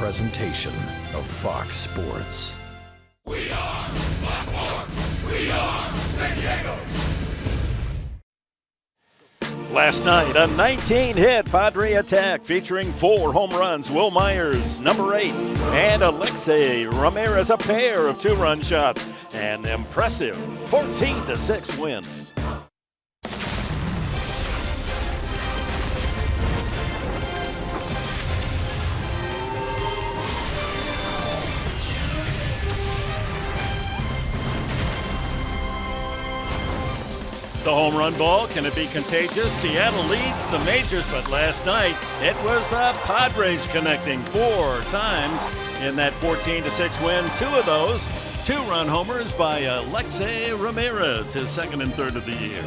presentation of Fox Sports. We are Fox Sports. We are San Diego. Last night, a 19-hit Padre attack featuring 4 home runs. Will Myers, number 8, and Alexei Ramirez, a pair of 2-run shots. An impressive 14-6 win. The home run ball, can it be contagious? Seattle leads the majors, but last night it was the Padres connecting 4 times in that 14-6 win. 2 of those 2-run homers by Alexei Ramirez, his second and third of the year.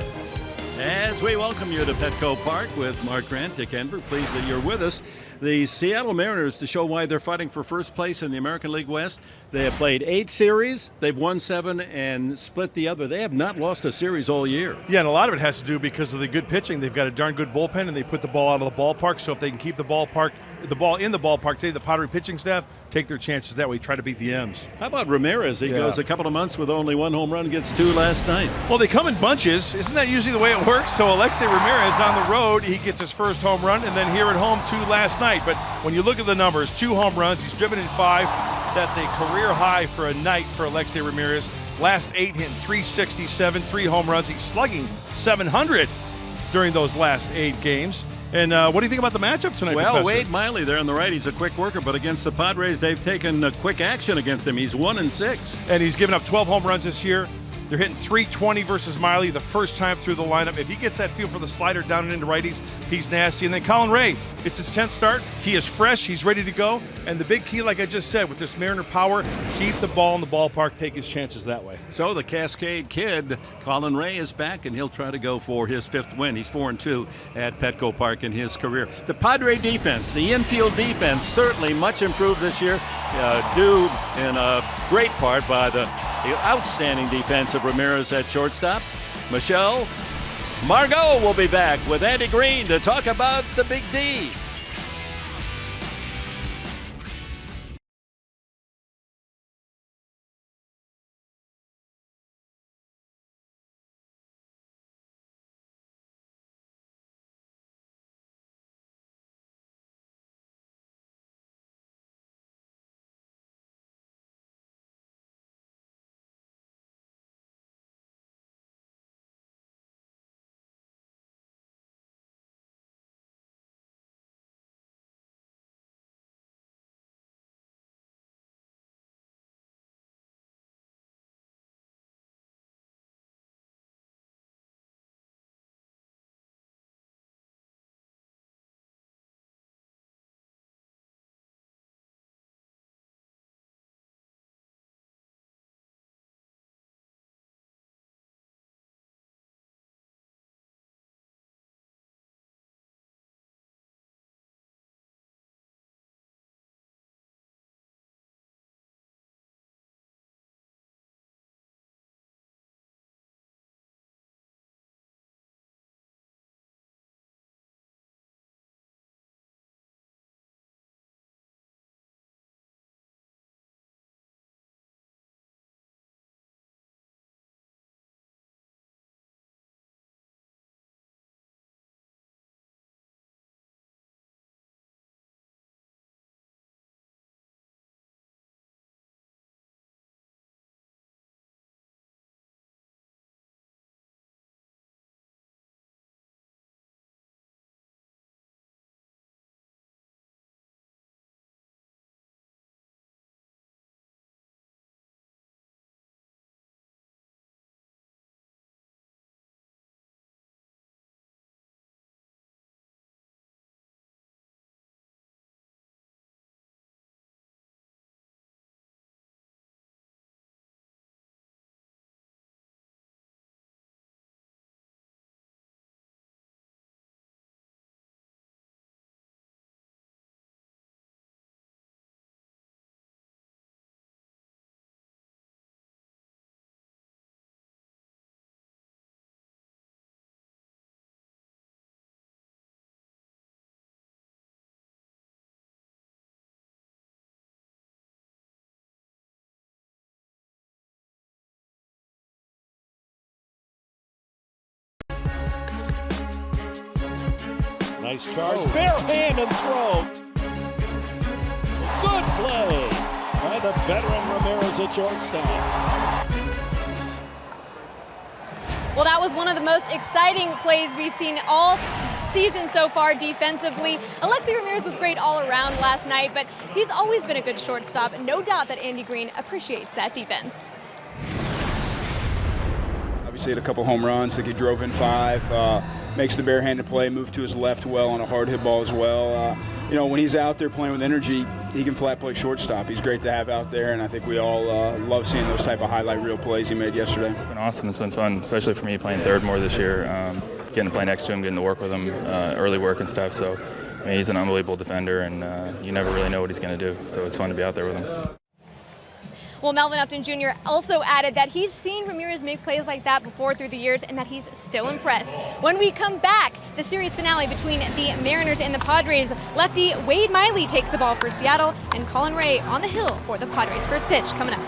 As we welcome you to Petco Park with Mark Grant, Dick Enver, pleased that you're with us. The Seattle Mariners, to show why they're fighting for first place in the American League West, they have played 8 series, they've won 7 and split the other. They have not lost a series all year. Yeah, and a lot of it has to do because of the good pitching. They've got a darn good bullpen, and they put the ball out of the ballpark. So if they can keep the ball in the ballpark today, the Padre pitching staff take their chances that way, try to beat the M's. How about Ramirez? He goes a couple of months with only 1 home run, gets 2 last night. Well, they come in bunches. Isn't that usually the way it works? So Alexei Ramirez on the road, he gets his first home run, and then here at home 2 last night. But when you look at the numbers, 2 home runs, he's driven in 5. That's a career high for a night for Alexei Ramirez. Last 8 hitting 367, 3 home runs. He's slugging 700 during those last 8 games. And what do you think about the matchup tonight, Well, Professor? Wade Miley there on the right, he's a quick worker, but against the Padres, they've taken quick action against him. He's 1-6. And he's given up 12 home runs this year. They're hitting .320 versus Miley the first time through the lineup. If he gets that feel for the slider down and into righties, he's nasty. And then Colin Ray, it's his 10th start. He is fresh. He's ready to go. And the big key, like I just said, with this Mariner power, keep the ball in the ballpark, take his chances that way. So the Cascade Kid, Colin Ray, is back, and he'll try to go for his 5th win. He's 4-2 at Petco Park in his career. The Padre defense, the infield defense, certainly much improved this year, due in a great part by the outstanding defense of Ramirez at shortstop. Michelle Margot will be back with Andy Green to talk about the Big D. Nice charge, bare hand and throw. Good play by the veteran Ramirez at shortstop. Well, that was one of the most exciting plays we've seen all season so far defensively. Alexei Ramirez was great all around last night, but he's always been a good shortstop. No doubt that Andy Green appreciates that defense. Obviously had a couple home runs. I think he drove in 5. Makes the barehanded play, moved to his left well on a hard hit ball as well. You know, when he's out there playing with energy, he can flat play shortstop. He's great to have out there, and I think we all love seeing those type of highlight reel plays he made yesterday. It's been awesome. It's been fun, especially for me playing third more this year. Getting to play next to him, getting to work with him, early work and stuff. So, I mean, he's an unbelievable defender, and you never really know what he's going to do. So it's fun to be out there with him. Well, Melvin Upton Jr. also added that he's seen Ramirez make plays like that before through the years and that he's still impressed. When we come back, the series finale between the Mariners and the Padres, lefty Wade Miley takes the ball for Seattle, and Colin Ray on the hill for the Padres. First pitch coming up.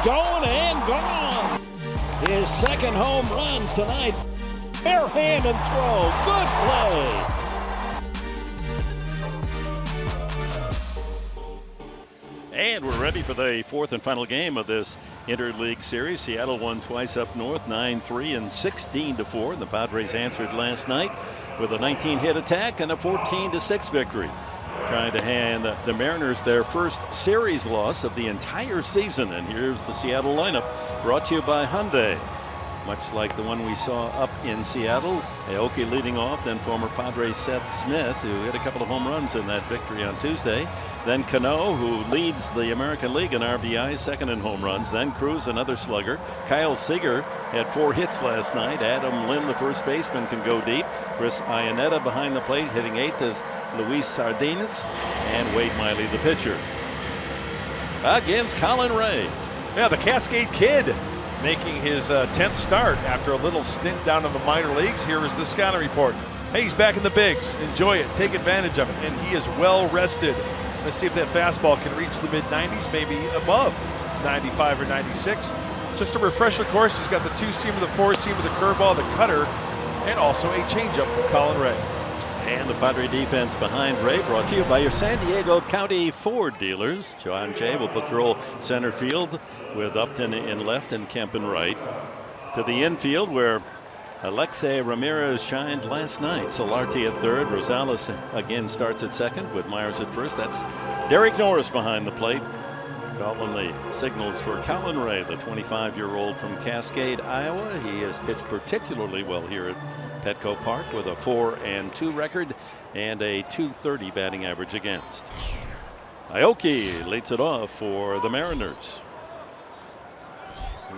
Going, and gone. His second home run tonight. Bare hand and throw. Good play. And we're ready for the fourth and final game of this interleague series. Seattle won twice up north, 9-3 and 16-4. The Padres answered last night with a 19-hit attack and a 14-6 victory, trying to hand the Mariners their first series loss of the entire season. And here's the Seattle lineup, brought to you by Hyundai. Much like the one we saw up in Seattle, Aoki leading off, then former Padre Seth Smith, who hit a couple of home runs in that victory on Tuesday. Then Cano, who leads the American League in RBIs, second in home runs. Then Cruz, another slugger. Kyle Seager had 4 hits last night. Adam Lynn, the first baseman, can go deep. Chris Iannetta behind the plate, hitting 8th is Luis Sardinas, and Wade Miley, the pitcher. Against Colin Ray. Yeah, the Cascade Kid making his 10th start after a little stint down in the minor leagues. Here is the scouting report. Hey, he's back in the bigs. Enjoy it. Take advantage of it. And he is well rested. Let's see if that fastball can reach the mid-90s, maybe above 95 or 96. Just a refresher course. He's got the 2-seamer, the 4-seamer, the curveball, the cutter, and also a changeup from Colin Ray. And the Padre defense behind Ray, brought to you by your San Diego County Ford dealers. John Jay will patrol center field with Upton in left and Kemp in right. To the infield, where Alexei Ramirez shined last night. Solarte at third. Rosales again starts at second with Myers at first. That's Derek Norris behind the plate. Calling the signals for Colin Ray, the 25-year-old from Cascade, Iowa. He has pitched particularly well here at Petco Park with a 4-2 record and a .230 batting average against. Aoki leads it off for the Mariners.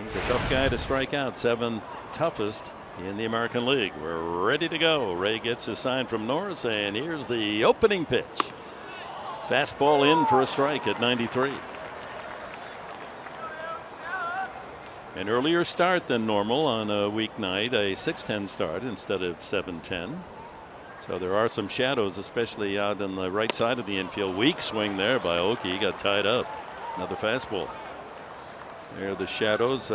He's a tough guy to strike out, 7th toughest in the American League. We're ready to go. Ray gets his sign from Norris, and here's the opening pitch. Fastball in for a strike at 93. An earlier start than normal on a weeknight, a 6:10 start instead of 7:10. So there are some shadows, especially out on the right side of the infield. Weak swing there by Aoki. He got tied up. Another fastball. There are the shadows.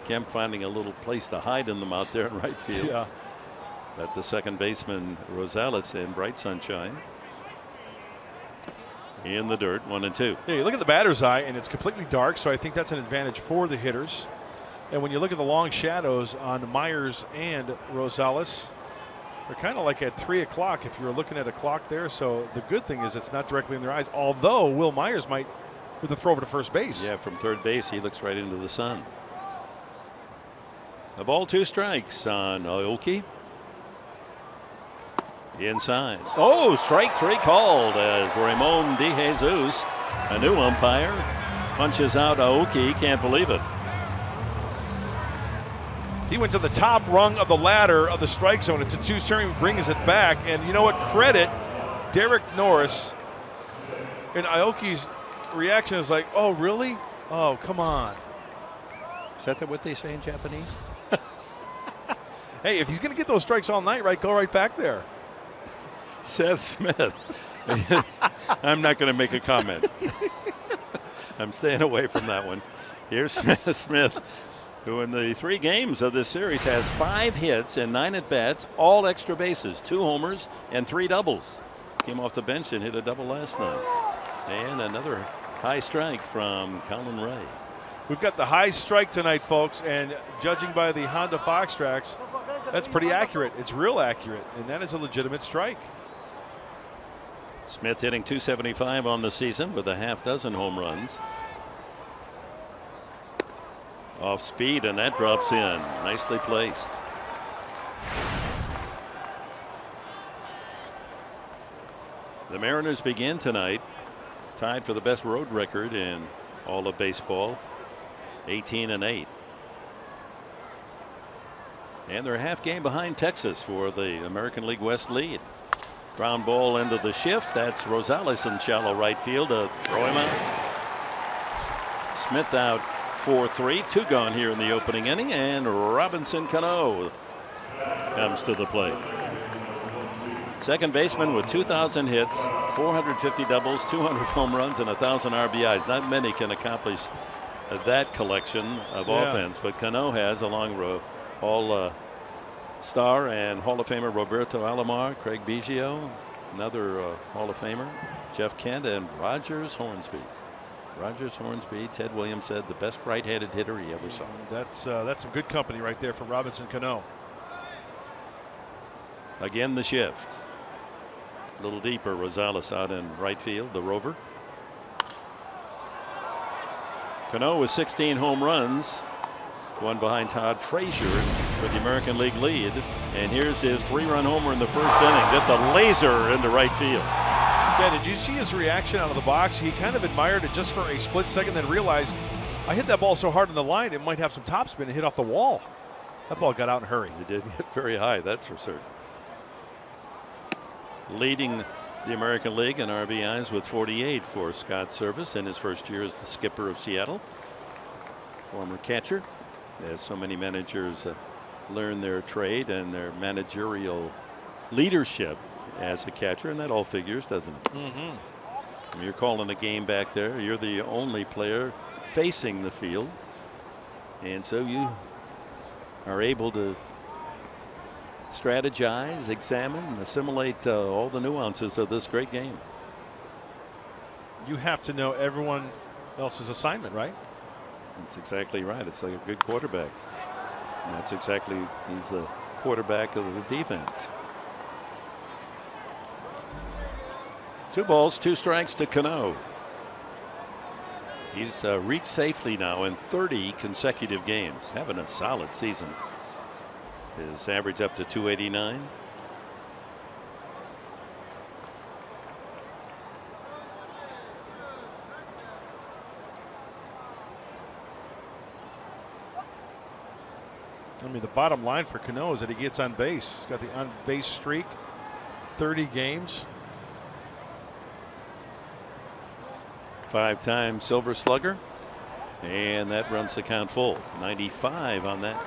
Kemp finding a little place to hide in them out there in right field. Yeah. But the second baseman Rosales in bright sunshine. In the dirt, 1-2. Yeah, you look at the batter's eye and it's completely dark, so I think that's an advantage for the hitters. And when you look at the long shadows on Myers and Rosales, they're kind of like at 3 o'clock if you were looking at a clock there. So the good thing is it's not directly in their eyes, although Will Myers might with a throw over to first base. Yeah, from third base, he looks right into the sun. A ball, 2 strikes on Aoki. Inside. Oh, strike 3 called as Ramon De Jesus, a new umpire, punches out Aoki. He can't believe it. He went to the top rung of the ladder of the strike zone. It's a 2-seam, brings it back. And you know what? Credit Derek Norris. And Aoki's reaction is like, oh, really? Oh, come on. Is that what they say in Japanese? Hey, if he's going to get those strikes all night, right, go right back there. Seth Smith. I'm not going to make a comment. I'm staying away from that one. Here's Smith, who in the 3 games of this series has 5 hits and 9 at-bats, all extra bases, 2 homers and 3 doubles. Came off the bench and hit a double last night. And another high strike from Colin Ray. We've got the high strike tonight, folks, and judging by the Honda Fox tracks, that's pretty accurate. It's real accurate, and that is a legitimate strike. Smith hitting .275 on the season with a half-dozen home runs. Off speed, and that drops in. Nicely placed. The Mariners begin tonight tied for the best road record in all of baseball, 18-8. And they're a half game behind Texas for the American League West lead. Ground ball into the shift. That's Rosales in shallow right field to throw him out. Smith out 4-3. 2 gone here in the opening inning, and Robinson Cano comes to the plate. Second baseman with 2,000 hits, 450 doubles, 200 home runs, and 1,000 RBIs. Not many can accomplish that collection of offense, but Cano has, along All-Star and Hall of Famer Roberto Alomar, Craig Biggio, another Hall of Famer, Jeff Kent, and Rogers Hornsby. Rogers Hornsby, Ted Williams said the best right-handed hitter he ever saw. That's some good company right there for Robinson Cano. Again, the shift. A little deeper, Rosales out in right field, the rover. Cano with 16 home runs, one behind Todd Frazier for the American League lead. And here's his 3-run homer in the first inning, just a laser into right field. Yeah, did you see his reaction out of the box? He kind of admired it just for a split second, then realized I hit that ball so hard in the line it might have some topspin and hit off the wall. That ball got out in a hurry. It did get very high, that's for certain. Leading the American League in RBIs with 48 for Scott Service in his first year as the skipper of Seattle. Former catcher, as so many managers learn their trade and their managerial leadership as a catcher, and that all figures, doesn't it? Mm-hmm. You're calling a game back there. You're the only player facing the field, and so you are able to strategize, examine, assimilate all the nuances of this great game. You have to know everyone else's assignment, right? That's exactly right. It's like a good quarterback. And that's exactly, he's the quarterback of the defense. 2 balls, 2 strikes to Cano. He's reached safely now in 30 consecutive games, having a solid season. His average up to 289. I mean, the bottom line for Cano is that he gets on base. He's got the on base streak, 30 games. 5-time Silver Slugger, and that runs the count full. 95 on that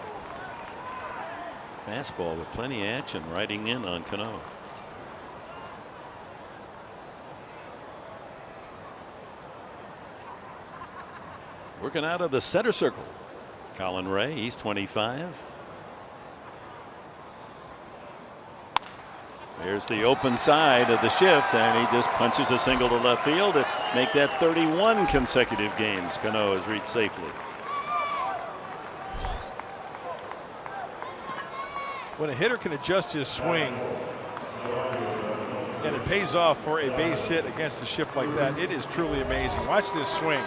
fastball with plenty of action riding in on Cano. Working out of the center circle, Colin Ray. He's 25. There's the open side of the shift, and he just punches a single to left field to make that 31 consecutive games Cano has reached safely. When a hitter can adjust his swing and it pays off for a base hit against a shift like that, it is truly amazing. Watch this swing.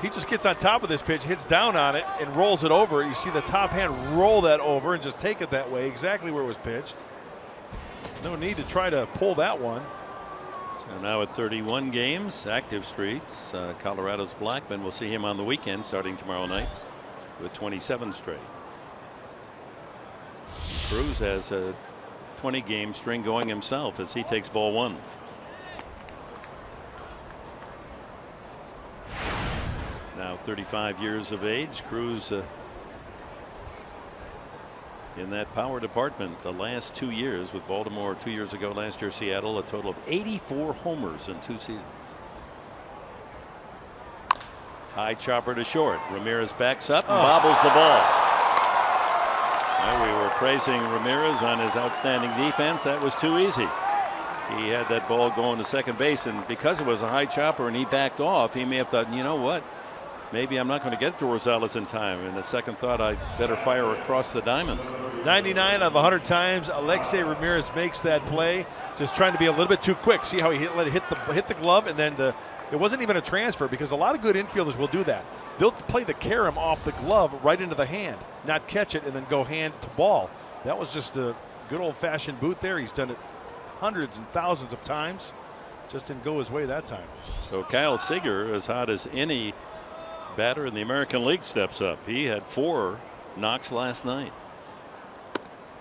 He just gets on top of this pitch, hits down on it, and rolls it over. You see the top hand roll that over and just take it that way, exactly where it was pitched. No need to try to pull that one. So now at 31 games, active streaks, Colorado's Blackman. We'll see him on the weekend starting tomorrow night with 27 straight. Cruz has a 20-game string going himself as he takes ball 1. Now 35 years of age. Cruz in that power department the last 2 years with Baltimore, 2 years ago, last year Seattle, a total of 84 homers in 2 seasons. High chopper to short. Ramirez backs up and bobbles the ball. Well, we were praising Ramirez on his outstanding defense. That was too easy. He had that ball going to second base, and because it was a high chopper and he backed off, he may have thought, you know what, maybe I'm not going to get to Rosales in time. And the second thought, I better fire across the diamond. 99 out of 100 times Alexei Ramirez makes that play, just trying to be a little bit too quick. See how he let it hit the glove, and then it wasn't even a transfer, because a lot of good infielders will do that. They'll play the carom off the glove right into the hand, not catch it and then go hand to ball. That was just a good old-fashioned boot there. He's done it hundreds and thousands of times. Just didn't go his way that time. So Kyle Seager, as hot as any batter in the American League, steps up. He had 4 knocks last night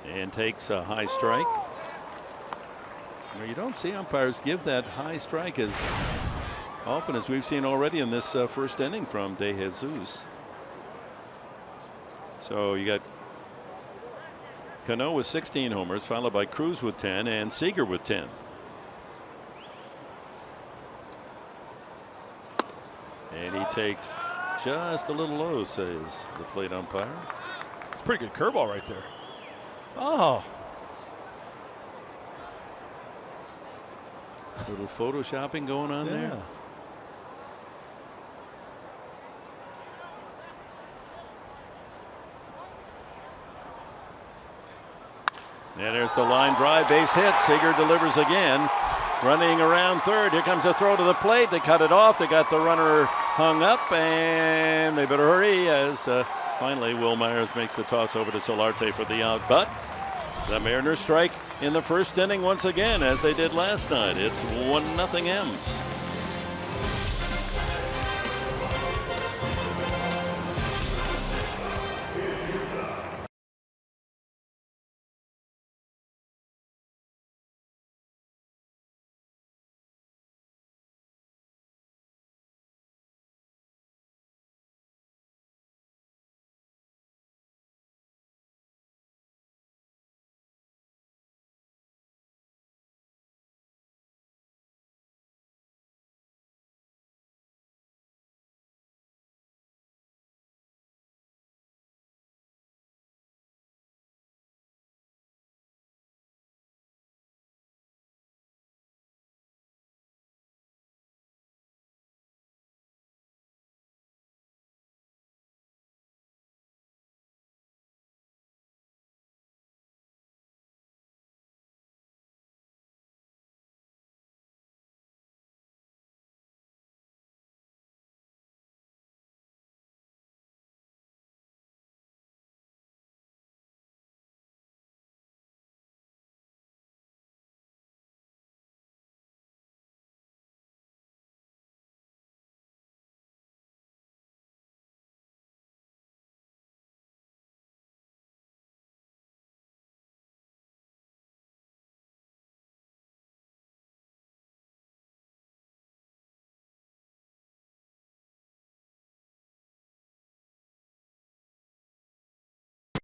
and takes a high strike. You don't see umpires give that high strike as often as we've seen already in this first inning from De Jesus. So you got Cano with 16 homers, followed by Cruz with 10 and Seager with 10. And he takes just a little low, says the plate umpire. It's a pretty good curveball right there. Oh. A little photoshopping going on there. And there's the line drive, base hit. Seager delivers again. Running around third. Here comes a throw to the plate. They cut it off. They got the runner hung up, and they better hurry as finally Will Myers makes the toss over to Solarte for the out. But the Mariners strike in the first inning once again, as they did last night. It's 1-0 M's.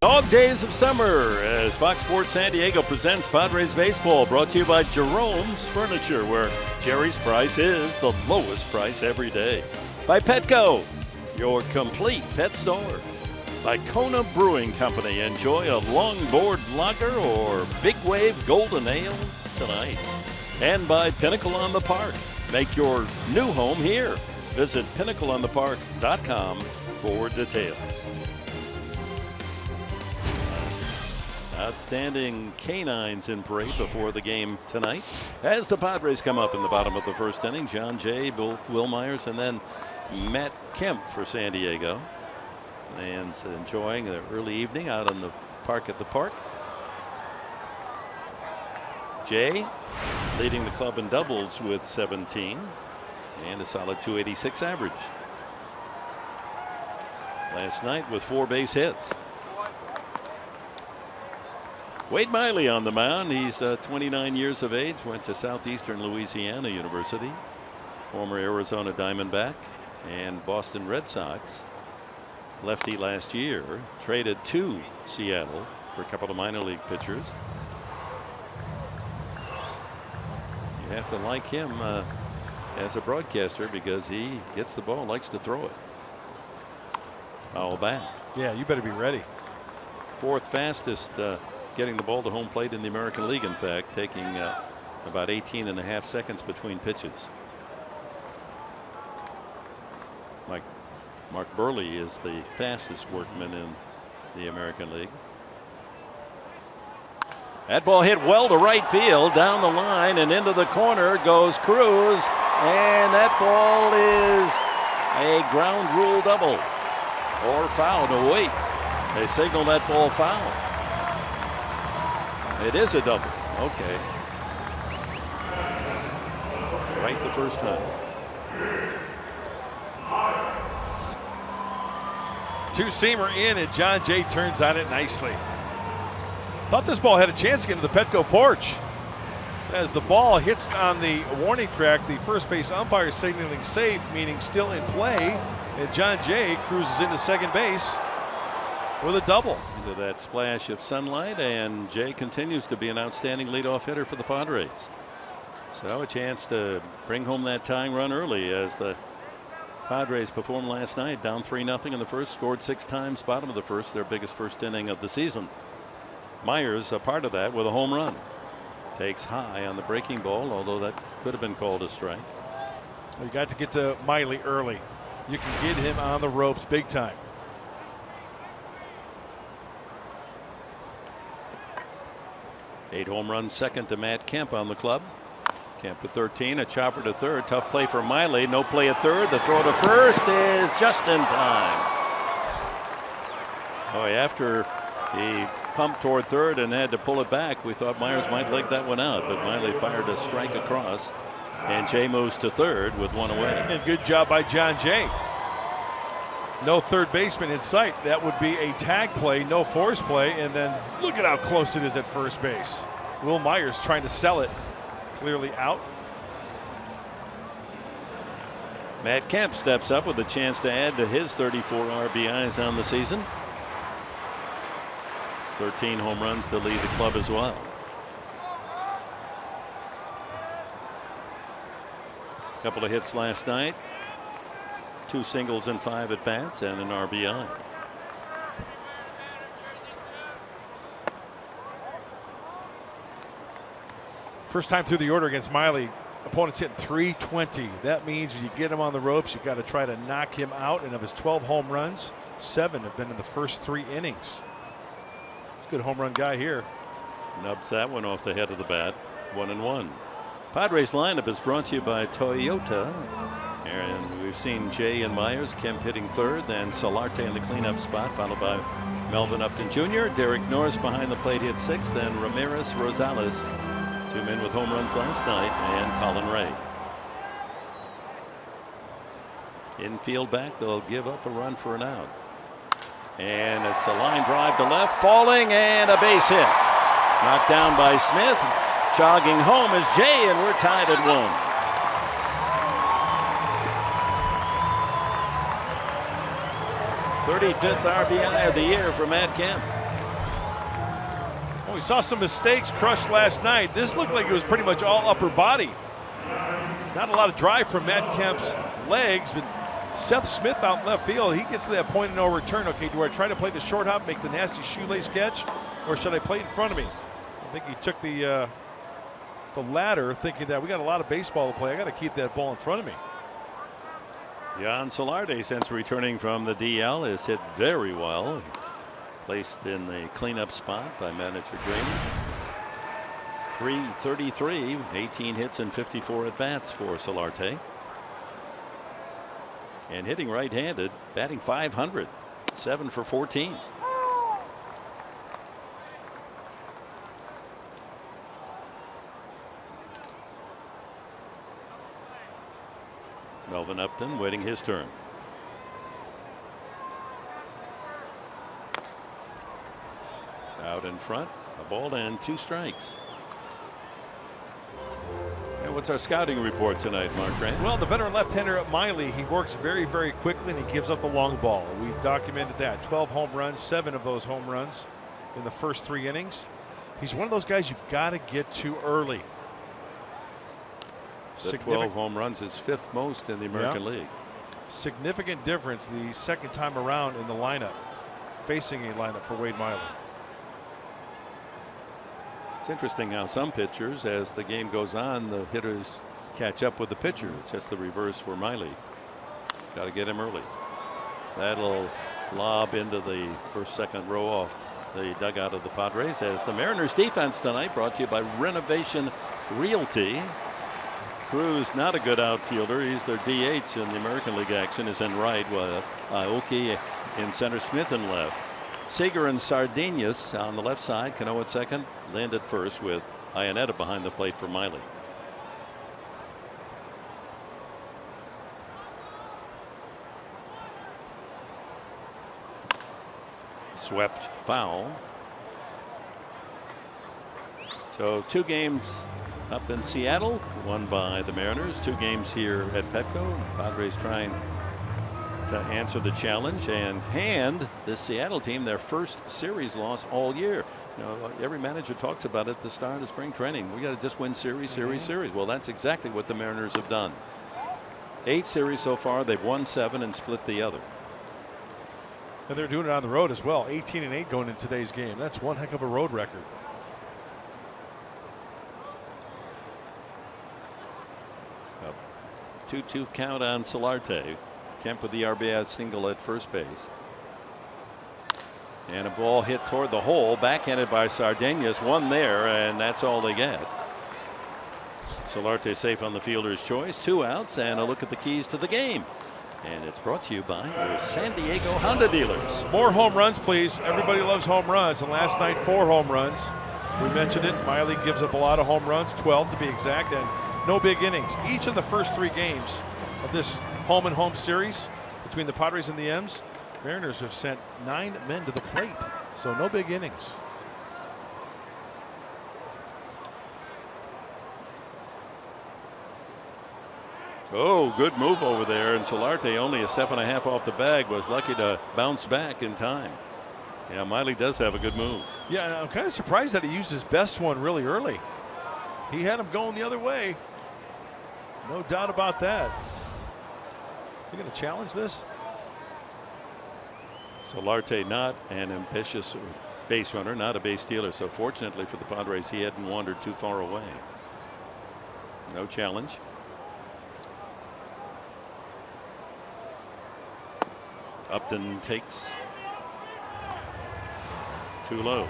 Dog Days of Summer as Fox Sports San Diego presents Padres Baseball, brought to you by Jerome's Furniture, where Jerry's price is the lowest price every day. By Petco, your complete pet store. By Kona Brewing Company, enjoy a longboard lager or big wave golden ale tonight. And by Pinnacle on the Park, make your new home here. Visit pinnacleonthepark.com for details. Outstanding canines in parade before the game tonight. As the Padres come up in the bottom of the first inning, John Jay, Will Myers, and then Matt Kemp for San Diego. And enjoying the early evening out on the park at the park. Jay leading the club in doubles with 17 and a solid .286 average. Last night with 4 base hits. Wade Miley on the mound. He's 29 years of age, went to Southeastern Louisiana University, former Arizona Diamondback and Boston Red Sox. Lefty last year, traded to Seattle for a couple of minor league pitchers. You have to like him as a broadcaster because he gets the ball, likes to throw it. Foul back. Yeah, you better be ready. 4th fastest getting the ball to home plate in the American League, in fact, taking about 18.5 seconds between pitches. Mark Burley is the fastest workman in the American League. That ball hit well to right field, down the line and into the corner goes Cruz, and that ball is a ground rule double or foul. No, wait, they signal that ball foul. It is a double. Okay. Right the first time. Two-seamer in, and John Jay turns on it nicely. Thought this ball had a chance to get into the Petco porch. As the ball hits on the warning track, the first base umpire signaling safe, meaning still in play, and John Jay cruises into second base with a double. Into that splash of sunlight, and Jay continues to be an outstanding leadoff hitter for the Padres. So a chance to bring home that tying run early as the Padres performed last night, down 3-0 in the first, scored 6 times, bottom of the first, their biggest first inning of the season. Myers a part of that with a home run. Takes high on the breaking ball, although that could have been called a strike. You got to get to Miley early. You can get him on the ropes big time. Eight home runs, second to Matt Kemp on the club. Kemp with 13, a chopper to third. Tough play for Miley. No play at third. The throw to first is just in time. Boy, after he pumped toward third and had to pull it back, we thought Myers might leg that one out, but Miley fired a strike across, and Jay moves to third with 1 away. And good job by John Jay. No third baseman in sight. That would be a tag play, no force play, and then look at how close it is at first base. Will Myers trying to sell it. Clearly out. Matt Kemp steps up with a chance to add to his 34 RBIs on the season. 13 home runs to lead the club as well. Couple of hits last night. 2 singles and 5 at bats and an RBI. First time through the order against Miley, opponent's hitting .320. That means when you get him on the ropes, you got to try to knock him out. And of his 12 home runs, 7 have been in the first 3 innings. He's a good home run guy here. Nubs that one off the head of the bat. 1-1. Padres lineup is brought to you by Toyota. And we've seen Jay and Myers, Kemp hitting third, then Solarte in the cleanup spot, followed by Melvin Upton Jr. Derek Norris behind the plate hit 6th, then Ramirez Rosales. 2 men with home runs last night, and Colin Ray. Infield back, they'll give up a run for an out. And it's a line drive to left, falling, and a base hit. Knocked down by Smith. Jogging home is Jay, and we're tied at 1. 35th RBI of the year for Matt Kemp. we saw some mistakes crushed last night. This looked like it was pretty much all upper body. Not a lot of drive from Matt Kemp's legs, but Seth Smith out in left field, he gets to that point of no return. Okay, do I try to play the short hop, make the nasty shoelace catch, or should I play it in front of me? I think he took the latter, thinking that we got a lot of baseball to play. I got to keep that ball in front of me. Jan Solarte, since returning from the DL, is hit very well. Placed in the cleanup spot by manager Green. .333, 18 hits and 54 at bats for Solarte. And hitting right-handed, batting .500, 7 for 14. Melvin Upton waiting his turn. Out in front, a ball and 2 strikes. And what's our scouting report tonight, Mark Grant? Well, the veteran left-hander Miley, he works very, very quickly and he gives up the long ball. We've documented that. 12 home runs, 7 of those home runs in the first 3 innings. He's one of those guys you've got to get to early. The 12 home runs is 5th most in the American League. Significant difference the second time around in the lineup, facing a lineup for Wade Miley. It's interesting how some pitchers, as the game goes on, the hitters catch up with the pitcher. It's just the reverse for Miley. Got to get him early. That'll lob into the first, second row off the dugout of the Padres, as the Mariners defense tonight brought to you by Renovation Realty. Cruz, not a good outfielder. He's their DH in the American League action, is in right, with Aoki in center, Smith in left. Seager and Sardinas on the left side, Cano at second, Lind at first, with Iannetta behind the plate for Miley. Swept foul. So 2 games up in Seattle, won by the Mariners. 2 games here at Petco. Padres trying to answer the challenge and hand this Seattle team their first series loss all year. You know, every manager talks about it at the start of spring training. We got to just win series. Well, that's exactly what the Mariners have done. 8 series so far. They've won 7 and split the other. And they're doing it on the road as well. 18-8 going in today's game. That's one heck of a road record. A 2-2 count on Solarte. Kemp with the RBI single at first base. And a ball hit toward the hole, backhanded by Sardinas. One there, and that's all they get. Solarte safe on the fielder's choice. 2 outs, and a look at the keys to the game. And it's brought to you by your San Diego Honda dealers. More home runs, please. Everybody loves home runs. And last night, 4 home runs. We mentioned it. Miley gives up a lot of home runs, 12 to be exact, and no big innings. Each of the first 3 games of this home and home series between the Padres and the M's, Mariners have sent 9 men to the plate. So no big innings. Oh, good move over there, and Solarte, only a step and a half off the bag, was lucky to bounce back in time. Yeah, Miley does have a good move. Yeah, and I'm kind of surprised that he used his best one really early. He had him going the other way. No doubt about that. You going to challenge this? Solarte, not an ambitious base runner, not a base stealer. So fortunately for the Padres, he hadn't wandered too far away. No challenge. Upton takes too low.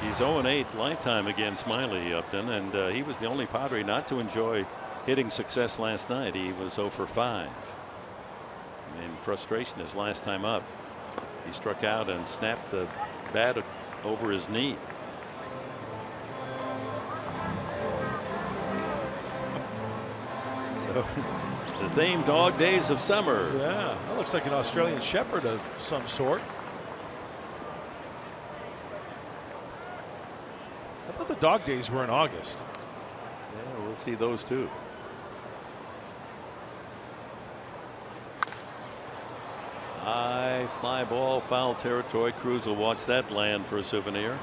He's 0-8 lifetime against Miley, Upton, and he was the only Padre not to enjoy hitting success last night. He was 0 for 5. In frustration his last time up, he struck out and snapped the bat over his knee. So the theme, Dog Days of Summer. Yeah, that looks like an Australian Shepherd of some sort. I thought the dog days were in August. Yeah, we'll see those too. High High fly ball, foul territory. Cruz will watch that land for a souvenir.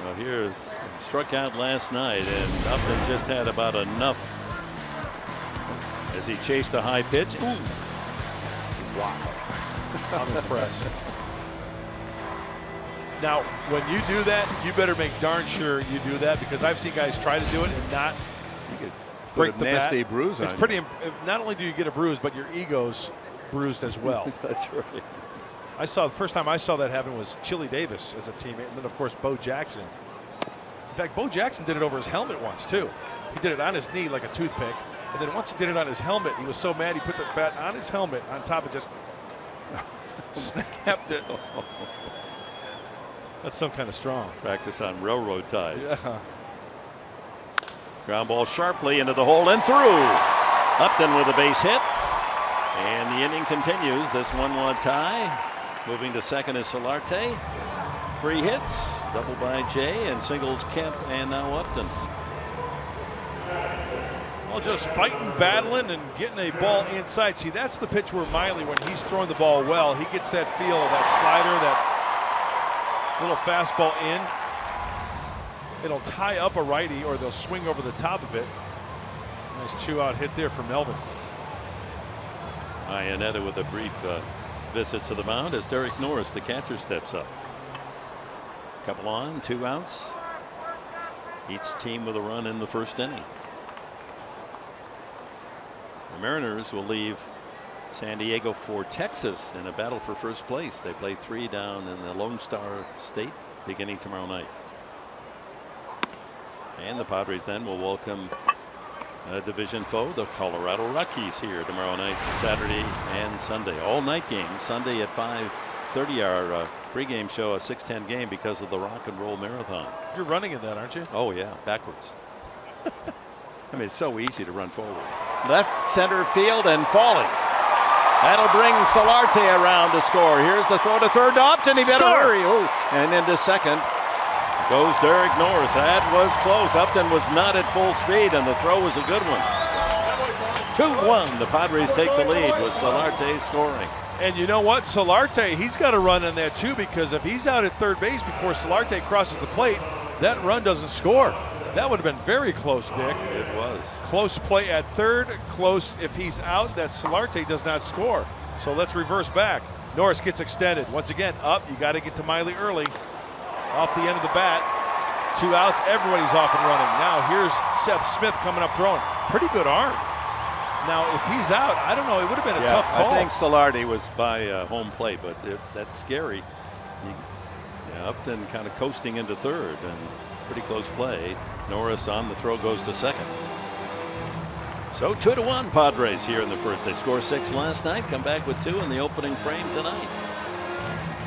Well, here's struck out last night, and Upton just had about enough as he chased a high pitch. Ooh. Wow. I'm impressed. Now, when you do that, you better make darn sure you do that, because I've seen guys try to do it and not. You could break the nasty bat. bruise on It's pretty. Not only do you get a bruise, but your ego's bruised as well. That's right. I saw the first time I saw that happen was Chili Davis as a teammate, and then of course Bo Jackson. In fact, Bo Jackson did it over his helmet once too. He did it on his knee like a toothpick, and then once he did it on his helmet, he was so mad he put the bat on his helmet on top of just snapped it. That's some kind of strong. Practice on railroad ties. Yeah. Ground ball sharply into the hole and through. Upton with a base hit. And the inning continues. This 1-1 tie. Moving to second is Solarte. 3 hits. Double by Jay and singles Kemp and now Upton. Well, just fighting, battling, and getting a ball inside. See, that's the pitch where Miley, when he's throwing the ball well, he gets that feel of that slider, that little fastball in. It'll tie up a righty, or they'll swing over the top of it. Nice 2-out hit there for Melvin. Iannetta with a brief visit to the mound as Derek Norris, the catcher, steps up. Couple on, 2 outs. Each team with a run in the first inning. The Mariners will leave San Diego for Texas in a battle for first place. They play 3 down in the Lone Star State beginning tomorrow night. And the Padres then will welcome a division foe, the Colorado Rockies, here tomorrow night, Saturday and Sunday. All night games. Sunday at 5:30, our pregame show, a 6:10 game because of the Rock and Roll Marathon. You're running in that, aren't you? Oh yeah, backwards. I mean, it's so easy to run forwards. Left center field and falling. That'll bring Solarte around to score. Here's the throw to third to Upton. He better hurry. Ooh. And into second goes Derek Norris. That was close. Upton was not at full speed, and the throw was a good one. 2-1. The Padres take the lead with Solarte scoring. And you know what? Solarte, he's got to run on that too, because if he's out at third base before Solarte crosses the plate, that run doesn't score. That would have been very close, Dick. It was. Close play at third, close if he's out, that Solarte does not score. So let's reverse back. Norris gets extended. Once again, up. You got to get to Miley early. Off the end of the bat. 2 outs. Everybody's off and running. Now here's Seth Smith coming up throwing. Pretty good arm. Now, if he's out, I don't know. It would have been a tough call. I think Solarte was by home plate, but that's scary. Upton kind of coasting into third, and pretty close play. Norris on the throw goes to second. So 2-1 Padres here in the first. They score 6 last night, come back with 2 in the opening frame tonight.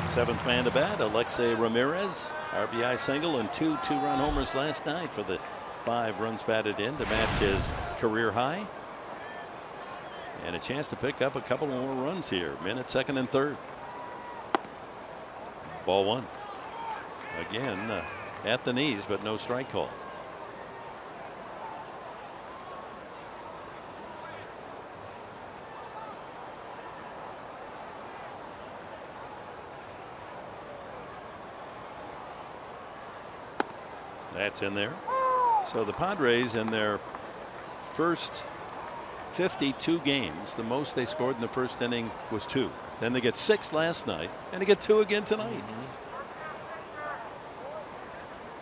7th man to bat, Alexei Ramirez, RBI single and 2 2-run homers last night for the 5 runs batted in to match his career high. And a chance to pick up a couple more runs here. Men at second and third. Ball 1. Again, at the knees, but no strike call. That's in there. So the Padres, in their first 52 games, the most they scored in the first inning was 2. Then they get 6 last night, and they get 2 again tonight.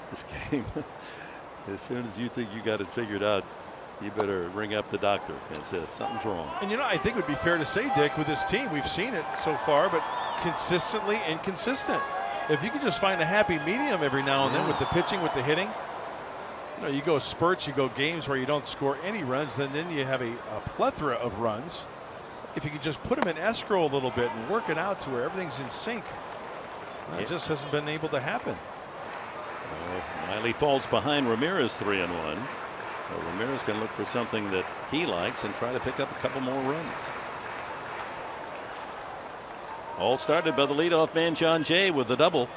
This game, as soon as you think you got it figured out, you better ring up the doctor and say something's wrong. And you know, I think it would be fair to say, Dick, with this team, we've seen it so far, but consistently inconsistent. If you can just find a happy medium every now and then with the pitching, with the hitting, you know, you go spurts, you go games where you don't score any runs, then you have a plethora of runs. If you can just put them in escrow a little bit and work it out to where everything's in sync, it just hasn't been able to happen. Miley falls behind Ramirez 3-1. So Ramirez can look for something that he likes and try to pick up a couple more runs. All started by the leadoff man John Jay with the double.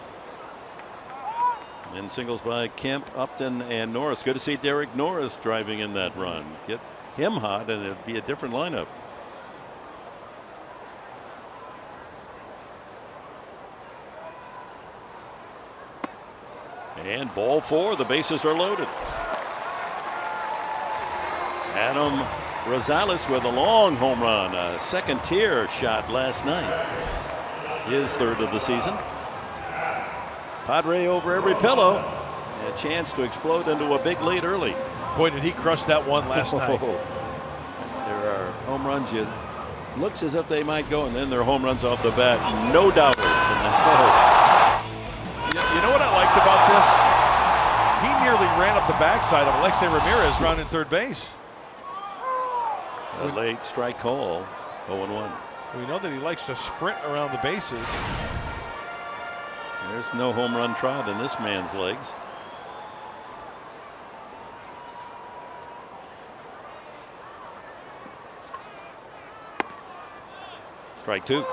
And singles by Kemp, Upton, and Norris. Good to see Derek Norris driving in that run. Get him hot and it'd be a different lineup. And ball 4, the bases are loaded. Adam Rosales with a long home run, a second tier shot last night. His third of the season. Padre over every pillow. A chance to explode into a big lead early. Boy, did he crush that one last night. There are home runs. Looks as if they might go, and then there are home runs off the bat. No doubters. You know what I liked about this? He nearly ran up the backside of Alexei Ramirez running third base. A late strike call, 0-1. We know that he likes to sprint around the bases. There's no home run trot in this man's legs. Strike 2.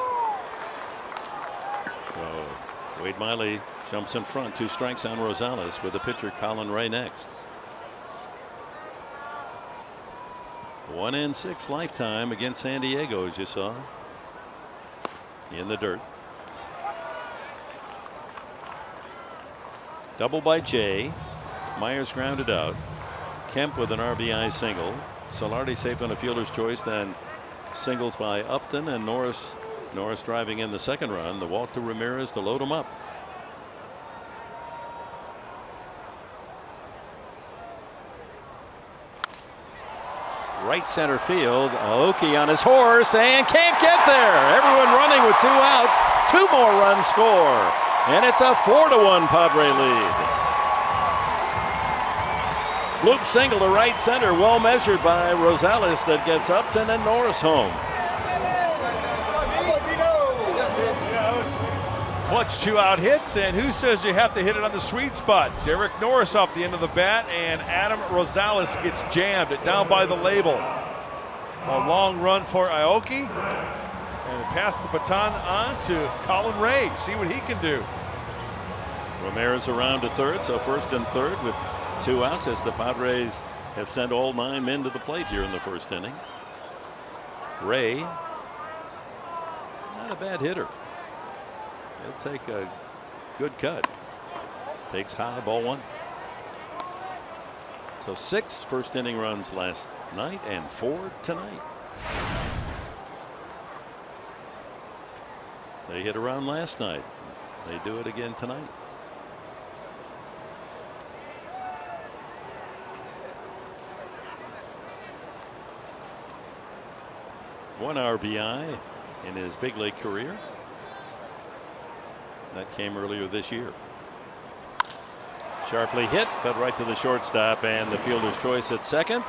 So Wade Miley jumps in front. 2 strikes on Rosales with the pitcher Colin Ray next. 1-6 lifetime against San Diego, as you saw. In the dirt. Double by Jay. Myers grounded out. Kemp with an RBI single. Solardi safe on a fielder's choice. Then singles by Upton and Norris. Norris driving in the second run. The walk to Ramirez to load him up. Right center field. Aoki on his horse and can't get there. Everyone running with 2 outs. 2 more runs score. And it's a 4-1 Padre lead. Loop single to right center. Well measured by Rosales that gets Upton and Norris home. Clutch 2-out hits, and who says you have to hit it on the sweet spot? Derek Norris off the end of the bat, and Adam Rosales gets jammed down by the label. A long run for Aoki, and pass the baton on to Colin Ray. See what he can do. Ramirez around to third, so first and third with 2 outs as the Padres have sent all 9 men to the plate here in the first inning. Ray, not a bad hitter. He'll take a good cut. Takes high, ball 1. So 6 first inning runs last night and 4 tonight. They hit around last night. They do it again tonight. One RBI in his big league career. That came earlier this year. Sharply hit, but right to the shortstop, and the fielder's choice at second.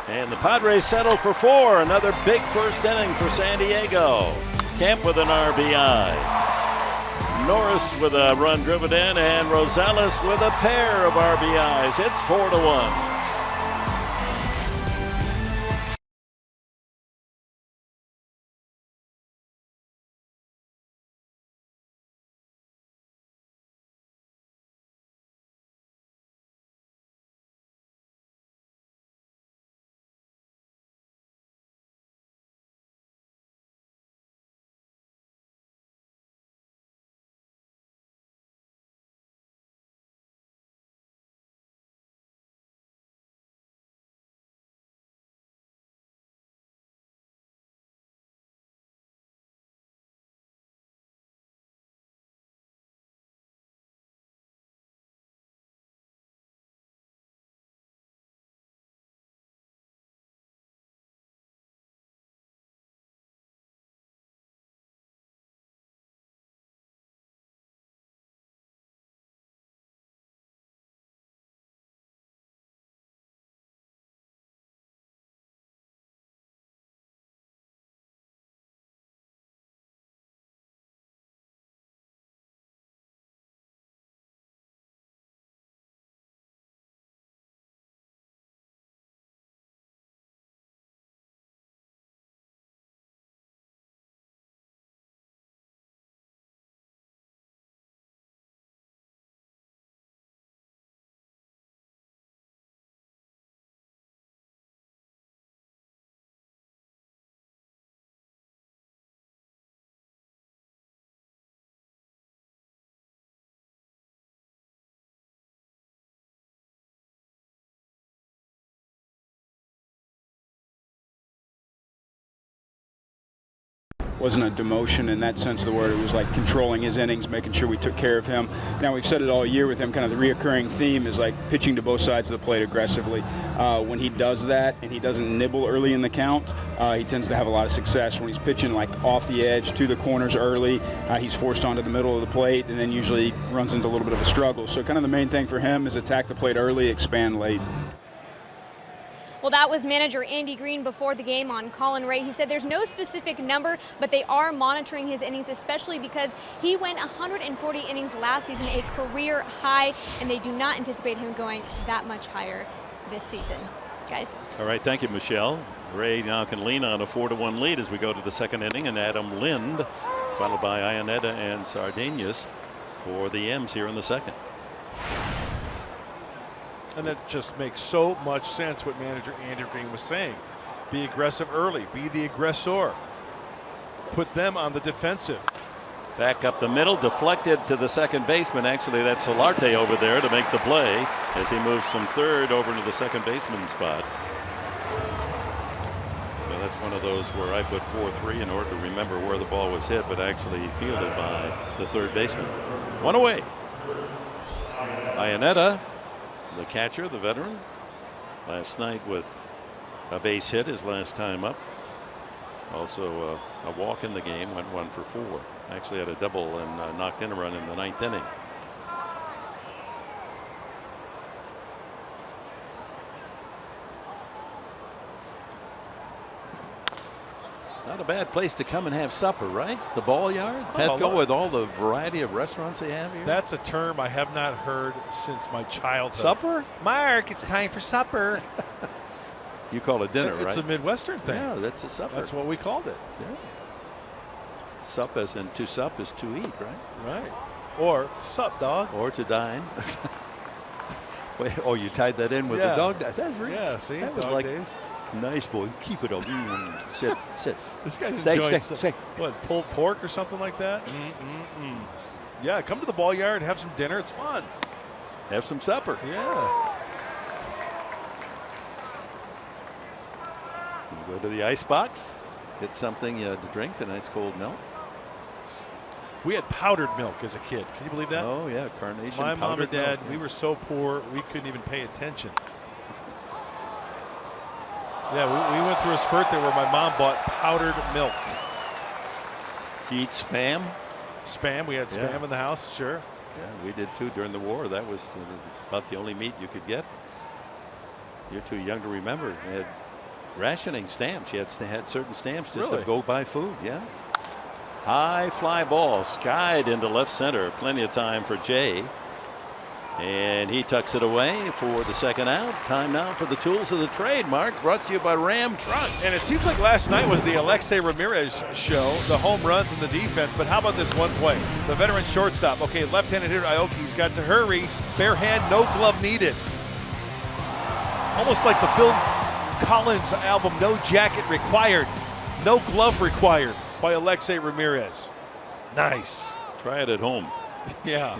And the Padres settle for 4. Another big first inning for San Diego. Kemp with an RBI. Norris with a run driven in, and Rosales with a pair of RBIs. It's 4-1. wasn't a demotion in that sense of the word. It was like controlling his innings, making sure we took care of him. Now, we've said it all year with him, kind of the reoccurring theme is like pitching to both sides of the plate aggressively. When he does that and he doesn't nibble early in the count, he tends to have a lot of success. When he's pitching like off the edge to the corners early, he's forced onto the middle of the plate and then usually runs into a little bit of a struggle. So kind of the main thing for him is attack the plate early, expand late. Well, that was manager Andy Green before the game on Colin Ray. He said there's no specific number, but they are monitoring his innings, especially because he went 140 innings last season, a career high, and they do not anticipate him going that much higher this season. Guys. All right, thank you, Michelle. Ray now can lean on a 4-1 lead as we go to the second inning, and Adam Lind, followed by Iannetta and Sardinas for the M's here in the second. And that just makes so much sense what manager Andy Green was saying. Be aggressive early. Be the aggressor. Put them on the defensive. Back up the middle, deflected to the second baseman. Actually, that's Solarte over there to make the play as he moves from third over to the second baseman spot. So that's one of those where I put 4-3 in order to remember where the ball was hit, but actually fielded by the third baseman. One away. Iannetta, the catcher, the veteran, last night with a base hit his last time up. Also a walk in the game, went 1 for 4. Actually had a double and knocked in a run in the 9th inning. Not a bad place to come and have supper, right? The Ball Yard, Petco, with all the variety of restaurants they have here. That's a term I have not heard since my childhood. Supper? Mark, it's time for supper. You call it dinner, right? It's a Midwestern thing. Yeah, that's a supper. That's what we called it. Yeah. Sup as in to sup is to eat, right? Right. Or sup, dog. Or to dine. Wait, oh, you tied that in with the dog. That's really, yeah, see, that was dog like, days. Nice boy. Keep it up. Sit, sit. This guy's stay, enjoying stay. What, pulled pork or something like that? Yeah, come to the Ball Yard, have some dinner. It's fun. Have some supper. Yeah. You go to the ice box, get something to drink, a nice cold milk. We had powdered milk as a kid. Can you believe that? Oh, yeah, carnation. My mom and dad, milk, we were so poor, we couldn't even pay attention. Yeah, we went through a spurt there where my mom bought powdered milk. Did you eat Spam? Spam, we had Spam in the house, sure. Yeah, we did too during the war. That was about the only meat you could get. You're too young to remember. They had rationing stamps. You had certain stamps just to go buy food. Yeah. High fly ball skied into left center. Plenty of time for Jay. And he tucks it away for the second out. Time now for the tools of the trade, Mark. Brought to you by Ram Trucks. And it seems like last night was the Alexei Ramirez show, the home runs and the defense. But how about this one play? The veteran shortstop. Okay, left-handed hitter Aoki's got to hurry. Bare hand, no glove needed. Almost like the Phil Collins album, No Jacket Required, No Glove Required by Alexei Ramirez. Nice. Try it at home. Yeah.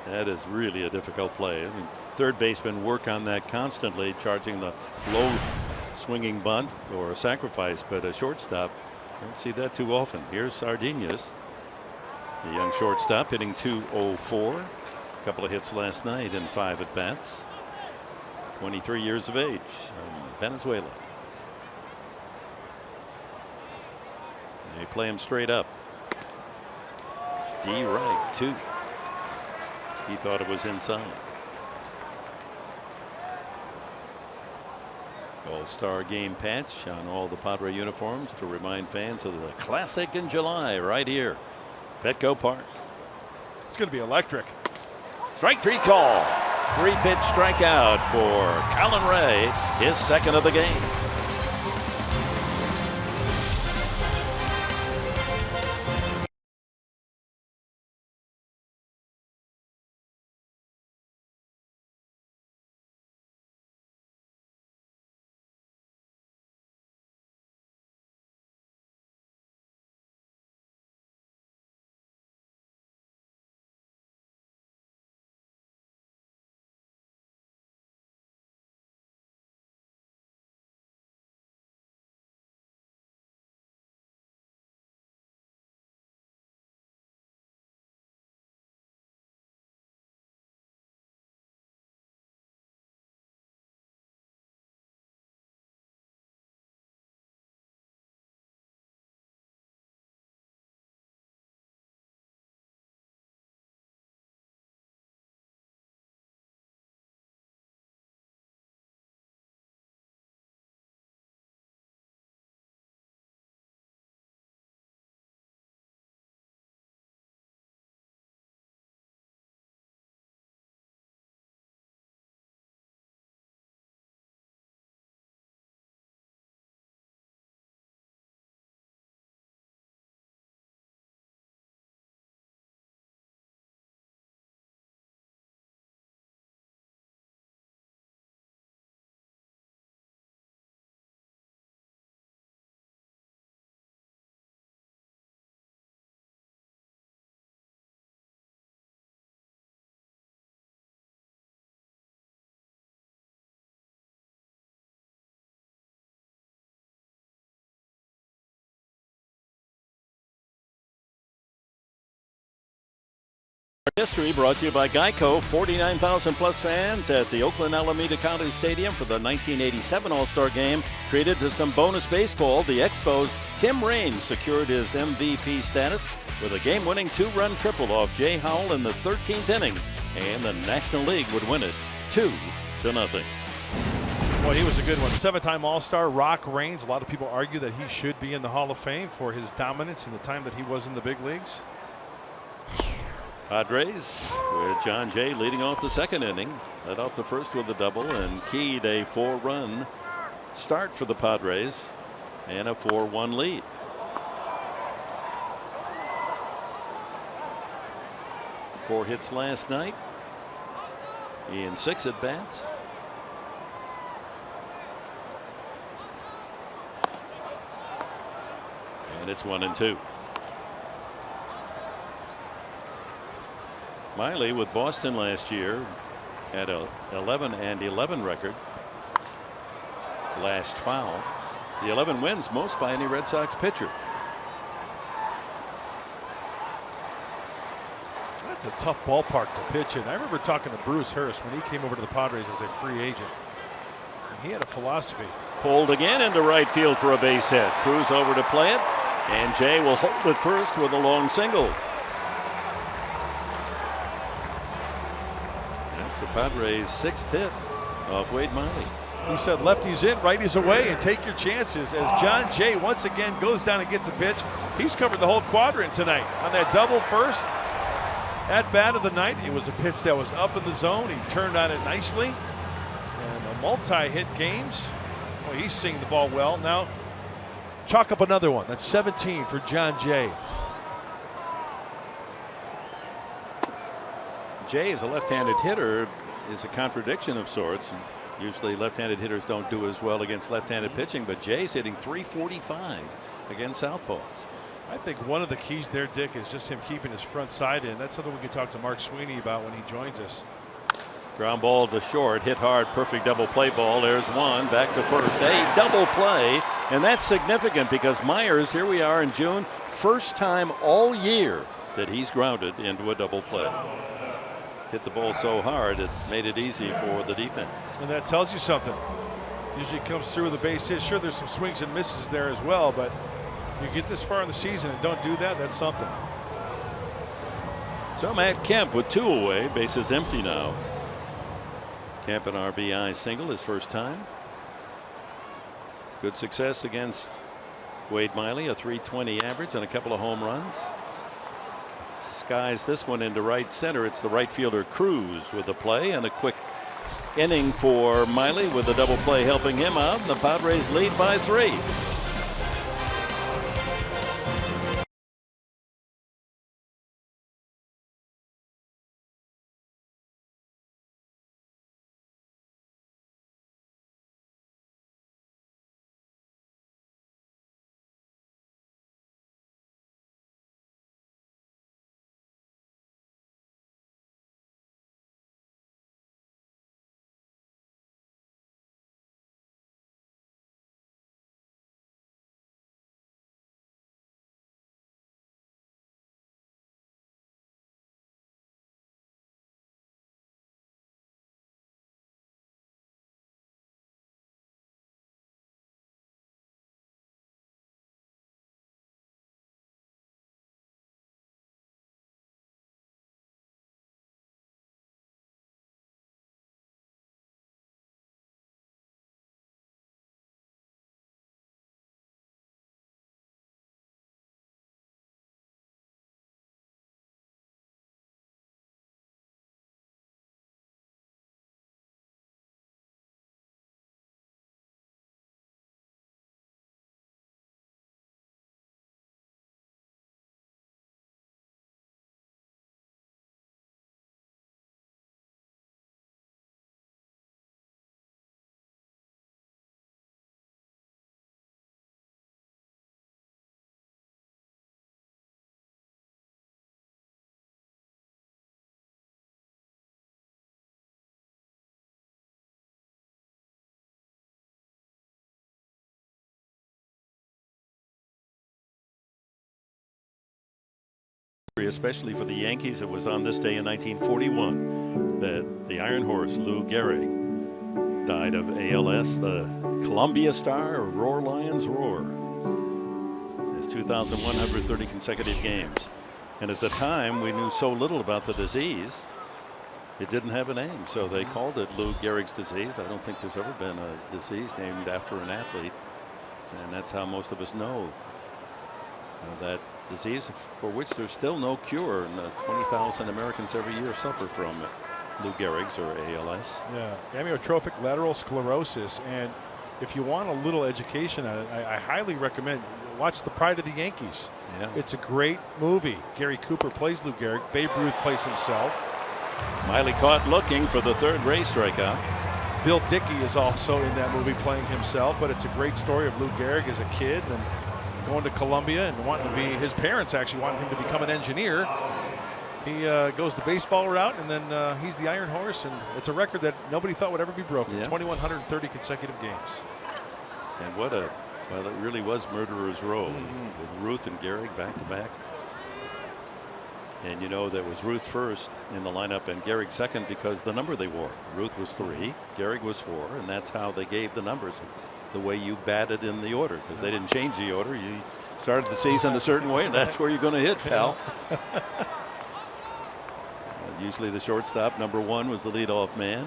That is really a difficult play. I mean, third basemen work on that constantly, charging the low swinging bunt or a sacrifice, but a shortstop, don't see that too often. Here's Sardinas, the young shortstop, hitting .204. A couple of hits last night in 5 at bats. 23 years of age, Venezuela. They play him straight up. D right, 2. He thought it was inside. All-Star game patch on all the Padre uniforms to remind fans of the Classic in July right here, Petco Park. It's going to be electric. Strike 3 call. 3-pitch strikeout for Colin Ray, his second of the game. History brought to you by Geico. 49,000 plus fans at the Oakland Alameda County Stadium for the 1987 All-Star Game. Treated to some bonus baseball. The Expos' Tim Raines secured his MVP status with a game-winning 2-run triple off Jay Howell in the 13th inning. And the National League would win it 2-0. Well, he was a good one. 7-time All-Star, Rock Raines. A lot of people argue that he should be in the Hall of Fame for his dominance in the time that he was in the big leagues. Padres with John Jay leading off the second inning. Led off the first with a double and keyed a 4-run start for the Padres and a 4-1 lead. Four hits last night in 6 at-bats. And it's 1-2. Miley with Boston last year had a 11-11 record. Last foul. The 11 wins, most by any Red Sox pitcher. That's a tough ballpark to pitch in. I remember talking to Bruce Hurst when he came over to the Padres as a free agent. And he had a philosophy. Pulled again into right field for a base hit. Cruz over to play it, and Jay will hold it first with a long single. That's the Padres' 6th hit off Wade Miley. He said lefties in, righties away, and take your chances. As John Jay once again goes down and gets a pitch. He's covered the whole quadrant tonight on that double first at bat of the night. It was a pitch that was up in the zone. He turned on it nicely. And a multi-hit games. Well, he's seeing the ball well. Now chalk up another one. That's 17 for John Jay. Jay, as a left-handed hitter, is a contradiction of sorts. Usually left-handed hitters don't do as well against left-handed pitching, but Jay's hitting .345 against southpaws. I think one of the keys there, Dick, is just him keeping his front side in. That's something we can talk to Mark Sweeney about when he joins us. Ground ball to short, hit hard, perfect double play ball. There's one, back to first. A double play, and that's significant because Myers, here we are in June, first time all year that he's grounded into a double play. Hit the ball so hard it made it easy for the defense. And that tells you something. Usually comes through with a base hit. Sure, there's some swings and misses there as well, but you get this far in the season and don't do that, that's something. So Matt Kemp with 2 away, bases empty now. Kemp an RBI single his first time. Good success against Wade Miley, a .320 average and a couple of home runs. Skies this one into right center. It's the right fielder Cruz with the play, and a quick inning for Miley with the double play helping him out. The Padres lead by 3. history, especially for the Yankees. It was on this day in 1941 that the Iron Horse, Lou Gehrig, died of ALS. The Columbia Star, Roar Lions Roar. His 2,130 consecutive games. And at the time, we knew so little about the disease, it didn't have a name. So they called it Lou Gehrig's disease. I don't think there's ever been a disease named after an athlete. And that's how most of us know that disease, for which there's still no cure. And 20,000 Americans every year suffer from it. Lou Gehrig's, or ALS. Yeah, amyotrophic lateral sclerosis. And if you want a little education on it, I highly recommend watch The Pride of the Yankees. Yeah. It's a great movie. Gary Cooper plays Lou Gehrig. Babe Ruth plays himself. Miley caught looking for the third Ray strikeout. Bill Dickey is also in that movie playing himself, but it's a great story of Lou Gehrig as a kid and going to Columbia and wanting to be, his parents actually wanted him to become an engineer. He goes the baseball route, and then he's the Iron Horse, and it's a record that nobody thought would ever be broken. Yeah. 2,130 consecutive games. And what a, well, it really was murderer's row with Ruth and Gehrig back to back. And you know, that was Ruth first in the lineup and Gehrig second because the number they wore. Ruth was 3, Gehrig was 4, and that's how they gave the numbers, the way you batted in the order, because they didn't change the order. You started the season a certain way, and that's where you're going to hit, pal. Usually the shortstop, number 1, was the leadoff man,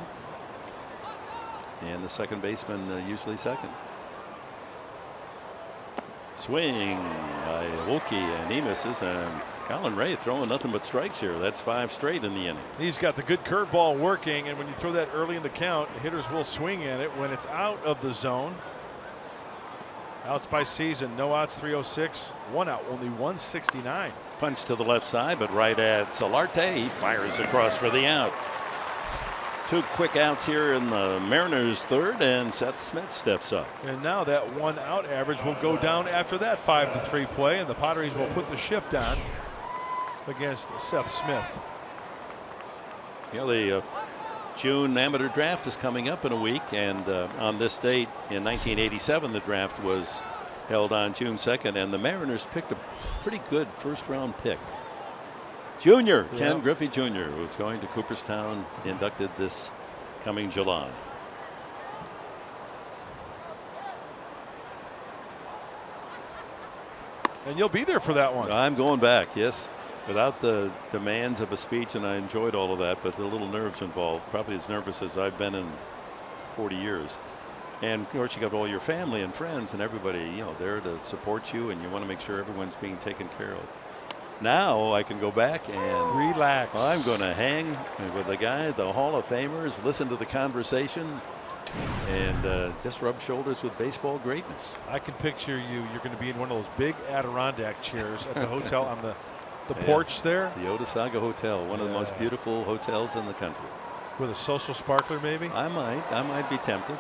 and the second baseman usually second. Swing by Wilkie, and he misses, and Colin Ray throwing nothing but strikes here. That's 5 straight in the inning. He's got the good curveball working, and when you throw that early in the count, hitters will swing at it when it's out of the zone. Outs by season, no outs, 306, 1 out, only 169. Punch to the left side, but right at Solarte. He fires across for the out. 2 quick outs here in the Mariners' third, and Seth Smith steps up. And now that 1 out average will go down after that 5-3 play, and the Padres will put the shift on against Seth Smith. You know, the June amateur draft is coming up in a week, and on this date in 1987, the draft was held on June 2nd, and the Mariners picked a pretty good first-round pick. Junior, Ken Griffey Jr., who's going to Cooperstown, inducted this coming July. And you'll be there for that one. I'm going back, yes. Without the demands of a speech, and I enjoyed all of that, but the little nerves involved, probably as nervous as I've been in 40 years. And of course, you got all your family and friends and everybody, you know, there to support you, and you want to make sure everyone's being taken care of. Now I can go back and relax. I'm going to hang with the guy, the Hall of Famers, listen to the conversation, and just rub shoulders with baseball greatness. I can picture you. You're going to be in one of those big Adirondack chairs at the hotel on the porch there. The Otesaga Hotel, one of the most beautiful hotels in the country. With a social sparkler, maybe? I might be tempted.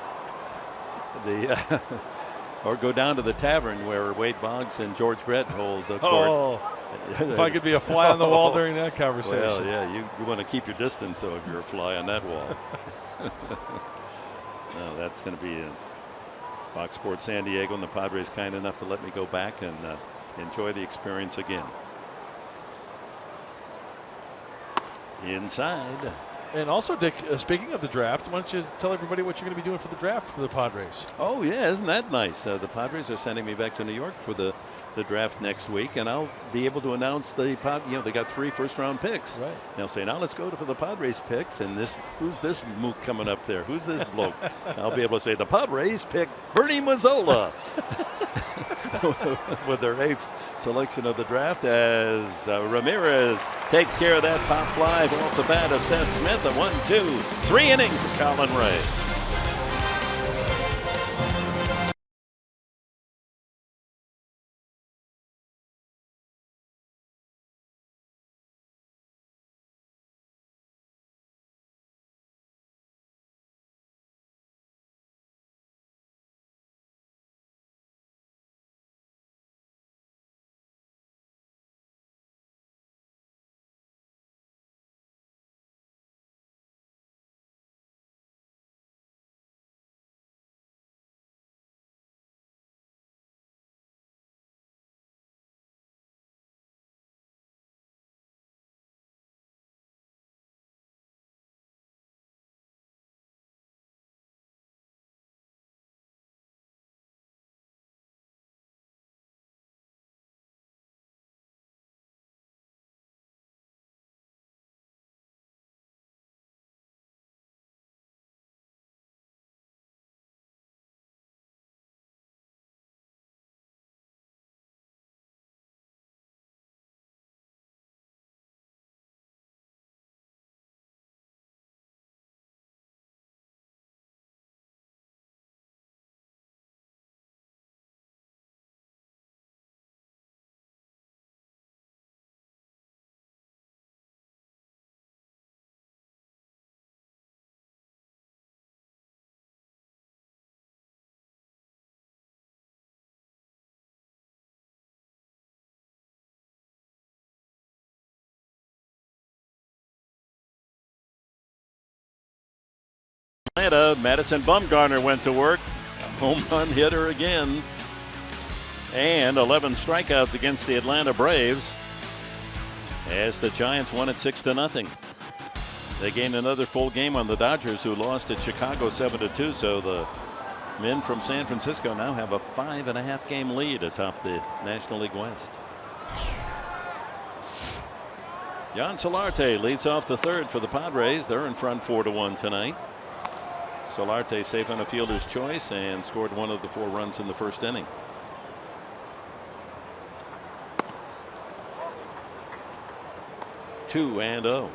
Or go down to the tavern where Wade Boggs and George Brett hold the court. Oh, if I could be a fly on the wall during that conversation. Well, yeah, you want to keep your distance, so if you're a fly on that wall. No, that's going to be in Fox Sports San Diego, and the Padres kind enough to let me go back and enjoy the experience again. Inside. And also, Dick, speaking of the draft, why don't you tell everybody what you're going to be doing for the draft for the Padres? Oh, yeah, isn't that nice? The Padres are sending me back to New York for the draft next week, and I'll be able to announce they got 3 first-round picks. Right. They'll say, now let's go for the Padres picks, and who's this mook coming up there? Who's this bloke? I'll be able to say, the Padres pick Bernie Mazzola with their 8th selection of the draft as Ramirez takes care of that pop fly off the bat of Seth Smith. A 1-2-3 inning for Colin Ray. Atlanta, Madison Bumgarner went to work. Home run hitter again. And 11 strikeouts against the Atlanta Braves as the Giants won it 6-0. They gained another full game on the Dodgers, who lost at Chicago 7-2. So the men from San Francisco now have a 5.5 game lead atop the National League West. Jan Solarte leads off the third for the Padres. They're in front 4-1 tonight. Solarte safe on a fielder's choice and scored one of the 4 runs in the first inning. Two and 0.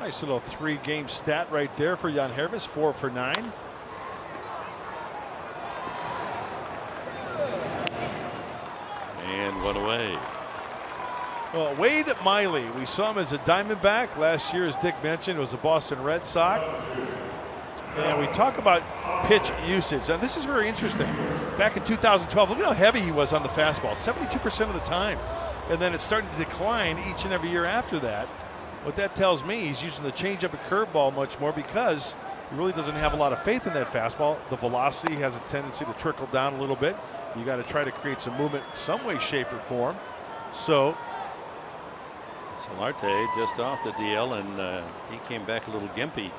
Nice little 3-game stat right there for Jan Hervis, 4 for 9. And one away. Well, Wade Miley, we saw him as a Diamondback. Last year, as Dick mentioned, was a Boston Red Sox. And we talk about pitch usage. And this is very interesting. Back in 2012, look at how heavy he was on the fastball, 72% of the time. And then it's starting to decline each and every year after that. What that tells me, he's using the changeup and curveball much more because he really doesn't have a lot of faith in that fastball. The velocity has a tendency to trickle down a little bit. You got to try to create some movement some way, shape, or form. So Solarte just off the DL, and he came back a little gimpy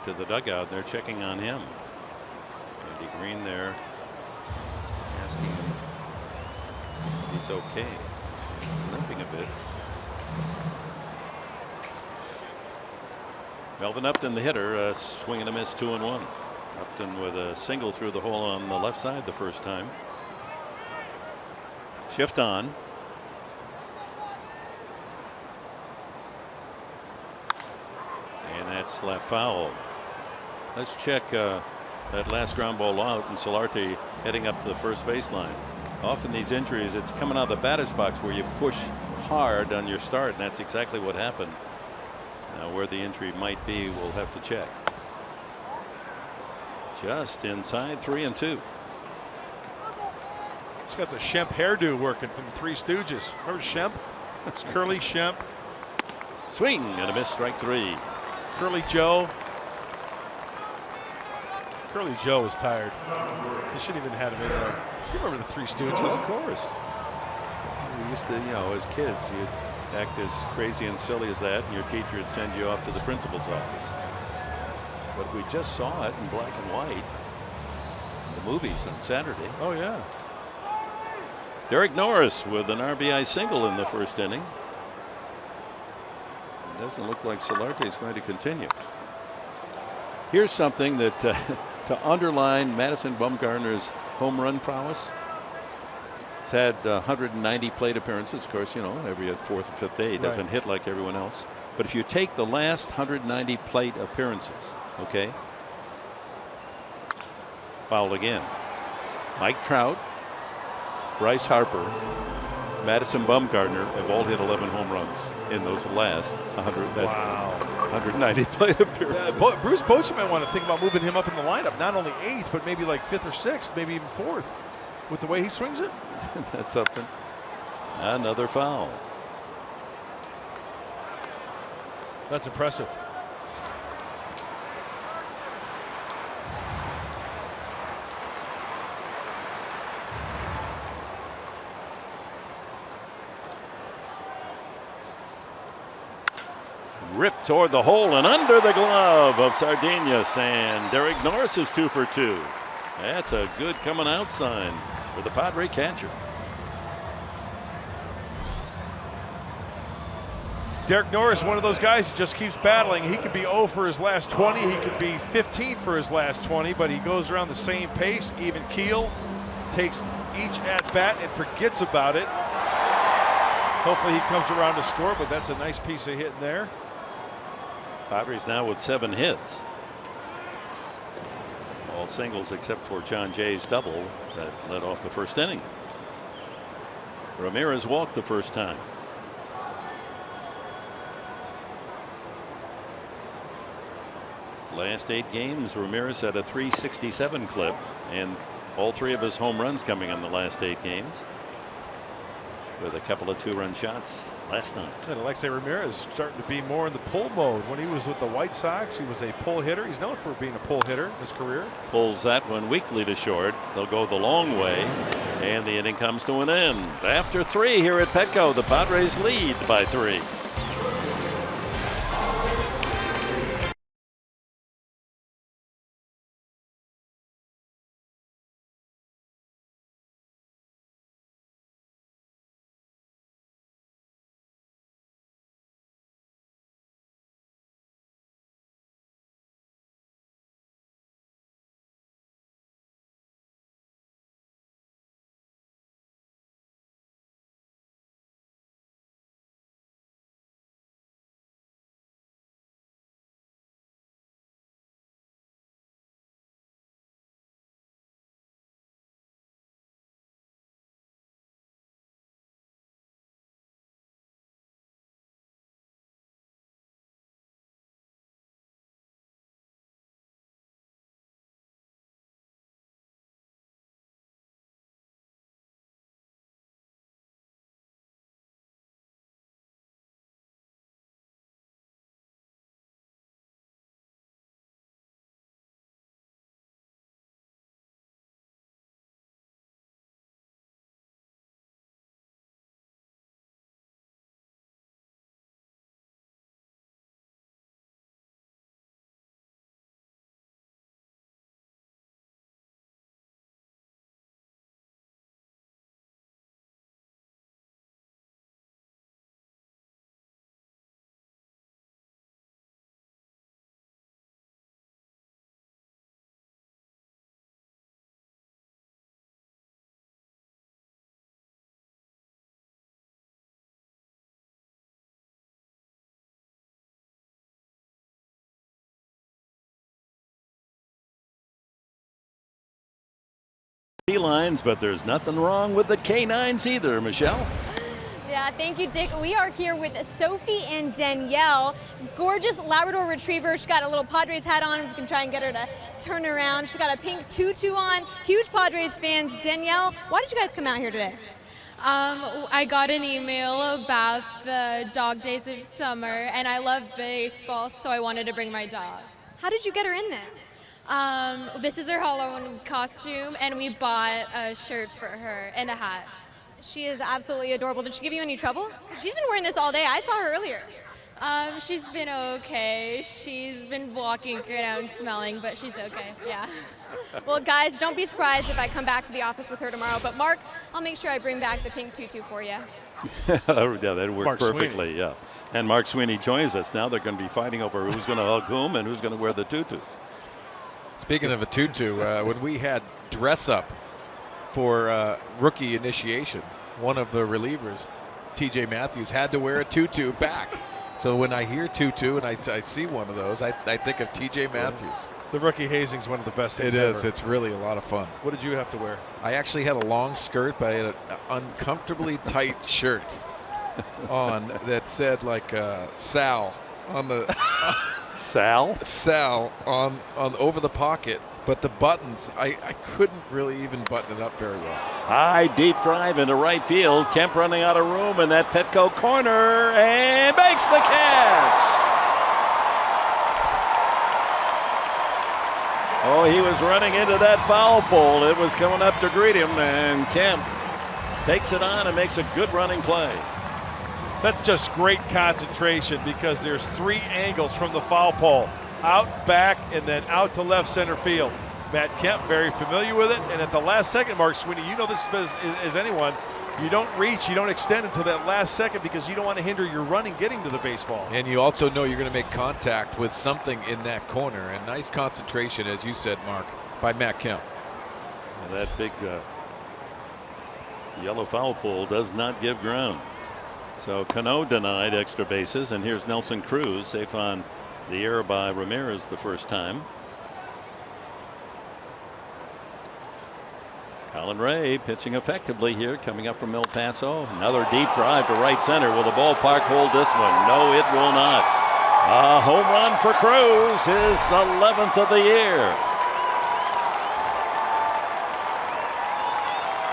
to the dugout. They're checking on him. Andy Green there asking him if he's okay. He's limping a bit. Melvin Upton, the hitter, swing and a miss, 2-1. Upton with a single through the hole on the left side the first time. Shift on. And that's slap foul. Let's check that last ground ball out, and Solarte heading up to the first baseline. Often these injuries, it's coming out of the batter's box where you push hard on your start, and that's exactly what happened. Now, where the injury might be, we'll have to check. Just inside 3-2. He's got the Shemp hairdo working from the Three Stooges. Remember Shemp? It's Curly Shemp. Swing and a miss, strike 3. Curly Joe. Curly Joe was tired. He shouldn't even have him in there. You remember the Three Stooges? Of course. We used to, as kids, you'd act as crazy and silly as that, and your teacher would send you off to the principal's office. But we just saw it in black and white in the movies on Saturday. Oh, yeah. Derek Norris with an RBI single in the first inning. It doesn't look like Solarte is going to continue. Here's something that to underline Madison Bumgarner's home run prowess. He's had 190 plate appearances. Of course, every fourth or fifth day he doesn't hit like everyone else. But if you take the last 190 plate appearances, okay, fouled again. Mike Trout, Bryce Harper, Madison Bumgarner have all hit 11 home runs in those last 190 plate appearances. Bruce Bochy might want to think about moving him up in the lineup, not only 8th, but maybe like 5th or 6th, maybe even 4th, with the way he swings it. That's something. Another foul. That's impressive. Ripped toward the hole and under the glove of Sardinhas, and Derek Norris is 2 for 2. That's a good coming out sign for the Padre catcher. Derek Norris, one of those guys who just keeps battling. He could be 0 for his last 20. He could be 15 for his last 20, but he goes around the same pace, even keel, takes each at bat and forgets about it. Hopefully he comes around to score, but that's a nice piece of hitting there. Padres now with 7 hits. All singles except for John Jay's double that led off the first inning. Ramirez walked the first time. Last 8 games, Ramirez had a .367 clip, and all 3 of his home runs coming in the last 8 games, with a couple of 2-run shots last night. And Alexei Ramirez starting to be more in the pull mode. When he was with the White Sox, he was a pull hitter. He's known for being a pull hitter in his career. Pulls that one weakly to short. They'll go the long way, and the inning comes to an end. After 3 here at Petco, the Padres lead by 3. Lines, but there's nothing wrong with the Canines either, Michelle. Yeah, thank you, Dick. We are here with Sophie and Danielle. Gorgeous Labrador Retriever. She's got a little Padres hat on. We can try and get her to turn around. She's got a pink tutu on. Huge Padres fans. Danielle, why did you guys come out here today? I got an email about the dog days of summer, and I love baseball, so I wanted to bring my dog. How did you get her in there? This is her Halloween costume, and we bought a shirt for her and a hat. She is absolutely adorable. Did she give you any trouble? She's been wearing this all day. I saw her earlier. She's been okay. She's been walking around smelling, but she's okay, yeah. Well, guys, don't be surprised if I come back to the office with her tomorrow. But, Mark, I'll make sure I bring back the pink tutu for you. Yeah, that'd work Mark perfectly, Sweeney. yeah. And Mark Sweeney joins us. Now they're going to be fighting over who's going to hug whom and who's going to wear the tutu. Speaking of a tutu, when we had dress up for rookie initiation, one of the relievers, TJ Matthews, had to wear a tutu back. So when I hear tutu and I see one of those, I think of TJ Matthews. The rookie hazing is one of the best things It is. ever. It's really a lot of fun. What did you have to wear? I actually had a long skirt, but I had an uncomfortably tight shirt on that said like Sal on the Sal on over the pocket, but the buttons I couldn't really even button it up very well. High deep drive into right field. Kemp running out of room in that Petco corner and makes the catch. Oh, he was running into that foul pole. It was coming up to greet him, and Kemp takes it on and makes a good running play. That's just great concentration because there's 3 angles from the foul pole. Out, back, and then out to left center field. Matt Kemp very familiar with it, and at the last second, Mark Sweeney, you know this as anyone, you don't reach, you don't extend until that last second because you don't want to hinder your running getting to the baseball. And you also know you're going to make contact with something in that corner. And nice concentration, as you said, Mark, by Matt Kemp. Well, that big yellow foul pole does not give ground. So Cano denied extra bases, and here's Nelson Cruz, safe on the error by Ramirez the first time. Colin Ray pitching effectively here, coming up from El Paso. Another deep drive to right center. Will the ballpark hold this one? No, it will not. A home run for Cruz, his 11th of the year.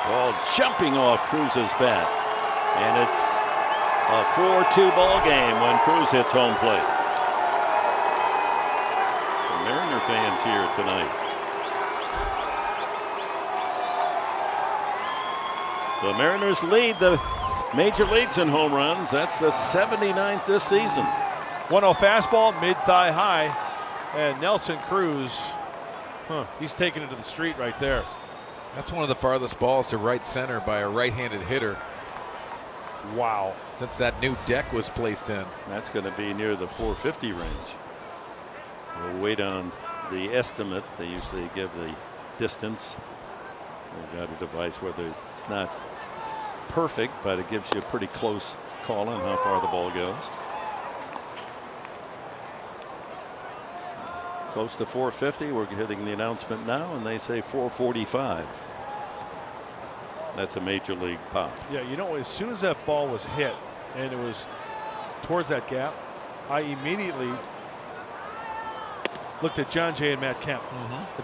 Ball jumping off Cruz's bat. And it's a 4-2 ball game when Cruz hits home plate. The Mariner fans here tonight. The Mariners lead the major leagues in home runs. That's the 79th this season. 1-0 fastball, mid-thigh high, and Nelson Cruz, he's taking it to the street right there. That's one of the farthest balls to right center by a right-handed hitter. Wow. Since that new deck was placed in. That's going to be near the 450 range. We'll wait on the estimate. They usually give the distance. We've got a device where it's not perfect, but it gives you a pretty close call on how far the ball goes. Close to 450. We're hitting the announcement now, and they say 445. That's a major league pop. Yeah, you know, as soon as that ball was hit and it was towards that gap, I immediately looked at John Jay and Matt Kemp.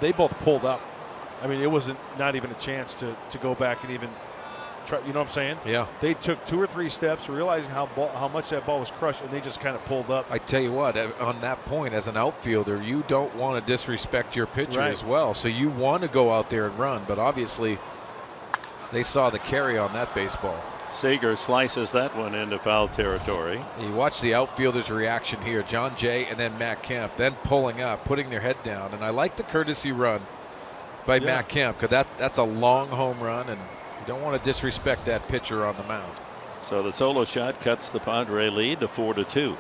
They both pulled up. I mean, it wasn't not even a chance to go back and even try. You know what I'm saying? Yeah. They took 2 or 3 steps, realizing how much that ball was crushed, and they just kind of pulled up. I tell you what, on that point, as an outfielder, you don't want to disrespect your pitcher as well. So you want to go out there and run, but obviously they saw the carry on that baseball. Seager slices that one into foul territory. You watch the outfielders' reaction here. John Jay and then Matt Kemp, then pulling up, putting their head down. And I like the courtesy run by Matt Kemp, because that's a long home run, and you don't want to disrespect that pitcher on the mound. So the solo shot cuts the Padre lead to 4-2.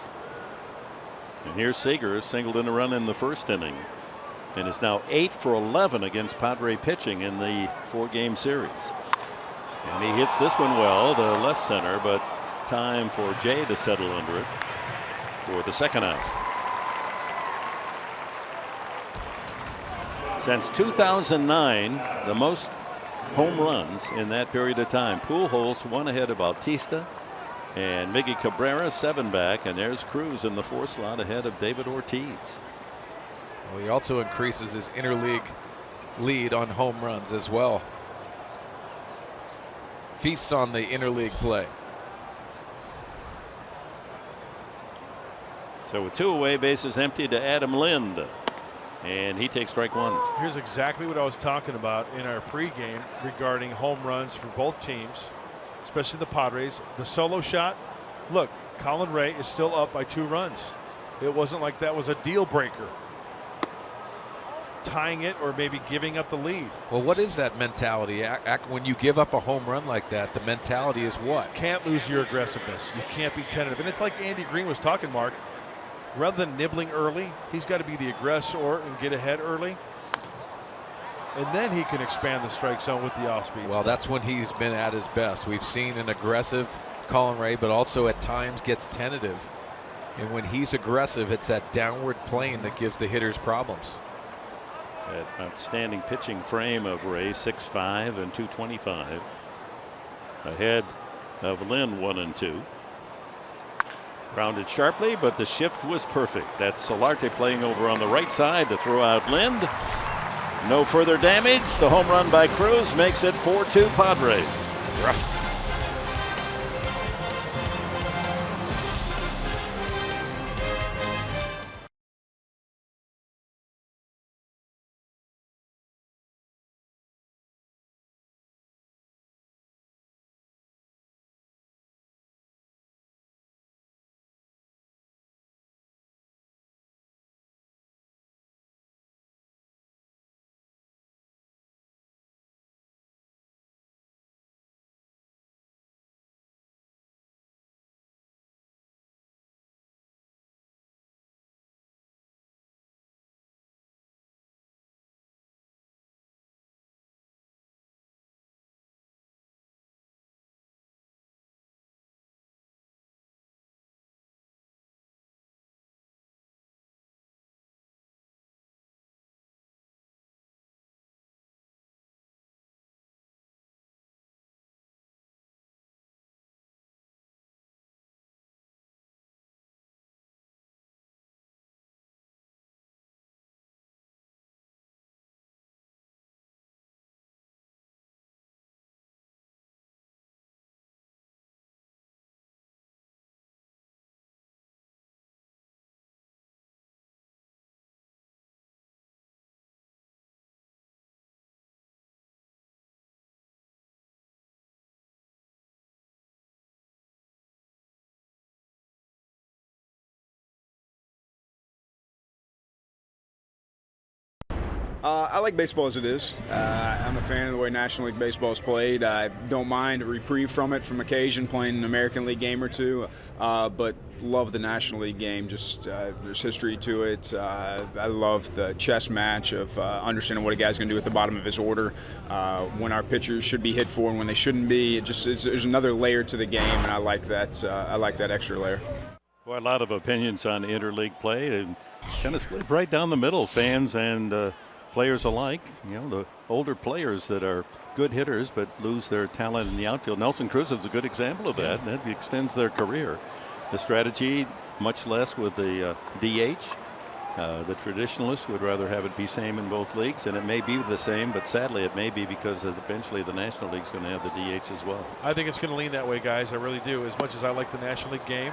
And here's Seager, singled in a run in the first inning, and is now 8 for 11 against Padre pitching in the 4-game series. And he hits this one well to left center, but time for Jay to settle under it for the second out. Since 2009, the most home runs in that period of time. Pujols 1 ahead of Bautista, and Miggy Cabrera 7 back, and there's Cruz in the 4th slot ahead of David Ortiz. Well, he also increases his interleague lead on home runs as well. Feasts on the interleague play. So with 2 away bases empty to Adam Lind, and he takes strike 1. Here's exactly what I was talking about in our pregame regarding home runs for both teams, especially the Padres. The solo shot, look, Colin Ray is still up by 2 runs. It wasn't like that was a deal breaker, tying it or maybe giving up the lead. Well, what is that mentality? When you give up a home run like that, the mentality is what? Can't lose your aggressiveness. You can't be tentative. And it's like Andy Green was talking, Mark. Rather than nibbling early, he's got to be the aggressor and get ahead early. And then he can expand the strike zone with the off-speed. Well, that's when he's been at his best. We've seen an aggressive Colin Ray, but also at times gets tentative. And when he's aggressive, it's that downward plane that gives the hitters problems. That outstanding pitching frame of Ray, 6'5" and 225. Ahead of Lynn, 1 and 2. Grounded sharply, but the shift was perfect. That's Solarte playing over on the right side to throw out Lind. No further damage. The home run by Cruz makes it 4-2 Padres. I like baseball as it is. I'm a fan of the way National League Baseball is played. I don't mind a reprieve from it from occasion, playing an American League game or two, but love the National League game. Just there's history to it. I love the chess match of understanding what a guy's going to do at the bottom of his order, when our pitchers should be hit for and when they shouldn't be. There's another layer to the game, and I like that. I like that extra layer. Well, a lot of opinions on interleague play, and kind of split right down the middle, fans and players alike. You know, the older players that are good hitters but lose their talent in the outfield. Nelson Cruz is a good example of that. That extends their career. The strategy, much less with the DH. The traditionalists would rather have it be same in both leagues, and it may be the same, but sadly it may be because eventually the National League's going to have the DH as well. I think it's going to lean that way, guys. I really do. As much as I like the National League game.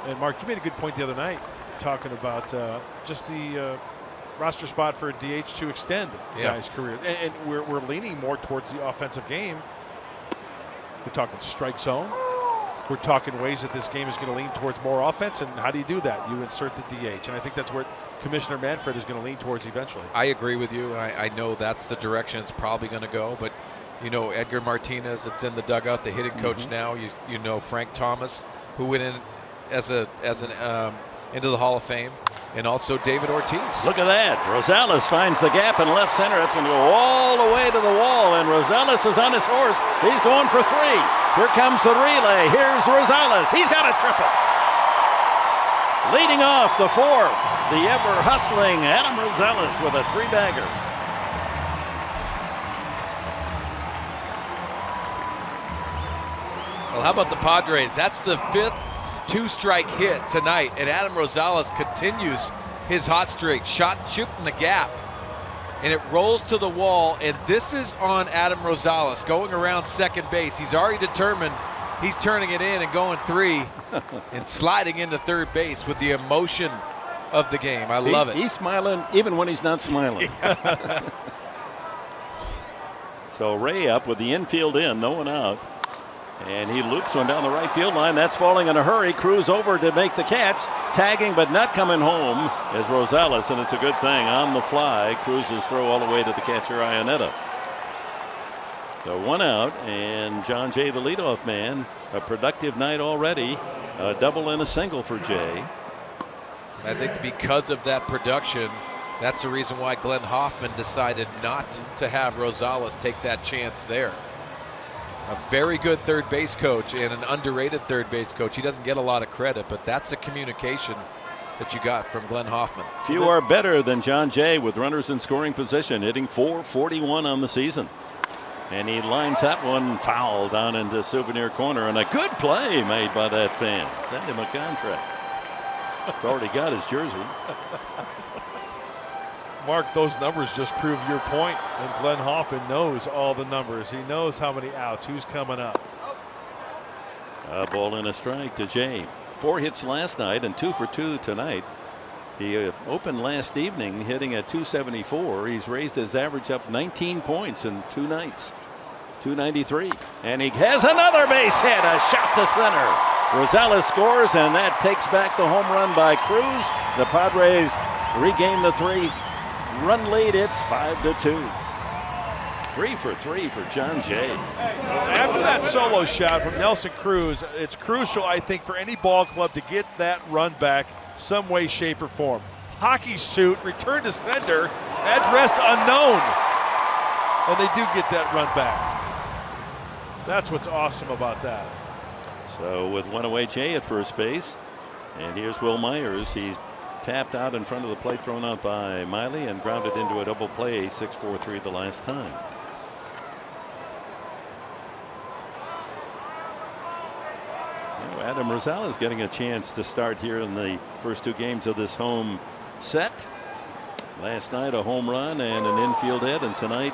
And Mark, you made a good point the other night talking about just the roster spot for a DH to extend guys' career. And we're leaning more towards the offensive game. We're talking strike zone. We're talking ways that this game is going to lean towards more offense. And how do you do that? You insert the DH. And I think that's where Commissioner Manfred is going to lean towards eventually. I agree with you. I know that's the direction it's probably going to go. But, you know, Edgar Martinez, it's in the dugout, the hitting coach now. You know Frank Thomas, who went in as an into the Hall of Fame, and also David Ortiz. Look at that. Rosales finds the gap in left center. That's going to go all the way to the wall, and Rosales is on his horse. He's going for three. Here comes the relay. Here's Rosales. He's got a triple. Leading off the fourth, the ever-hustling Adam Rosales with a three-bagger. Well, how about the Padres? That's the fifth two-strike hit tonight, and Adam Rosales continues his hot streak. Shooting the gap, and it rolls to the wall, and this is on Adam Rosales going around second base. He's already determined he's turning it in and going three and sliding into third base with the emotion of the game. I love it. He's smiling even when he's not smiling. So Ray up with the infield in, no one out. And he loops one down the right field line. That's falling in a hurry. Cruz over to make the catch. Tagging but not coming home is Rosales, and it's a good thing. On the fly, Cruz's throw all the way to the catcher, Ionetta. So one out, and John Jay, the leadoff man. A productive night already. A double and a single for Jay. I think because of that production, that's the reason why Glenn Hoffman decided not to have Rosales take that chance there. A very good third base coach and an underrated third base coach. He doesn't get a lot of credit, but that's the communication that you got from Glenn Hoffman. Few are better than John Jay with runners in scoring position, hitting .441 on the season. And he lines that one foul down into Souvenir Corner, and a good play made by that fan. Send him a contract. He's already got his jersey. Mark, those numbers just prove your point, and Glenn Hoffman knows all the numbers. He knows how many outs, who's coming up. A ball and a strike to Jay. 4 hits last night and 2 for 2 tonight. He opened last evening hitting at .274. He's raised his average up 19 points in 2 nights. .293. And he has another base hit, a shot to center. Rosales scores, and that takes back the home run by Cruz. The Padres regain the 3-run lead. It's 5-2. 3 for 3 for John Jay. After that solo shot from Nelson Cruz, it's crucial, I think, for any ball club to get that run back some way, shape, or form. Hockey suit, return to sender, address unknown. And they do get that run back. That's what's awesome about that. So with one away, Jay at first base. And here's Will Myers. He's tapped out in front of the plate, thrown out by Miley, and grounded into a double play, 6-4-3 the last time. Adam Rosales getting a chance to start here in the first 2 games of this home set. Last night a home run and an infield hit, and tonight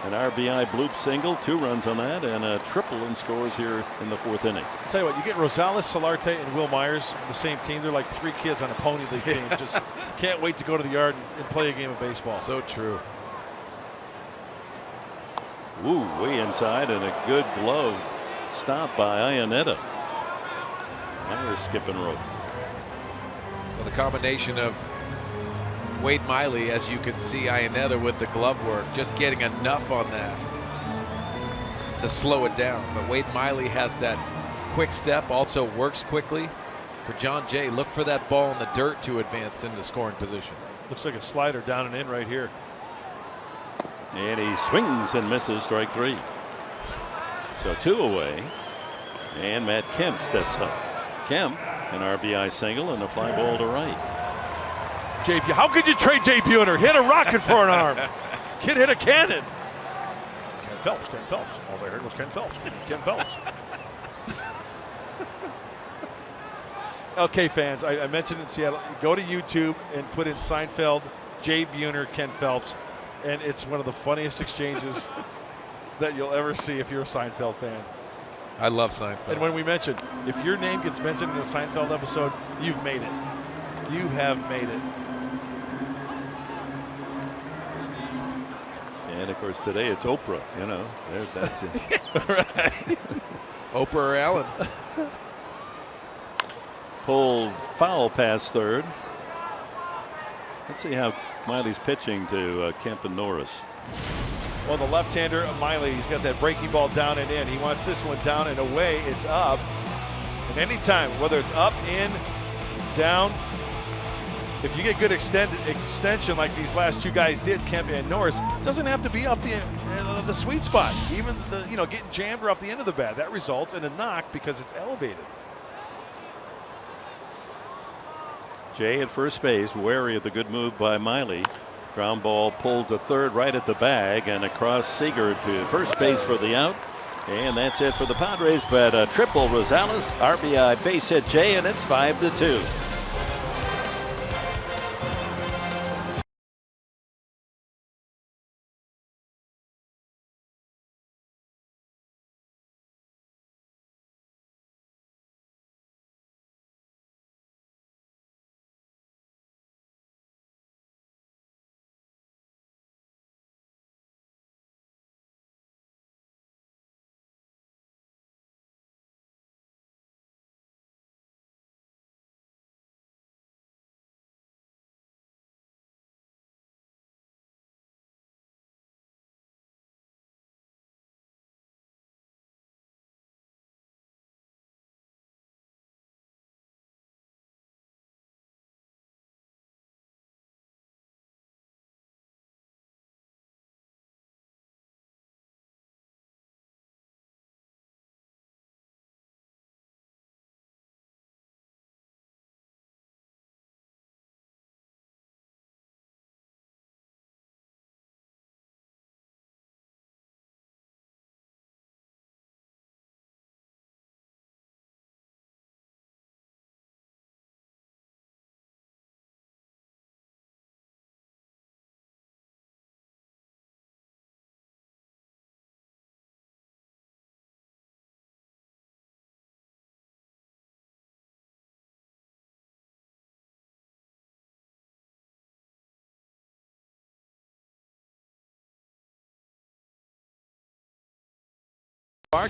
an RBI bloop single, 2 runs on that, and a triple in scores here in the 4th inning. I'll tell you what, you get Rosales, Solarte, and Will Myers on the same team. They're like 3 kids on a pony league team. Just can't wait to go to the yard and play a game of baseball. So true. Ooh, way inside, and a good glove stop by Ionetta. Myers skipping rope. Well, the combination of Wade Miley, as you can see, Iannetta with the glove work, just getting enough on that to slow it down. But Wade Miley has that quick step, also works quickly. For John Jay, look for that ball in the dirt to advance into scoring position. Looks like a slider down and in right here. And he swings and misses, strike 3. So 2 away. And Matt Kemp steps up. Kemp, an RBI single and a fly ball to right. How could you trade Jay Buhner? Hit a rocket for an arm. Kid hit a cannon. Ken Phelps. All I heard was Ken Phelps. Ken Phelps. Okay, fans, I mentioned in Seattle, go to YouTube and put in Seinfeld, Jay Buhner, Ken Phelps, and it's one of the funniest exchanges that you'll ever see if you're a Seinfeld fan. I love Seinfeld. And when we mentioned, if your name gets mentioned in a Seinfeld episode, you've made it. You have made it. And of course today it's Oprah, you know, that's it. Right. Oprah or Allen. Pulled foul past third. Let's see how Miley's pitching to Kemp and Norris. Well, the left-hander, Miley, he's got that breaking ball down and in. He wants this one down and away. It's up. And anytime, whether it's up, in, down, if you get good extension like these last 2 guys did, Kemp and Norris, it doesn't have to be off the sweet spot. Even getting jammed or off the end of the bat, that results in a knock because it's elevated. Jay at first base, wary of the good move by Miley. Ground ball pulled to third, right at the bag, and across Seager to first base for the out. And that's it for the Padres, but a triple Rosales, RBI base hit Jay, and it's 5-2.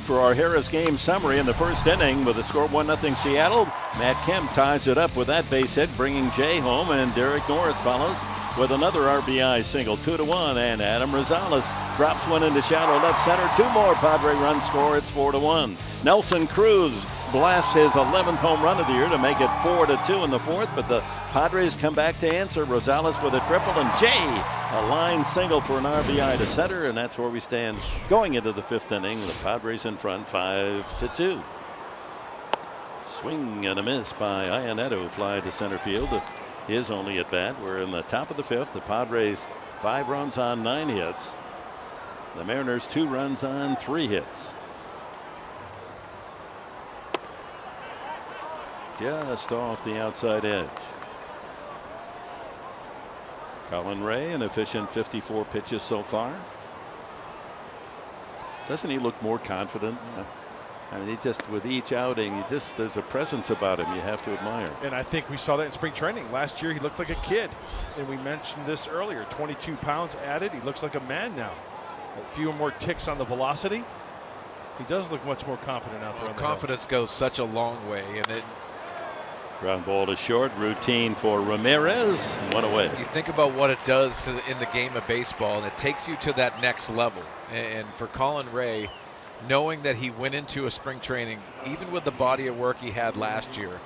For our Harris game summary in the first inning with the score 1-0 Seattle. Matt Kemp ties it up with that base hit, bringing Jay home, and Derek Norris follows with another RBI single, 2-1, and Adam Rosales drops one into shallow left center. 2 more Padre runs score. It's 4-1. Nelson Cruz blasts his 11th home run of the year to make it 4-2 in the fourth, but the Padres come back to answer. Rosales with a triple, and Jay a line single for an RBI to center, and that's where we stand going into the 5th inning. The Padres in front 5-2. Swing and a miss by Iannetta, fly to center field. His only at bat. We're in the top of the 5th. The Padres 5 runs on 9 hits. The Mariners 2 runs on 3 hits. Just off the outside edge. Colin Ray, an efficient 54 pitches so far. Doesn't he look more confident? I mean, he just, with each outing, there's a presence about him you have to admire. And I think we saw that in spring training. Last year, he looked like a kid. And we mentioned this earlier, 22 pounds added. He looks like a man now. A few more ticks on the velocity. He does look much more confident out there. Confidence goes such a long way, and Ground ball to short, routine for Ramirez, one away. You think about what it does in the game of baseball, and it takes you to that next level. And for Colin Ray, knowing that he went into a spring training, even with the body of work he had last year,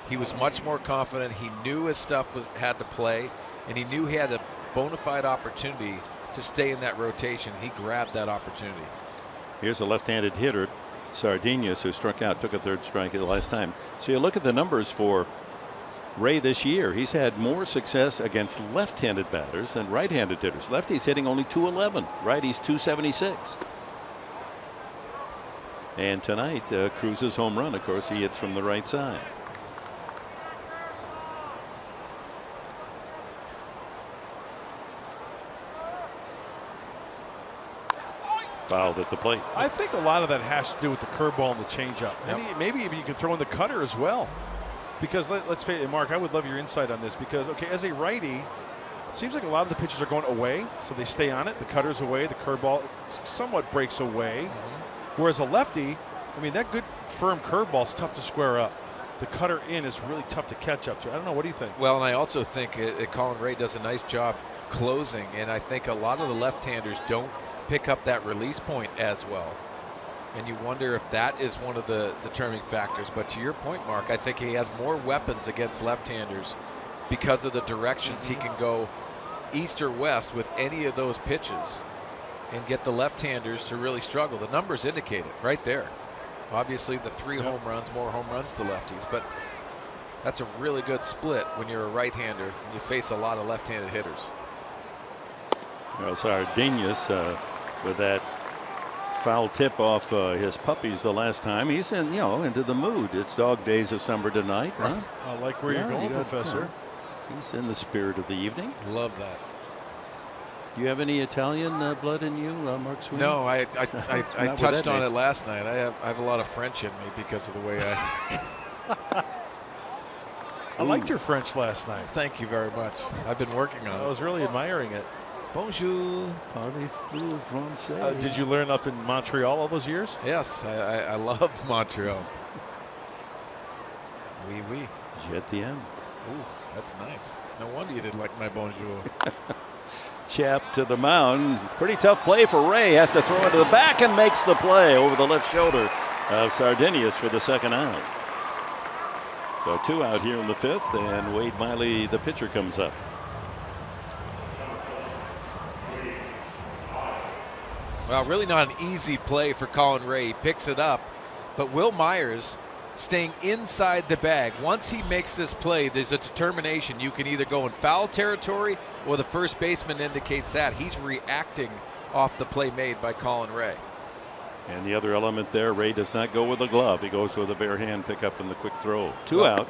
he was much more confident. He knew his stuff had to play, and he knew he had a bona fide opportunity to stay in that rotation. He grabbed that opportunity. Here's a left-handed hitter, Sardinas, who struck out, took a third strike the last time. So you look at the numbers for Ray this year. He's had more success against left-handed batters than right-handed hitters. Lefty's hitting only .211, righty's .276. And tonight, Cruz's home run, of course, he hits from the right side. Fouled at the plate. I think a lot of that has to do with the curveball and the changeup. Maybe even you can throw in the cutter as well. Because let's face it, Mark, I would love your insight on this. Because, okay, as a righty, it seems like a lot of the pitches are going away, so they stay on it. The cutter's away, the curveball somewhat breaks away. Whereas a lefty, I mean, that good firm curveball is tough to square up. The cutter in is really tough to catch up to. I don't know. What do you think? Well, and I also think Colin Ray does a nice job closing, and I think a lot of the left-handers don't pick up that release point as well. And you wonder if that is one of the determining factors. But to your point, Mark, I think he has more weapons against left-handers because of the directions he can go east or west with any of those pitches and get the left-handers to really struggle. The numbers indicate it right there. Obviously, the 3 home runs, more home runs to lefties, but that's a really good split when you're a right-hander and you face a lot of left-handed hitters. Well, Sardinas with that foul tip off his puppies the last time. He's in, into the mood. It's dog days of summer tonight. Huh? I like where you're going, Professor. He's in the spirit of the evening. Love that. Do you have any Italian blood in you, Mark Sweeney? No, I touched on it last night. I have a lot of French in me because of the way I. I liked your French last night. Thank you very much. I've been working on it. I was really admiring it. Bonjour. Parlez-vous français? Did you learn up in Montreal all those years? Yes, I love Montreal. Oui, oui. Je t'aime. Ooh, that's nice. No wonder you didn't like my bonjour. Chap to the mound. Pretty tough play for Ray. Has to throw it to the back and makes the play over the left shoulder of Sardinas for the second out. So 2 out here in the 5th, and Wade Miley, the pitcher, comes up. Well, really not an easy play for Colin Ray. He picks it up, but Will Myers staying inside the bag. Once he makes this play, there's a determination. You can either go in foul territory or the first baseman indicates that. He's reacting off the play made by Colin Ray. And the other element there, Ray does not go with a glove. He goes with a bare hand pickup and the quick throw. 2 out.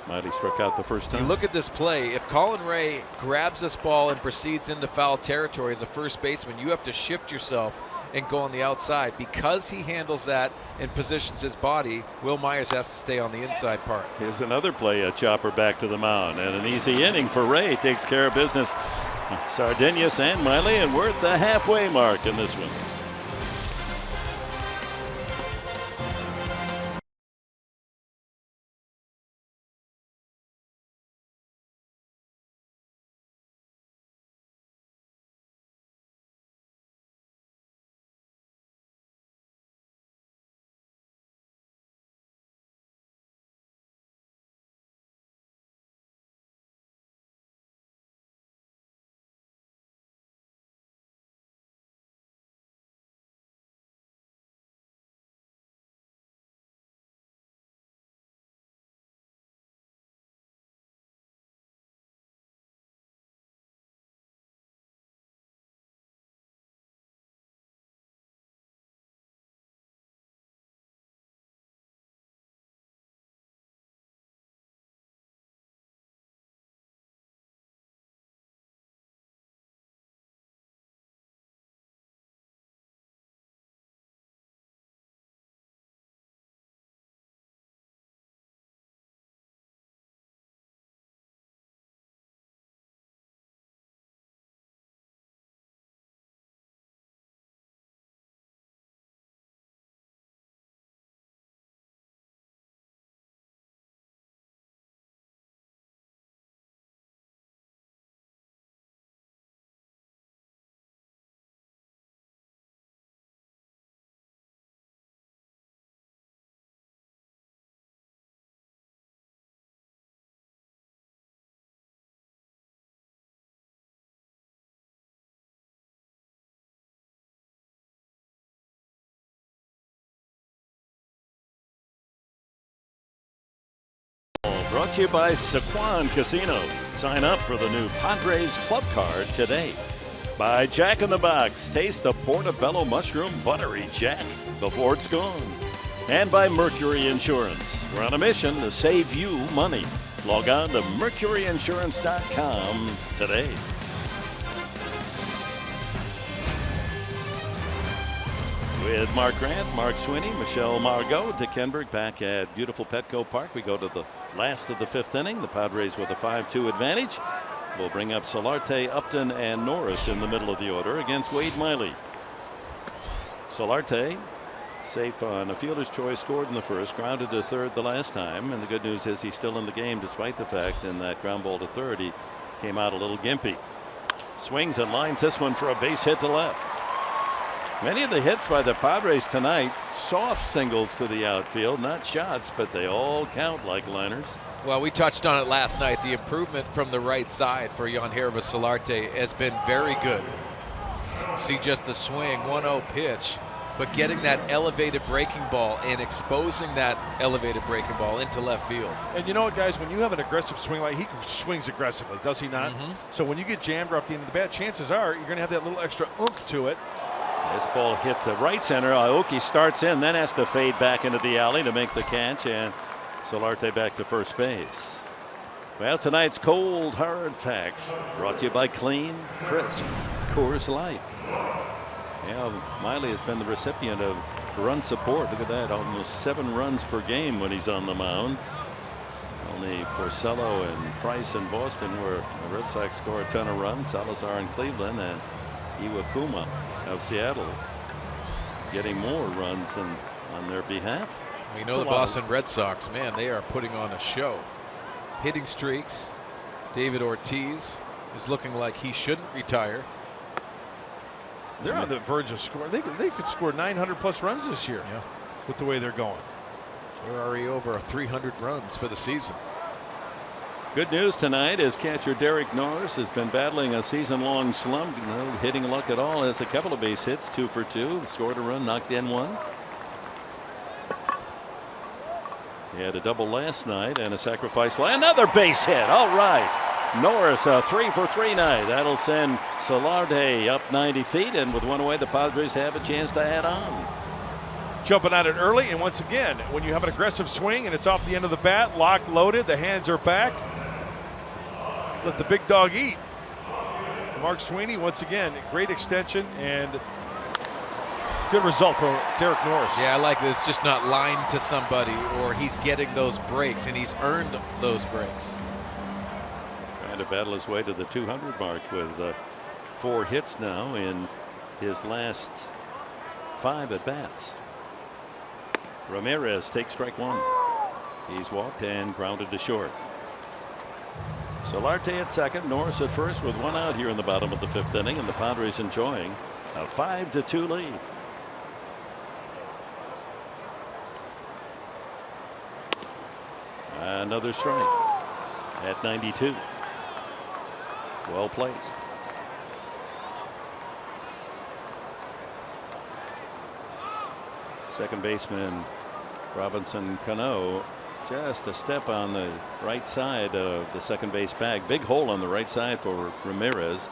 Miley struck out the first time. You look at this play. If Colin Ray grabs this ball and proceeds into foul territory as a first baseman, you have to shift yourself and go on the outside. Because he handles that and positions his body, Will Myers has to stay on the inside part. Here's another play, a chopper back to the mound, and an easy inning for Ray. Takes care of business. Sardinas and Miley, and we're at the halfway mark in this one. Brought to you by Sequan Casino. Sign up for the new Padres Club Card today. By Jack in the Box. Taste the Portobello Mushroom Buttery Jack before it's gone. And by Mercury Insurance. We're on a mission to save you money. Log on to mercuryinsurance.com today. With Mark Grant, Mark Sweeney, Michelle Margot, Dick Henberg back at beautiful Petco Park. We go to the last of the 5th inning. The Padres with a 5-2 advantage. We'll bring up Solarte, Upton, and Norris in the middle of the order against Wade Miley. Solarte, safe on a fielder's choice, scored in the first, grounded to third the last time. And the good news is he's still in the game despite the fact in that ground ball to third he came out a little gimpy. Swings and lines this one for a base hit to left. Many of the hits by the Padres tonight, soft singles to the outfield, not shots, but they all count like liners. Well, we touched on it last night. The improvement from the right side for Yangervis Solarte has been very good. See just the swing, 1-0 pitch, but getting that elevated breaking ball and exposing that elevated breaking ball into left field. And you know what, guys, when you have an aggressive swing, like he swings aggressively, does he not? So when you get jammed off the end of the bat, chances are you're going to have that little extra oomph to it. This ball hit to right center. Aoki starts in, then has to fade back into the alley to make the catch, and Solarte back to first base. Well, tonight's cold hard facts brought to you by Clean, Crisp, Coors Light. Yeah, Miley has been the recipient of run support. Look at that, almost 7 runs per game when he's on the mound. Only Porcello and Price in Boston, where the Red Sox score a ton of runs. Salazar in Cleveland and Iwakuma of Seattle getting more runs on their behalf. You know, the Boston Red Sox, man, they are putting on a show. Hitting streaks. David Ortiz is looking like he shouldn't retire. They're on the verge of scoring. They could score 900+ runs this year with the way they're going. They're already over 300 runs for the season. Good news tonight is catcher Derek Norris has been battling a season-long slump. No hitting luck at all. Has a couple of base hits, 2 for 2. Scored a run, knocked in 1. He had a double last night and a sacrifice fly. Another base hit. All right. Norris a 3 for 3 night. That'll send Solarte up 90 feet. And with 1 away, the Padres have a chance to add on. Jumping at it early. And once again, when you have an aggressive swing and it's off the end of the bat, locked, loaded, the hands are back. Let the big dog eat. Mark Sweeney, once again, great extension and good result for Derek Norris. Yeah, I like that it's just not lined to somebody, or he's getting those breaks, and he's earned those breaks. Trying to battle his way to the 200 mark with 4 hits now in his last 5 at-bats. Ramirez takes strike 1. He's walked and grounded to short. Solarte at second, Norris at first with 1 out here in the bottom of the 5th inning, and the Padres enjoying a 5-2 lead. Another strike at 92. Well placed. Second baseman Robinson Cano just a step on the right side of the second base bag. Big hole on the right side for Ramirez,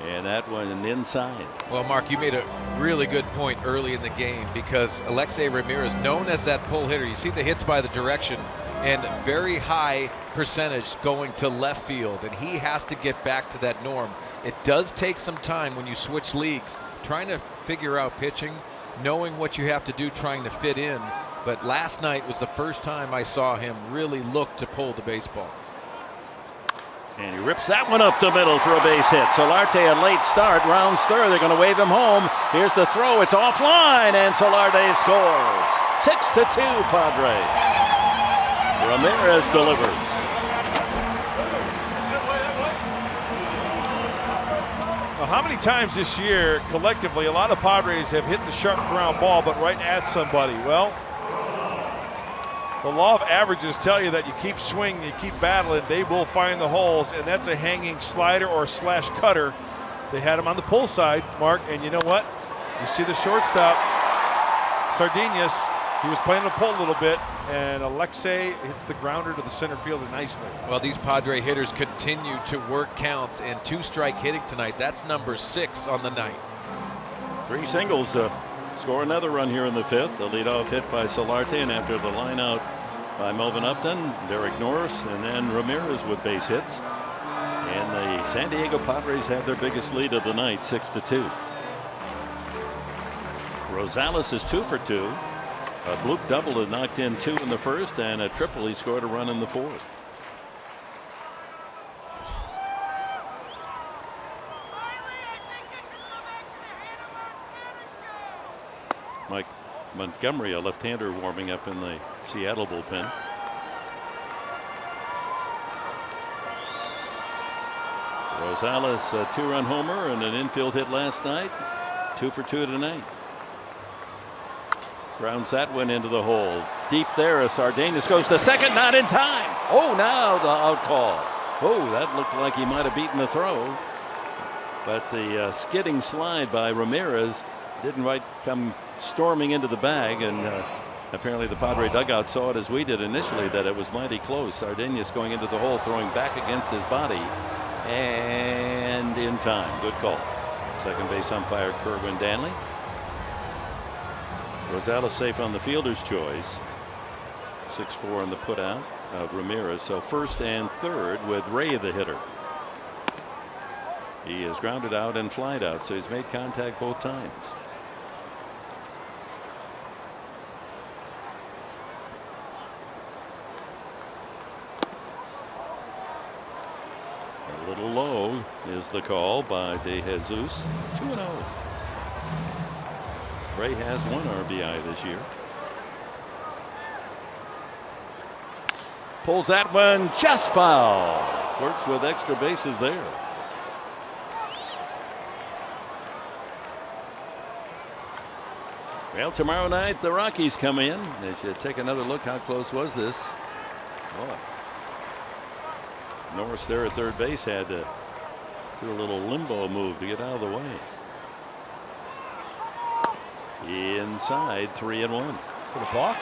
and that one inside. Well, Mark, you made a really good point early in the game, because Alexei Ramirez, known as that pull hitter, you see the hits by the direction and very high percentage going to left field, and he has to get back to that norm. It does take some time when you switch leagues, trying to figure out pitching, knowing what you have to do, trying to fit in. But last night was the first time I saw him really look to pull the baseball. And he rips that one up the middle for a base hit. Solarte a late start, rounds third. They're going to wave him home. Here's the throw. It's offline, and Solarte scores. 6-2 Padres. Ramirez delivers. Well, how many times this year, collectively, a lot of Padres have hit the sharp ground ball, but right at somebody? Well, the law of averages tell you that you keep swinging, you keep battling, they will find the holes, and that's a hanging slider or slash cutter. They had him on the pull side, Mark, and you know what? You see the shortstop, Sardinas, He was playing the pull a little bit, and Alexei hits the grounder to the center fielder nicely. Well, these Padre hitters continue to work counts, and 2-strike hitting tonight. That's number 6 on the night. 3 singles score another run here in the 5th. The leadoff hit by Solarte, and after the line out by Melvin Upton, Derek Norris, and then Ramirez with base hits. And the San Diego Padres have their biggest lead of the night, 6-2. Rosales is 2 for 2. A bloop double had knocked in 2 in the 1st, and a triple. He scored a run in the 4th. Mike Montgomery, a left-hander, warming up in the Seattle bullpen. Rosales, a 2-run homer and an infield hit last night. 2 for 2 tonight. Grounds that one into the hole. Deep there, Sardinas goes to second, not in time. Oh, now the out call. Oh, that looked like he might have beaten the throw. But the skidding slide by Ramirez didn't come storming into the bag, and apparently the Padre dugout saw it as we did initially, that it was mighty close. Sardinas going into the hole, throwing back against his body, and in time. Good call. Second base umpire Kerwin Danley. Rosales safe on the fielder's choice. 6-4 on the putout of Ramirez. So first and third with Ray the hitter. He is grounded out and flied out, so he's made contact both times. A little low is the call by De Jesus. 2-0. Ray has 1 RBI this year. Pulls that one just foul. Flirts with extra bases there. Well, tomorrow night the Rockies come in. They should take another look. How close was this? Oh. Norris there at third base had to do a little limbo move to get out of the way. Inside, 3-1. For the balk?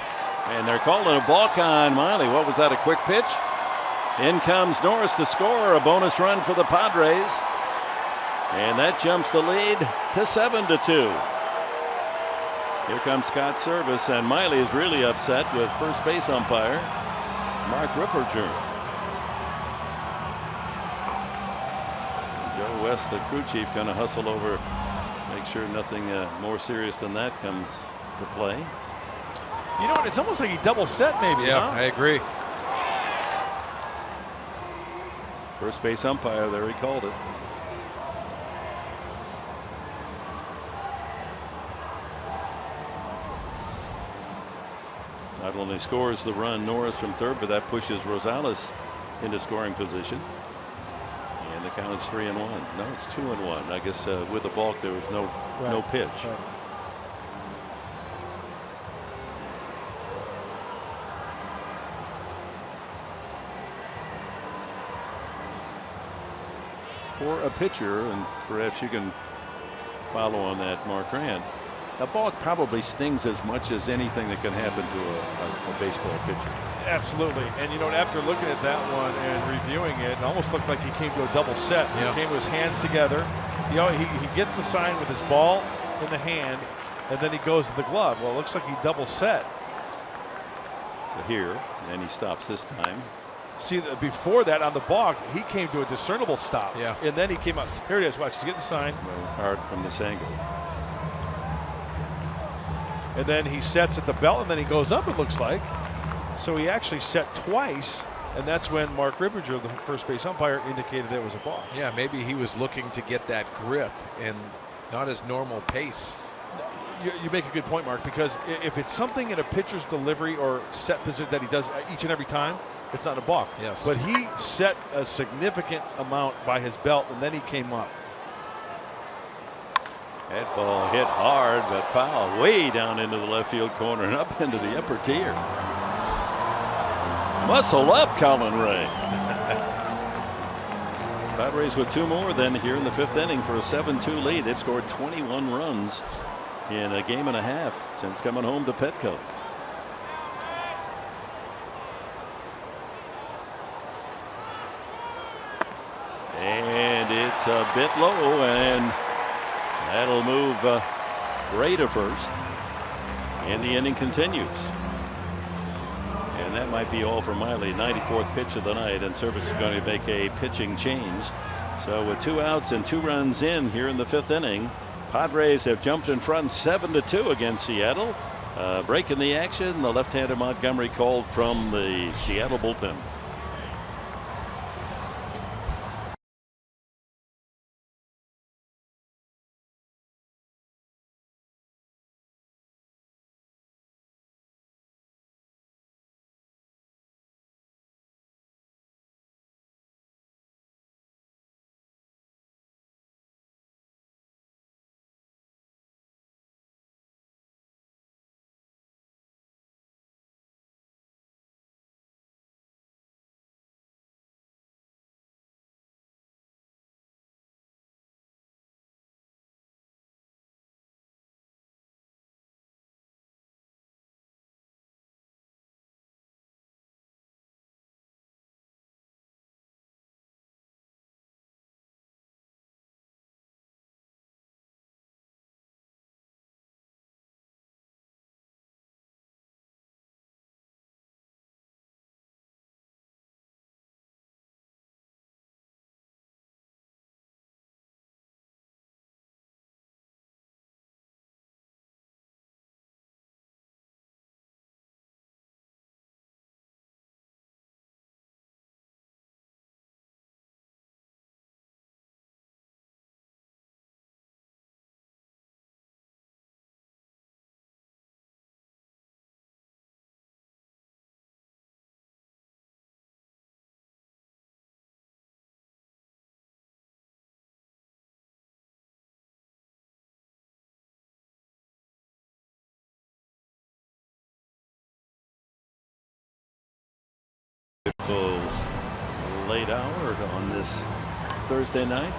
And they're calling a balk on Miley. What was that, a quick pitch? In comes Norris to score. A bonus run for the Padres. And that jumps the lead to 7-2. Here comes Scott Service, and Miley is really upset with first base umpire Mark Ripperger. Joe West, the crew chief, going to hustle over, make sure nothing more serious than that comes to play. You know what? It's almost like he double set, maybe. Yeah, huh? I agree. First base umpire there, he called it. Not only scores the run Norris from third, but that pushes Rosales into scoring position. And the count's 3-1. No, it's 2-1. I guess with the balk there was no pitch. Right. For a pitcher, and perhaps you can follow on that, Mark Grant, a balk probably stings as much as anything that can happen to a baseball pitcher. Absolutely. And you know, after looking at that one and reviewing it, it almost looked like he came to a double set. Yeah. He came with his hands together. You know, he gets the sign with his ball in the hand, and then he goes to the glove. Well, it looks like he double set. So here, and he stops this time. See, before that on the balk, he came to a discernible stop. Yeah. And then he came up. Here it is. Watch. To get the sign. Hard from this angle. And then he sets at the belt, and then he goes up, it looks like. So he actually set twice, and that's when Mark Ripperger, the first base umpire, indicated there was a balk. Yeah, maybe he was looking to get that grip and not his normal pace. You make a good point, Mark, because if it's something in a pitcher's delivery or set position that he does each and every time, it's not a balk. Yes. But he set a significant amount by his belt, and then he came up. That ball hit hard, but foul way down into the left field corner and up into the upper tier. Muscle up, Colin Ray. Padres with 2 more then here in the 5th inning for a 7-2 lead. They've scored 21 runs in a game and a half since coming home to Petco. And it's a bit low, and that'll move Ray to first. And the inning continues. And that might be all for Miley. 94th pitch of the night, and Service is going to make a pitching change. So with 2 outs and 2 runs in here in the 5th inning, Padres have jumped in front 7-2 against Seattle. Breaking the action, the left-hander Montgomery called from the Seattle bullpen. Late hour on this Thursday night.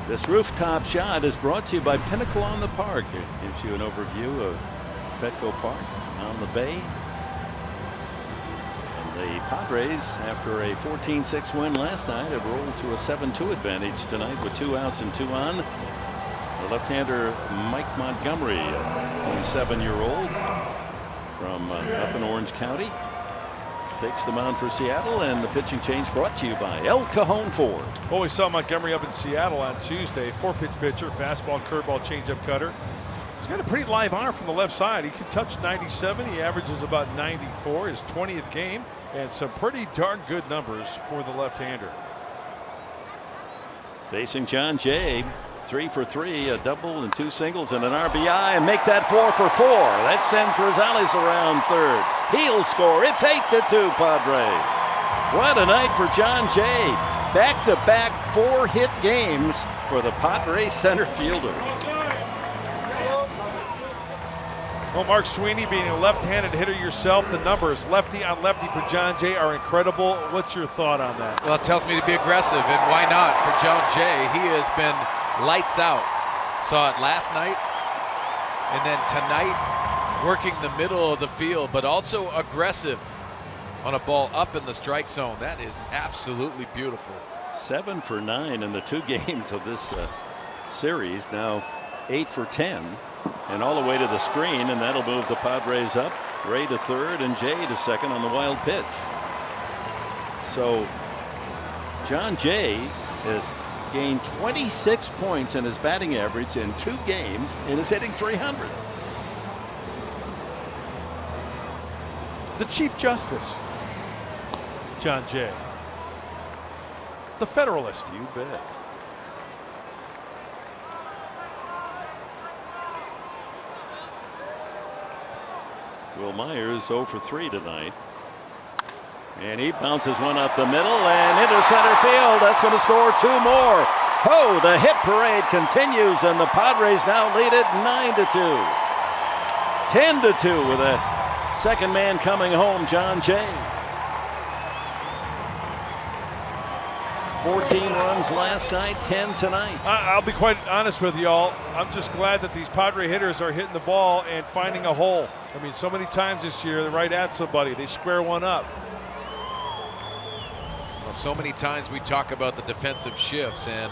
This rooftop shot is brought to you by Pinnacle on the Park. It gives you an overview of Petco Park on the bay. And the Padres, after a 14-6 win last night, have rolled to a 7-2 advantage tonight with 2 outs and 2 on. The left-hander Mike Montgomery, a 27-year-old from up in Orange County, takes the mound for Seattle, and the pitching change brought to you by El Cajon Ford. Well, we saw Montgomery up in Seattle on Tuesday. 4-pitch pitcher, fastball, curveball, changeup, cutter. He's got a pretty live arm from the left side. He can touch 97. He averages about 94, his 20th game, and some pretty darn good numbers for the left-hander. Facing John Jay, 3 for 3, a double and 2 singles and an RBI, and make that 4 for 4. That sends Rosales around third. He'll score. It's 8-2 Padres. What a night for John Jay. Back-to-back 4-hit games for the Padres center fielder. Well, Mark Sweeney, being a left-handed hitter yourself, the numbers lefty on lefty for John Jay are incredible. What's your thought on that? Well, it tells me to be aggressive, and why not for John Jay? He has been lights out. Saw it last night, and then tonight working the middle of the field, but also aggressive on a ball up in the strike zone. That is absolutely beautiful. 7 for 9 in the 2 games of this series. Now 8 for 10, and all the way to the screen, and that'll move the Padres up. Ray to third and Jay to second on the wild pitch. So John Jay has gained 26 points in his batting average in 2 games and is hitting .300. The Chief Justice, John Jay. The Federalist. You bet. Will Myers 0 for 3 tonight. And he bounces one up the middle and into center field. That's going to score 2 more. Oh, the hit parade continues, and the Padres now lead it 9-2. 10-2 with a second man coming home, John Jay. 14 runs last night, 10 tonight. I'll be quite honest with y'all. I'm just glad that these Padre hitters are hitting the ball and finding a hole. I mean, so many times this year, they're right at somebody. They square one up. Well, so many times we talk about the defensive shifts, and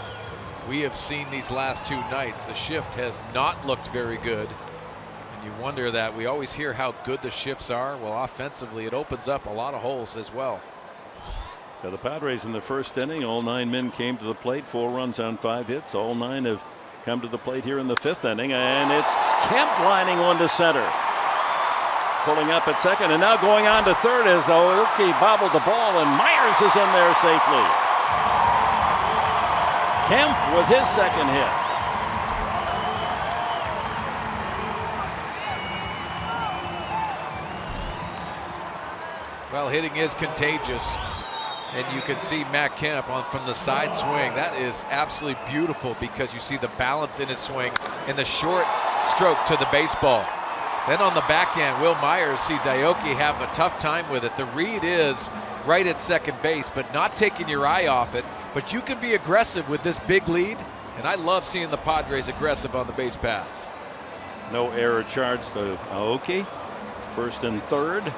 we have seen these last 2 nights, the shift has not looked very good. And you wonder that. We always hear how good the shifts are. Well, offensively, it opens up a lot of holes as well. So the Padres in the first inning, all 9 men came to the plate, 4 runs on 5 hits. All 9 have come to the plate here in the 5th inning, and it's Kemp lining one to center. Pulling up at second, and now going on to third as Aoki bobbled the ball, and Myers is in there safely. Kemp with his second hit. Well, hitting is contagious. And you can see Matt Kemp from the side swing. That is absolutely beautiful because you see the balance in his swing and the short stroke to the baseball. Then on the back end, Will Myers sees Aoki have a tough time with it. The read is right at second base, but not taking your eye off it. But you can be aggressive with this big lead, and I love seeing the Padres aggressive on the base paths. No error charged to Aoki. First and third.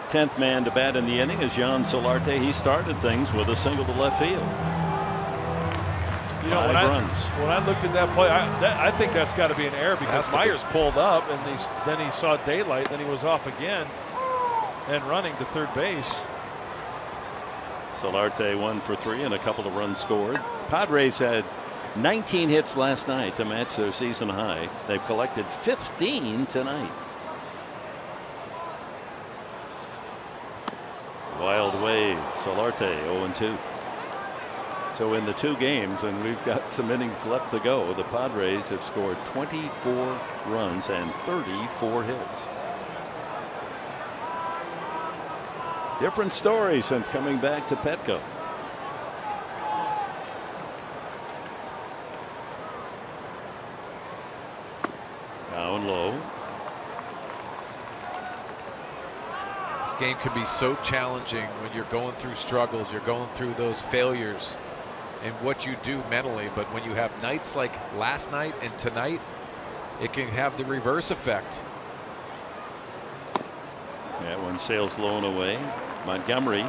10th man to bat in the inning is Jan Solarte. He started things with a single to left field. You know, when I looked at that play, I think that's got to be an error because Myers pulled up and then he saw daylight, then he was off again and running to third base. Solarte 1 for 3 and a couple of runs scored. Padres had 19 hits last night to match their season high. They've collected 15 tonight. Wild wave, Solarte 0-2. So in the 2 games, and we've got some innings left to go, the Padres have scored 24 runs and 34 hits. Different story since coming back to Petco. Down low. Game can be so challenging when you're going through struggles, you're going through those failures and what you do mentally. But when you have nights like last night and tonight, it can have the reverse effect. That one sails low and away. Montgomery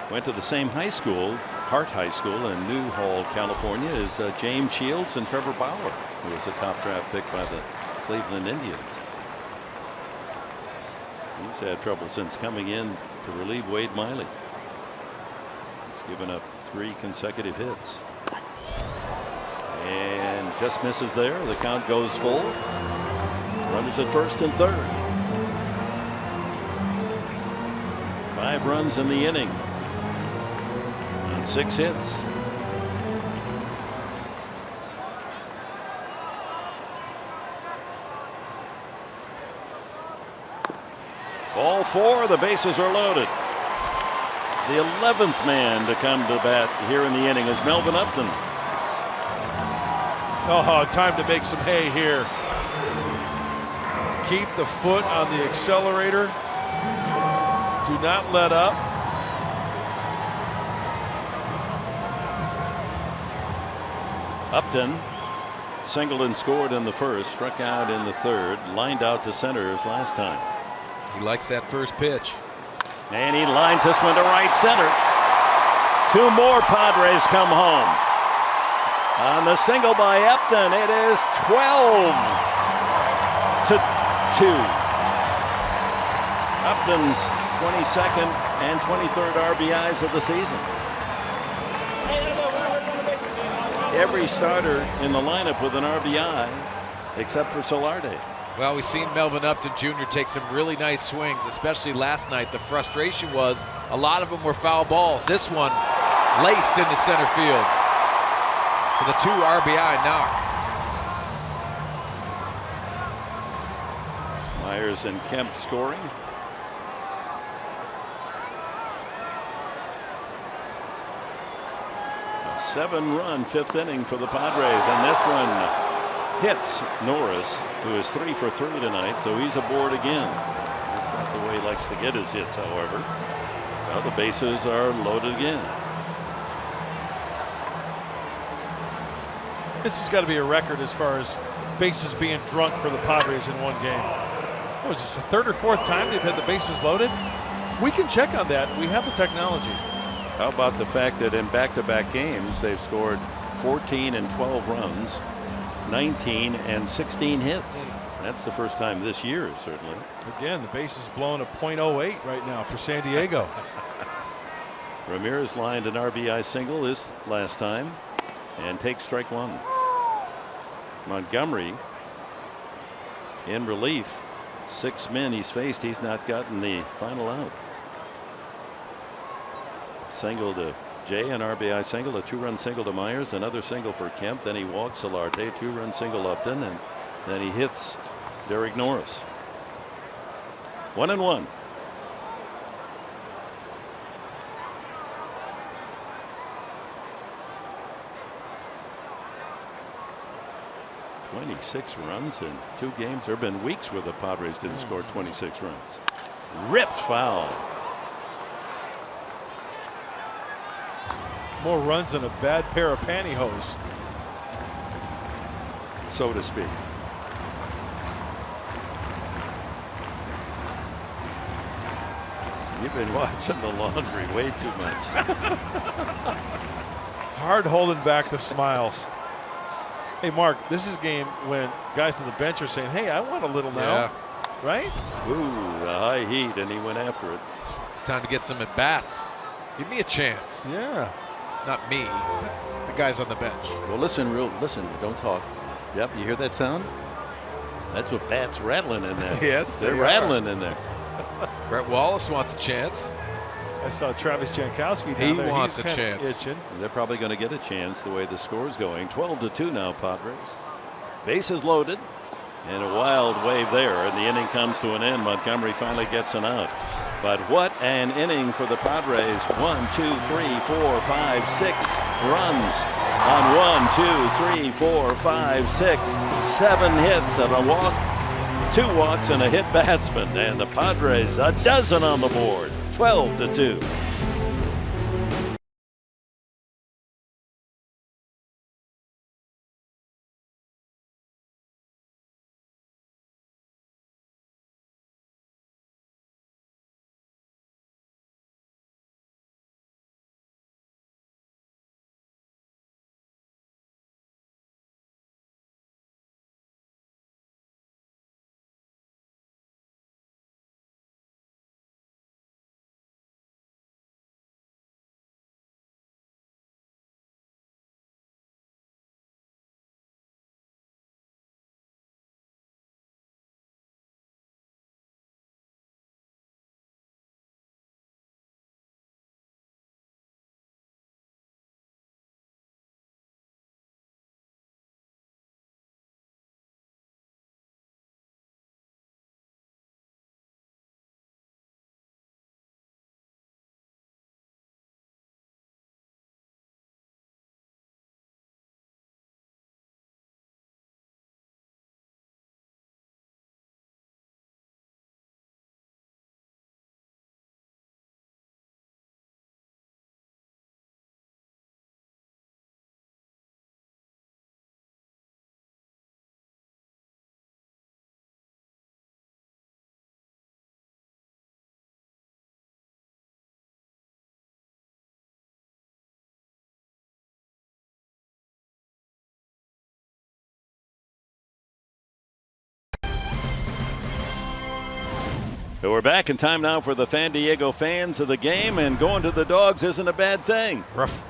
went to the same high school, Hart High School in Newhall, California, as James Shields and Trevor Bauer, who was a top draft pick by the Cleveland Indians. He's had trouble since coming in to relieve Wade Miley. He's given up 3 consecutive hits. And just misses there. The count goes full. Runners at first and third. 5 runs in the inning. And 6 hits. All 4, the bases are loaded. The 11th man to come to bat here in the inning is Melvin Upton. Oh, time to make some hay here. Keep the foot on the accelerator. Do not let up. Upton singled and scored in the first, struck out in the third, lined out to center as last time. He likes that first pitch. And he lines this one to right center. 2 more Padres come home. On the single by Upton, it is 12-2. Upton's 22nd and 23rd RBIs of the season. Every starter in the lineup with an RBI except for Solarte. Well, we've seen Melvin Upton Jr. take some really nice swings, especially last night. The frustration was a lot of them were foul balls. This one laced into center field for the 2 RBI knock. Myers and Kemp scoring. A 7-run 5th inning for the Padres, and this one hits Norris, who is 3 for 3 tonight, so he's aboard again. That's not the way he likes to get his hits, however. Well, the bases are loaded again. This has got to be a record as far as bases being drunk for the Padres in one game. What was this, the 3rd or 4th time they've had the bases loaded? We can check on that. We have the technology. How about the fact that in back-to-back games they've scored 14 and 12 runs, 19 and 16 hits. That's the first time this year, certainly. Again, the base is blowing a .08 right now for San Diego. Ramirez lined an RBI single this last time and takes strike one. Montgomery in relief. 6 men he's faced. He's not gotten the final out. Single to Jay, an RBI single, a 2-run single to Myers, another single for Kemp. Then he walks Solarte, 2-run single Upton, and then he hits Derek Norris. 1-1. .26 runs in 2 games. There have been weeks where the Padres didn't score 26 runs. Ripped foul. More runs than a bad pair of pantyhose, so to speak. You've been watching the laundry way too much. Hard holding back the smiles. Hey, Mark, this is a game when guys on the bench are saying, hey, I want a little now. Yeah. Right? Ooh, the high heat, and he went after it. It's time to get some at-bats. Give me a chance. Yeah. Not me, the guys on the bench. Well, listen, don't talk. Yep, you hear that sound? That's what bats rattling in there. Yes, they're rattling in there. Brett Wallace wants a chance. I saw Travis Jankowski down he there. Wants He's a chance. Itching. They're probably going to get a chance the way the score's going. 12-2 now, Padres. Bases loaded, and a wild wave there, and the inning comes to an end. Montgomery finally gets an out. But what an inning for the Padres. 1, 2, 3, 4, 5, 6 runs on 1, 2, 3, 4, 5, 6, 7 hits and a walk, 2 walks and a hit batsman. And the Padres a dozen on the board. 12-2. So we're back in time now for the San Diego fans of the game, and going to the Dogs isn't a bad thing. Rough.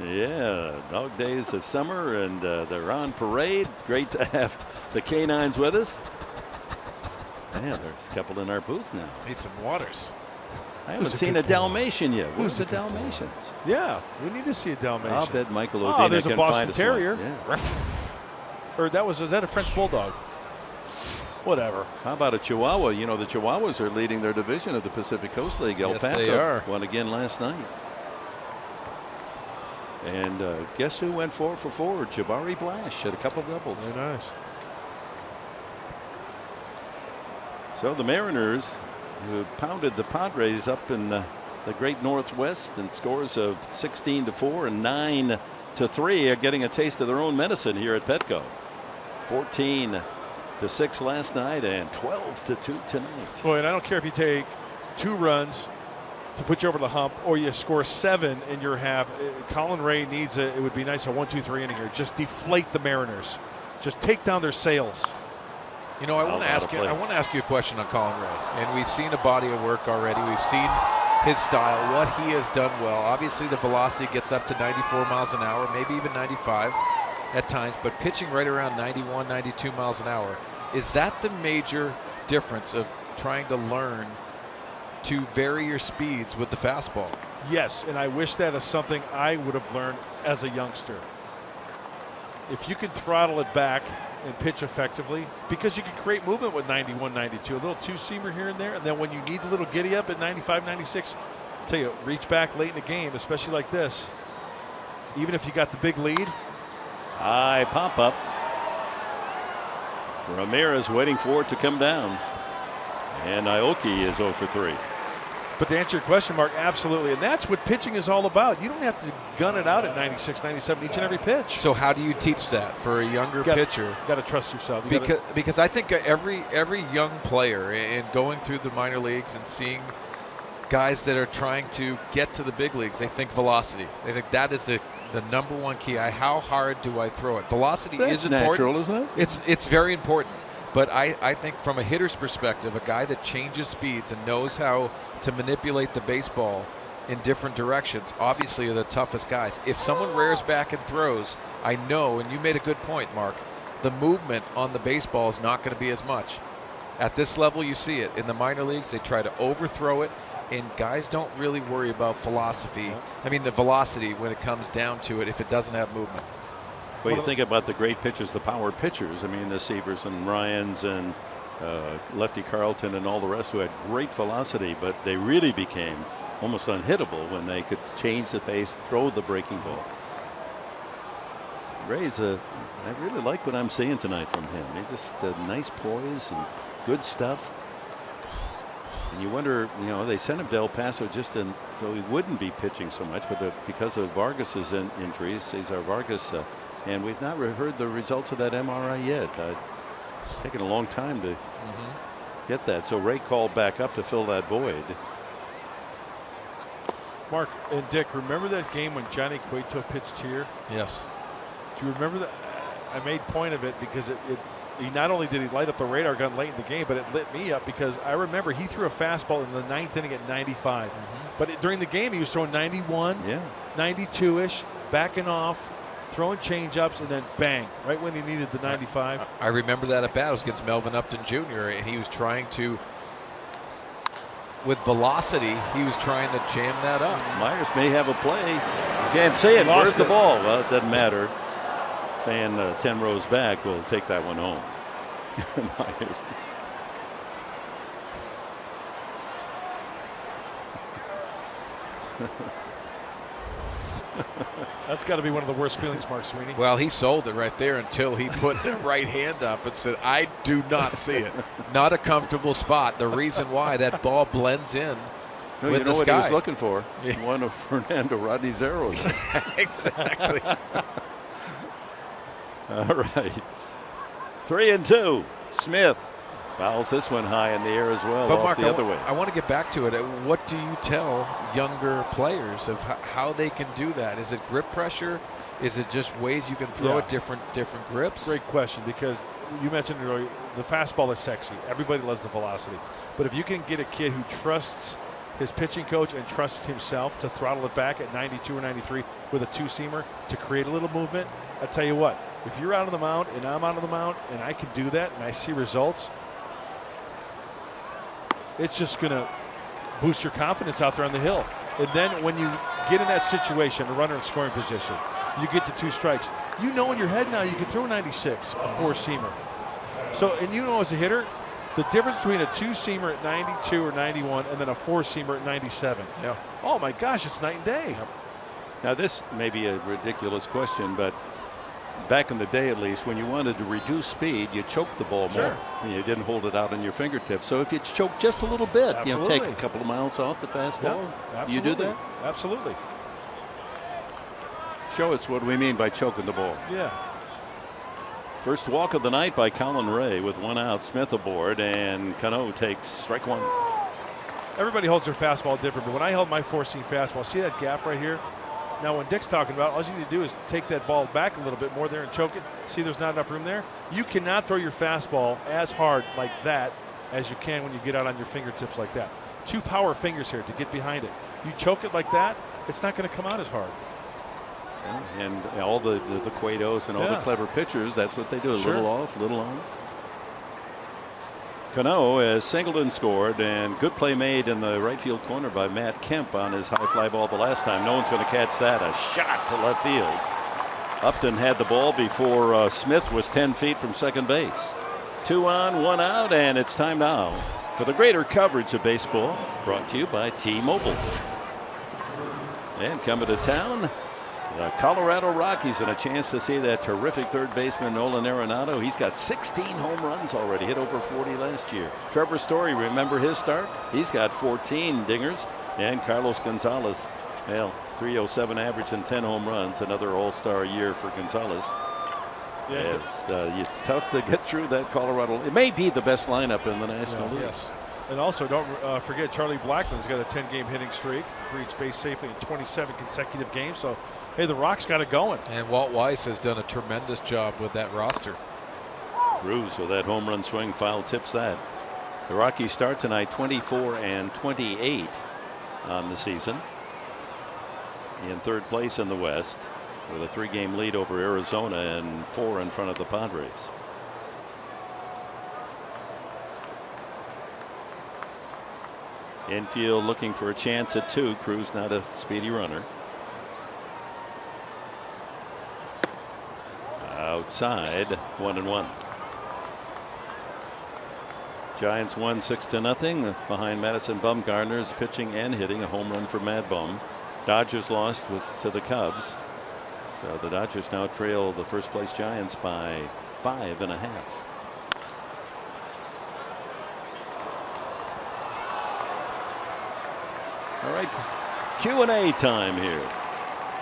Yeah, dog days of summer, and they're on parade. Great to have the canines with us. Yeah, there's a couple in our booth now. Need some waters. I haven't seen a Dalmatian yet. Who's the Dalmatians? Yeah, we need to see a Dalmatian. I'll bet Michael O'Donnell there's can a Boston find Terrier. Yeah. Or was that a French Bulldog? Whatever. How about a Chihuahua? You know, the Chihuahuas are leading their division of the Pacific Coast League. El Paso they are. won again last night. And guess who went 4 for 4? Jabari Blash had a couple doubles. Very nice. So the Mariners, who pounded the Padres up in the great Northwest in scores of 16-4 and 9-3, are getting a taste of their own medicine here at Petco. 14-6 last night and 12-2 tonight. Boy, and I don't care if you take 2 runs to put you over the hump, or you score 7 in your half. Colin Ray needs it would be nice a 1-2-3 inning here. Just deflate the Mariners. Just take down their sails. You know, I want to ask you a question on Colin Ray. And we've seen a body of work already. We've seen his style, what he has done well. Obviously, the velocity gets up to 94 miles an hour, maybe even 95 at times, but pitching right around 91, 92 miles an hour. Is that the major difference of trying to learn to vary your speeds with the fastball? Yes, and I wish that is something I would have learned as a youngster. If you can throttle it back and pitch effectively, because you can create movement with 91, 92, a little two-seamer here and there, and then when you need a little giddy up at 95, 96, I'll tell you, reach back late in the game, especially like this. Even if you got the big lead. High pop-up. Ramirez waiting for it to come down. And Aoki is 0 for 3. But to answer your question, Mark, absolutely. And that's what pitching is all about. You don't have to gun it out at 96, 97 each and every pitch. So how do you teach that for a younger pitcher? You got to trust yourself. Because I think every young player and going through the minor leagues and seeing guys that are trying to get to the big leagues, they think velocity. They think that is the number one key. How hard do I throw it? Velocity is important. Natural, isn't it? It's very important. But I think from a hitter's perspective, a guy that changes speeds and knows how to manipulate the baseball in different directions, obviously are the toughest guys. If someone rears back and throws, I know, and you made a good point, Mark, the movement on the baseball is not going to be as much. At this level, you see it. In the minor leagues, they try to overthrow it, and guys don't really worry about philosophy. I mean, the velocity when it comes down to it if it doesn't have movement. Well, you think about the great pitchers, the power pitchers. I mean, the Seavers and Ryans and Lefty Carlton and all the rest who had great velocity, but they really became almost unhittable when they could change the pace, throw the breaking ball. Ray's I really like what I'm seeing tonight from him. He just nice poise and good stuff. And you wonder, you know, they sent him to El Paso just so he wouldn't be pitching so much, but because of Vargas's injuries, Cesar Vargas. And we've not heard the results of that MRI yet. Taken a long time to get that. So Ray called back up to fill that void. Mark and Dick, remember that game when Johnny Cueto pitched here? Yes. Do you remember that? I made point of it because he not only did he light up the radar gun late in the game, but it lit me up because I remember he threw a fastball in the 9th inning at 95. But during the game, he was throwing 91, 92-ish, backing off, throwing change-ups, and then bang, right when he needed the 95. I remember that at bat. It was against Melvin Upton Jr., and he was trying to, with velocity, he was trying to jam that up. Myers may have a play. You can't see it. Where's the ball? Well, it doesn't matter. Fan 10 rows back will take that one home. Myers. That's got to be one of the worst feelings, Mark Sweeney. Well, he sold it right there until he put the right hand up and said, I do not see it. Not a comfortable spot. The reason why that ball blends in with you know the what sky. he was looking for? One of Fernando Rodney's arrows. Exactly. All right. 3-2. Smith fouls this one high in the air as well. But off Mark, the other way. I want to get back to it. What do you tell younger players of how they can do that? Is it grip pressure? Is it just ways you can throw it different grips? Great question, because you mentioned earlier the fastball is sexy. Everybody loves the velocity. But if you can get a kid who trusts his pitching coach and trusts himself to throttle it back at 92 or 93 with a two-seamer to create a little movement, I tell you what, if you're out on the mound and I'm out on the mound and I can do that and I see results, it's just going to boost your confidence out there on the hill. And then when you get in that situation, a runner in scoring position, you get to 2 strikes. You know in your head now you can throw 96, a 4-seamer. So, and you know as a hitter, the difference between a 2-seamer at 92 or 91 and then a 4-seamer at 97. Yeah. Oh my gosh, it's night and day. Yep. Now this may be a ridiculous question, but back in the day at least, when you wanted to reduce speed, you choked the ball more. You didn't hold it out on your fingertips. So if you choke just a little bit, you know, take a couple of miles off the fastball. You do that? Absolutely. Show us what we mean by choking the ball. Yeah. First walk of the night by Colin Ray with 1 out. Smith aboard, and Cano takes strike 1. everybody holds their fastball different, but when I held my four-seam fastball, see that gap right here? Now, when Dick's talking about, all you need to do is take that ball back a little bit more there and choke it. See, there's not enough room there. You cannot throw your fastball as hard like that as you can when you get out on your fingertips like that. 2 power fingers here to get behind it. You choke it like that, it's not going to come out as hard. And all the Cuetos and all the clever pitchers, that's what they do. A little off, little on. Cano has singled and scored, and good play made in the right field corner by Matt Kemp on his high fly ball the last time. No one's going to catch that. A shot to left field. Upton had the ball before Smith was 10 feet from second base. 2 on, 1 out, and it's time now for the greater coverage of baseball, brought to you by T-Mobile. And coming to town, the Colorado Rockies, and a chance to see that terrific third baseman Nolan Arenado. He's got 16 home runs already, hit over 40 last year. Trevor Story, remember his start? He's got 14 dingers. And Carlos Gonzalez, well, 307 average and 10 home runs, another all-star year for Gonzalez. It's tough to get through that Colorado. It may be the best lineup in the National League. Yes. And also, don't forget, Charlie Blackmon's got a 10-game hitting streak, reached base safely in 27 consecutive games. So, hey, the Rocks got it going. And Walt Weiss has done a tremendous job with that roster. Cruz with that home run swing, foul tips that. The Rockies start tonight 24-28 on the season. In third place in the West with a 3-game lead over Arizona and 4 in front of the Padres. Infield looking for a chance at 2. Cruz not a speedy runner. Outside, 1-1. Giants won 6-0 behind Madison Bumgarner's pitching and hitting, a home run for Mad Bum. Dodgers lost to the Cubs. So the Dodgers now trail the first place Giants by 5.5. All right, Q&A time here.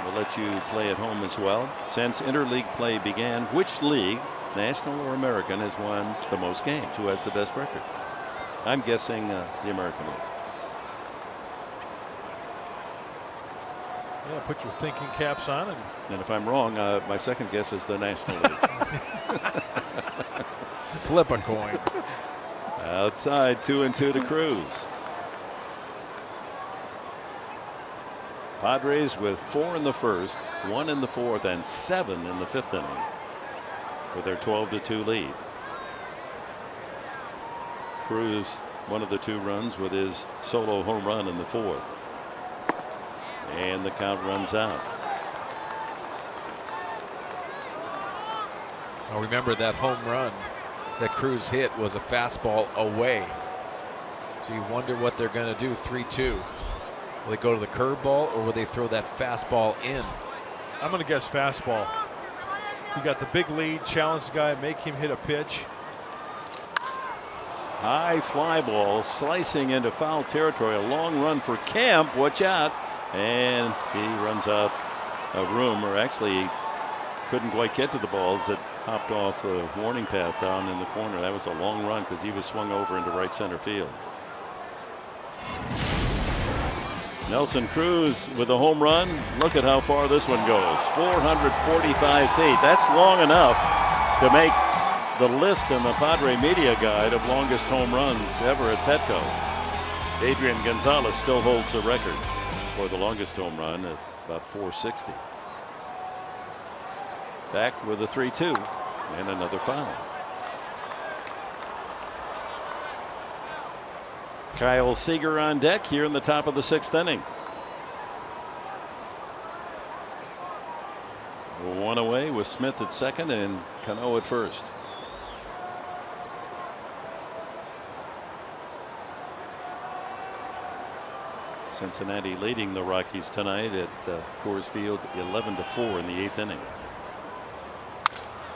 We'll let you play at home as well. Since interleague play began, which league, National or American, has won the most games? Who has the best record? I'm guessing the American League. Yeah, put your thinking caps on. And if I'm wrong, my second guess is the National League. Flip a coin. Outside, 2-2 to Cruz. Padres with 4 in the first, 1 in the fourth, and 7 in the 5th inning for their 12-2 lead. Cruz, one of the 2 runs with his solo home run in the 4th. And the count runs out. Now remember, that home run that Cruz hit was a fastball away. So you wonder what they're going to do. 3-2. Will they go to the curveball or will they throw that fastball in? I'm going to guess fastball. You got the big lead, challenge the guy, make him hit a pitch. High fly ball slicing into foul territory. A long run for Kemp. Watch out. And he runs out of room, or actually couldn't quite get to the balls that hopped off the warning path down in the corner. That was a long run because he was swung over into right center field. Nelson Cruz with a home run. Look at how far this one goes. 445 feet. That's long enough to make the list in the Padre Media Guide of longest home runs ever at Petco. Adrian Gonzalez still holds the record for the longest home run at about 460. Back with a 3-2 and another foul. Kyle Seager on deck here in the top of the 6th inning. 1 away with Smith at second and Cano at first. Cincinnati leading the Rockies tonight at Coors Field 11-4 in the 8th inning.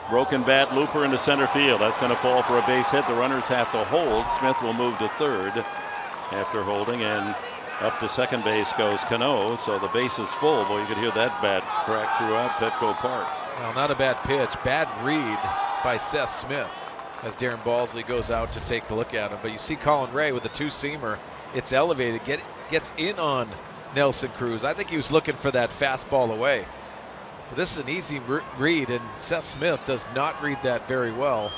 Broken bat, looper into center field. That's going to fall for a base hit. The runners have to hold. Smith will move to third after holding, and up to second base goes Cano. So the base is full. Boy, you could hear that bat crack throughout Petco Park. Well, not a bad pitch. Bad read by Seth Smith as Darren Balsley goes out to take a look at him. But you see Colin Ray with a 2-seamer it's elevated, gets in on Nelson Cruz. I think he was looking for that fastball away. But this is an easy read, and Seth Smith does not read that very well,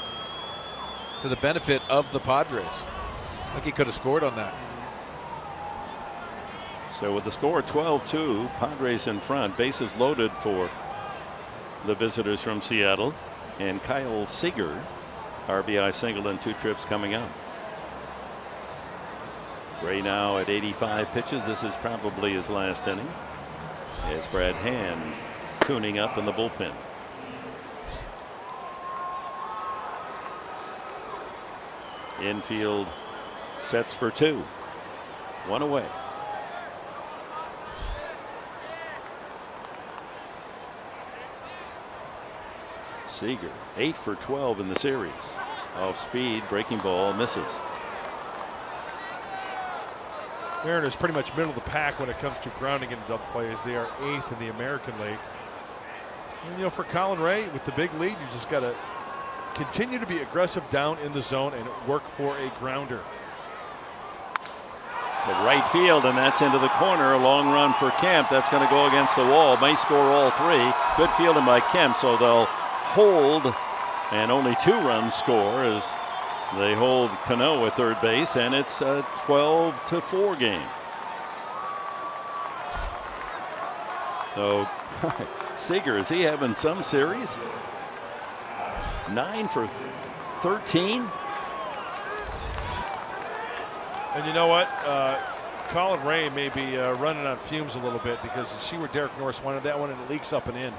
to the benefit of the Padres. I think he could have scored on that. So with the score 12-2, Padres in front, bases loaded for the visitors from Seattle, and Kyle Seager, RBI single and 2 trips coming up. Gray now at 85 pitches. This is probably his last inning, as Brad Hand tuning up in the bullpen. Infield sets for 2. 1 away. Seager 8 for 12 in the series. Off speed, breaking ball, misses. Mariners pretty much middle of the pack when it comes to grounding into double plays. They are 8th in the American League. And, you know, for Colin Ray with the big lead, you just got to continue to be aggressive down in the zone and work for a grounder. At right field, and that's into the corner. A long run for Kemp. That's going to go against the wall. May score all 3. Good fielding by Kemp, so they'll hold, and only 2 runs score as they hold Cano at third base, and it's a 12-4 game. So Seager, is he having some series? 9 for 13. And you know what? Colin Ray may be running on fumes a little bit, because you see where Derek Norris wanted that one, and it leaks up and in.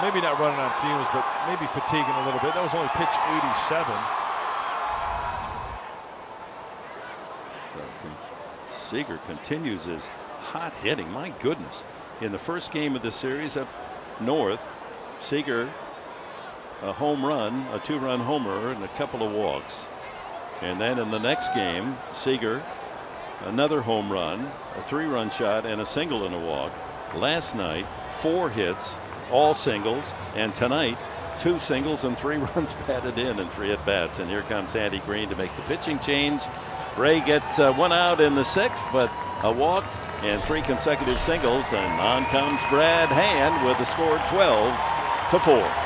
Maybe not running on fumes, but maybe fatiguing a little bit. That was only pitch 87. Seager continues his hot hitting. My goodness. In the first game of the series up north, Seager, a home run, a 2-run homer, and a couple of walks. And then in the next game, Seager, another home run, a 3-run shot, and a single and a walk. Last night, 4 hits, all singles, and tonight 2 singles and 3 runs batted in and 3 at bats. And here comes Andy Green to make the pitching change. Bray gets 1 out in the 6th, but a walk and 3 consecutive singles, and on comes Brad Hand with the score 12-4.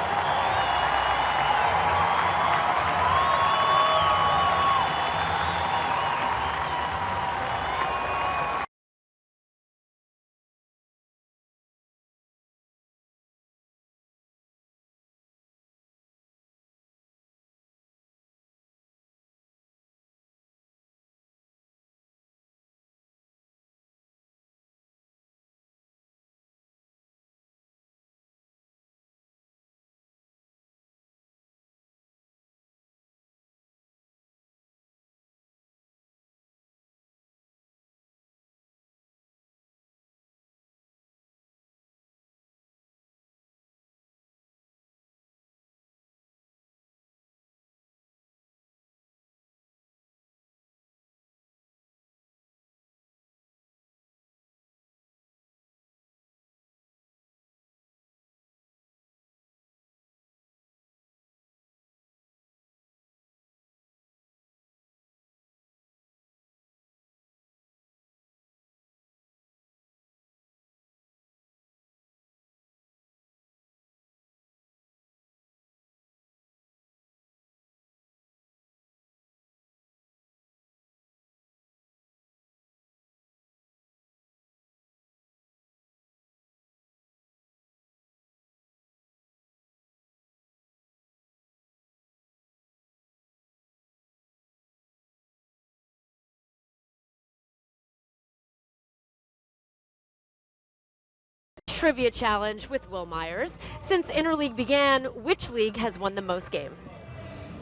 Trivia challenge with Will Myers. Since Interleague began, which league has won the most games?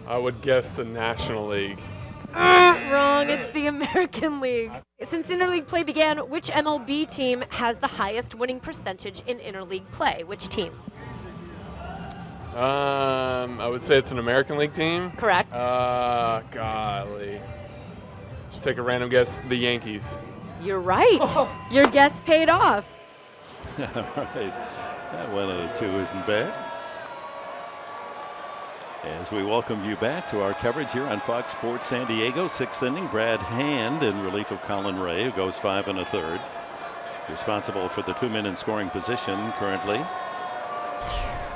I would guess the National League. Wrong, it's the American League. Since Interleague play began, which MLB team has the highest winning percentage in Interleague play? Which team? I would say it's an American League team. Correct. Golly. Just take a random guess, the Yankees. You're right. Your guess paid off. All right. That 1 out of 2 isn't bad. As we welcome you back to our coverage here on Fox Sports San Diego. 6th inning, Brad Hand in relief of Colin Ray, who goes 5 1/3. Responsible for the 2-man in scoring position currently.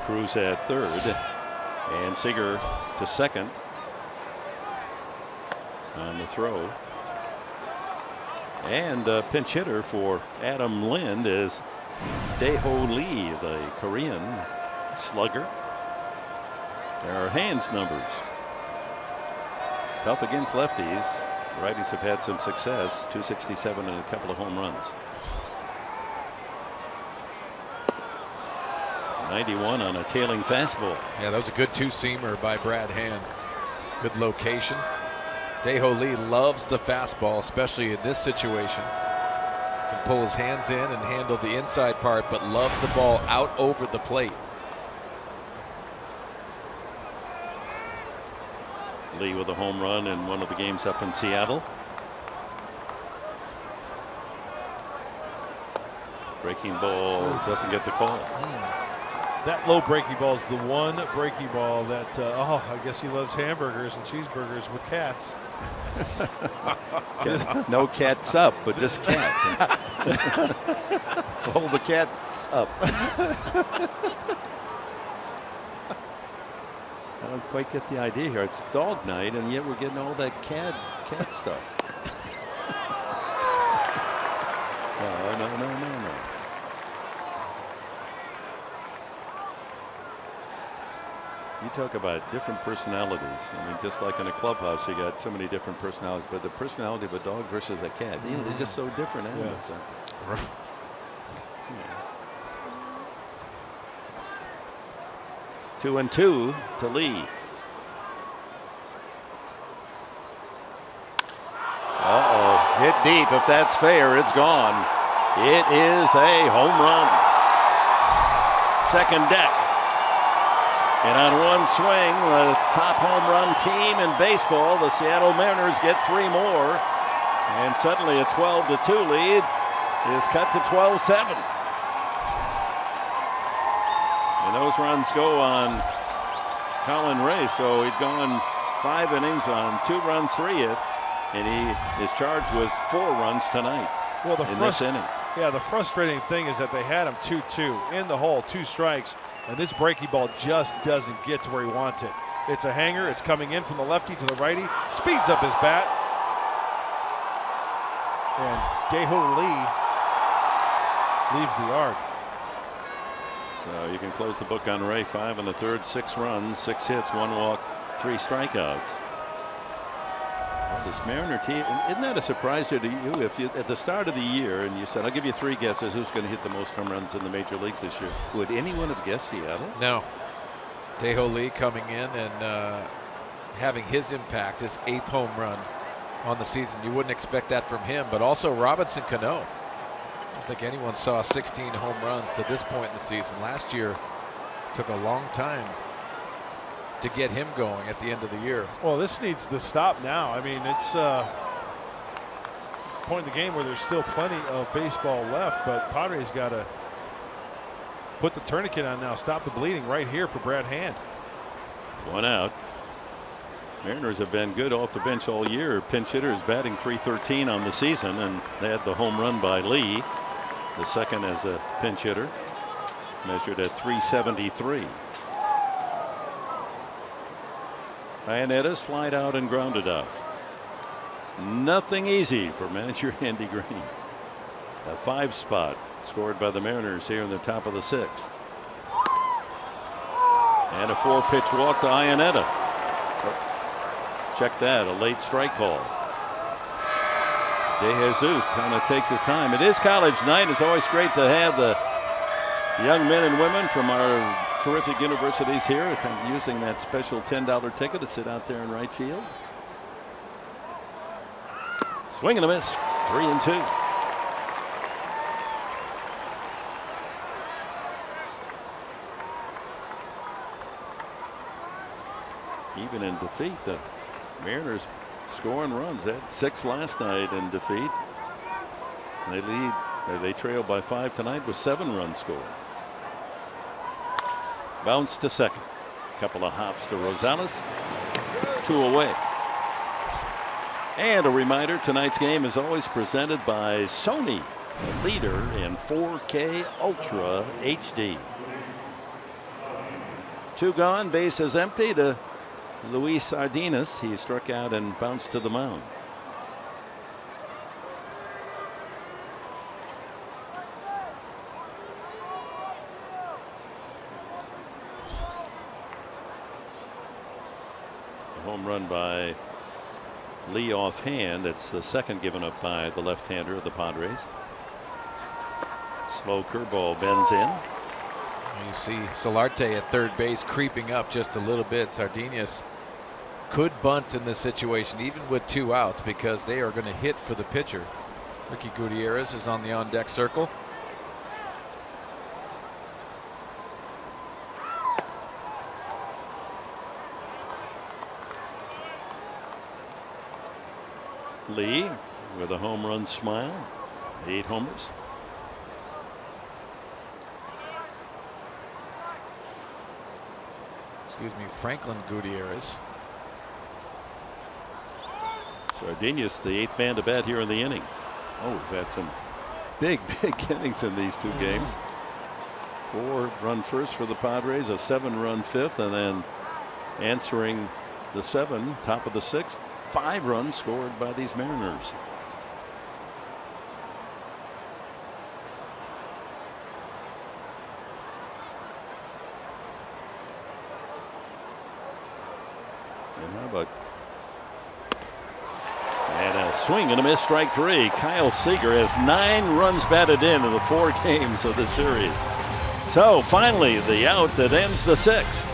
Cruz at third, and Seager to second on the throw. And the pinch hitter for Adam Lind is Dae-Ho Lee, the Korean slugger. There are Hand's numbers. Tough against lefties. Righties have had some success. 267 and a couple of home runs. 91 on a tailing fastball. Yeah, that was a good two-seamer by Brad Hand. Good location. Dae-Ho Lee loves the fastball, especially in this situation. Can pull his hands in and handle the inside part, but loves the ball out over the plate. Lee with a home run in one of the games up in Seattle. Breaking ball doesn't get the call. That low breaking ball is the one breaking ball that, I guess he loves hamburgers and cheeseburgers with cats. No cats up, but just cats. Hold the cats up. I don't quite get the idea here. It's dog night, and yet we're getting all that cat stuff. No. You talk about different personalities. I mean, just like in a clubhouse, you got so many different personalities. But the personality of a dog versus a cat, they're just so different animals. Yeah. Right. Yeah. 2-2 to Lee. Hit deep. If that's fair, it's gone. It is a home run. Second deck. And on one swing, the top home run team in baseball, the Seattle Mariners, get 3 more. And suddenly a 12-2 lead is cut to 12-7. And those runs go on Colin Ray. So he'd gone 5 innings on 2 runs, 3 hits. And he is charged with 4 runs tonight in this inning. Yeah, the frustrating thing is that they had him 2-2 in the hole, 2 strikes. And this breaking ball just doesn't get to where he wants it. It's a hanger. It's coming in from the lefty to the righty. Speeds up his bat. And Dae-Ho Lee leaves the yard. So you can close the book on Ray. 5 1/3, 6 runs, 6 hits, 1 walk, 3 strikeouts. Well, this Mariner team, isn't that a surprise to you? If you at the start of the year and you said, I'll give you 3 guesses who's going to hit the most home runs in the major leagues this year, would anyone have guessed Seattle? No. Dae-Ho Lee coming in and having his impact, his 8th home run on the season. You wouldn't expect that from him, but also Robinson Cano. I don't think anyone saw 16 home runs to this point in the season. Last year took a long time to get him going at the end of the year. Well, this needs to stop now. I mean, it's a point in the game where there's still plenty of baseball left, but Padres got to put the tourniquet on now. Stop the bleeding right here for Brad Hand. 1 out. Mariners have been good off the bench all year. Pinch hitters batting .313 on the season, and they had the home run by Lee, the second as a pinch hitter, measured at .373. Ionetta's flied out and grounded out. Nothing easy for manager Andy Green. A 5 spot scored by the Mariners here in the top of the 6th. And a 4-pitch walk to Ionetta. Check that, a late strike call. De Jesus kind of takes his time. It is college night. It's always great to have the young men and women from our terrific universities here using that special $10 ticket to sit out there in right field. Swing and a miss. 3-2. Even in defeat, the Mariners scoring runs. They had 6 last night in defeat. They lead. They trail by 5 tonight with 7 runs scored. Bounce to second. Couple of hops to Rosales. 2 away. And a reminder, tonight's game is always presented by Sony, the leader in 4K Ultra HD. 2 gone, base is empty to Luis Sardinas. He struck out and bounced to the mound. A home run by Lee offhand. It's the second given up by the left-hander of the Padres. Slow curveball bends in. You see Solarte at third base creeping up just a little bit. Sardinas could bunt in this situation even with 2 outs because they are going to hit for the pitcher. Ricky Gutierrez is on the on-deck circle. Lee with a home run smile. 8 homers. Excuse me, Franklin Gutierrez. Sardinas, the 8th man to bat here in the inning. Oh, we've had some big innings in these 2 games. 4-run first for the Padres, a 7-run 5th, and then answering the 7, top of the 6th, 5 runs scored by these Mariners. And how about a swing and a miss, strike 3. Kyle Seager has 9 runs batted in the 4 games of the series. So finally the out that ends the 6th.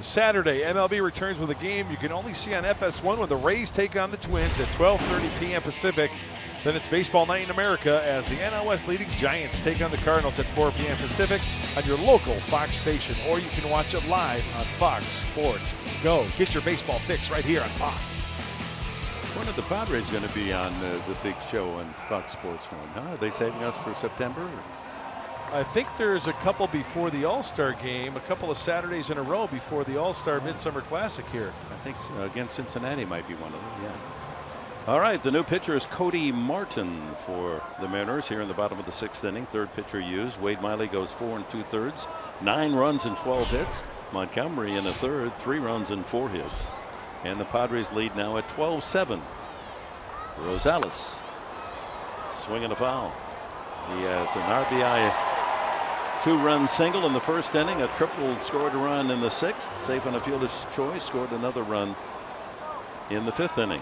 Saturday, MLB returns with a game you can only see on FS1 when the Rays take on the Twins at 12:30 p.m. Pacific. Then it's baseball night in America as the NL West leading Giants take on the Cardinals at 4 p.m. Pacific on your local Fox station, or you can watch it live on Fox Sports Go. Get your baseball fix right here on Fox. When are the Padres going to be on the big show on Fox Sports 1? Huh? Are they saving us for September? I think there's a couple before the All-Star game, a couple of Saturdays in a row before the All-Star Midsummer Classic here. I think so. Against Cincinnati might be one of them, yeah. All right, the new pitcher is Cody Martin for the Mariners here in the bottom of the 6th inning. 3rd pitcher used. Wade Miley goes 4 2/3, 9 runs and 12 hits. Montgomery in the 3rd, 3 runs and 4 hits. And the Padres lead now at 12-7. Rosales swinging a foul. He has an RBI 2-run single in the 1st inning, a triple, scored a run in the 6th, safe on a fielder's choice, scored another run in the 5th inning.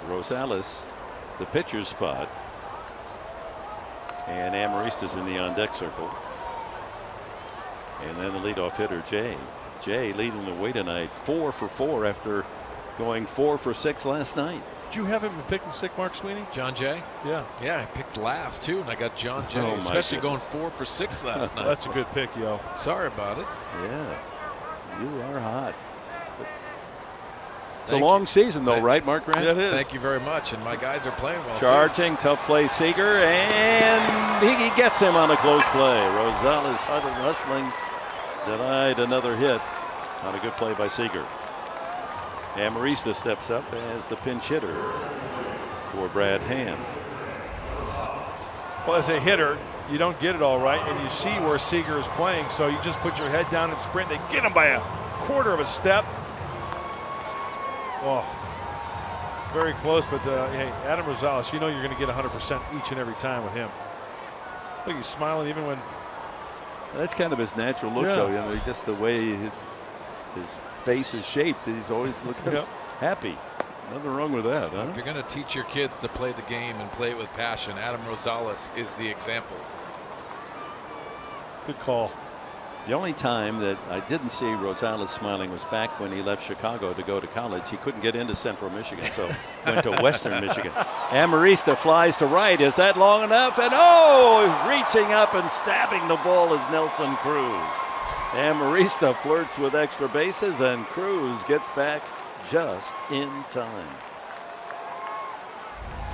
Rosales, the pitcher's spot. And Amarista's in the on-deck circle. And then the leadoff hitter, Jay. Jay leading the way tonight, 4 for 4 after going 4 for 6 last night. Did you have him pick the sick, Mark Sweeney? John Jay? Yeah. Yeah, I picked last too, and I got John Jay, Oh, especially going 4 for 6 last night. That's a good pick, yo. Sorry about it. Yeah, you are hot. It's a long season, though, right, Mark Grant? Yeah, it is. Thank you very much, and my guys are playing well. Charging, tough play, Seager, and he gets him on a close play. Rosales hustling, denied another hit on a good play by Seager. Amarista steps up as the pinch hitter for Brad Hand. Well, as a hitter, you don't get it all right, and you see where Seager is playing, so you just put your head down and sprint. They get him by a quarter of a step. Oh, very close, but hey, Adam Rosales, you know you're going to get 100% each and every time with him. Look, he's smiling even when. That's kind of his natural look, though. You know, just the way his face is shaped. He's always looking happy. Nothing wrong with that, huh? If you're going to teach your kids to play the game and play it with passion, Adam Rosales is the example. Good call. The only time that I didn't see Rosales smiling was back when he left Chicago to go to college. He couldn't get into Central Michigan, so went to Western Michigan. Amarista flies to right. Is that long enough? And reaching up and stabbing the ball is Nelson Cruz. Amarista flirts with extra bases, and Cruz gets back just in time.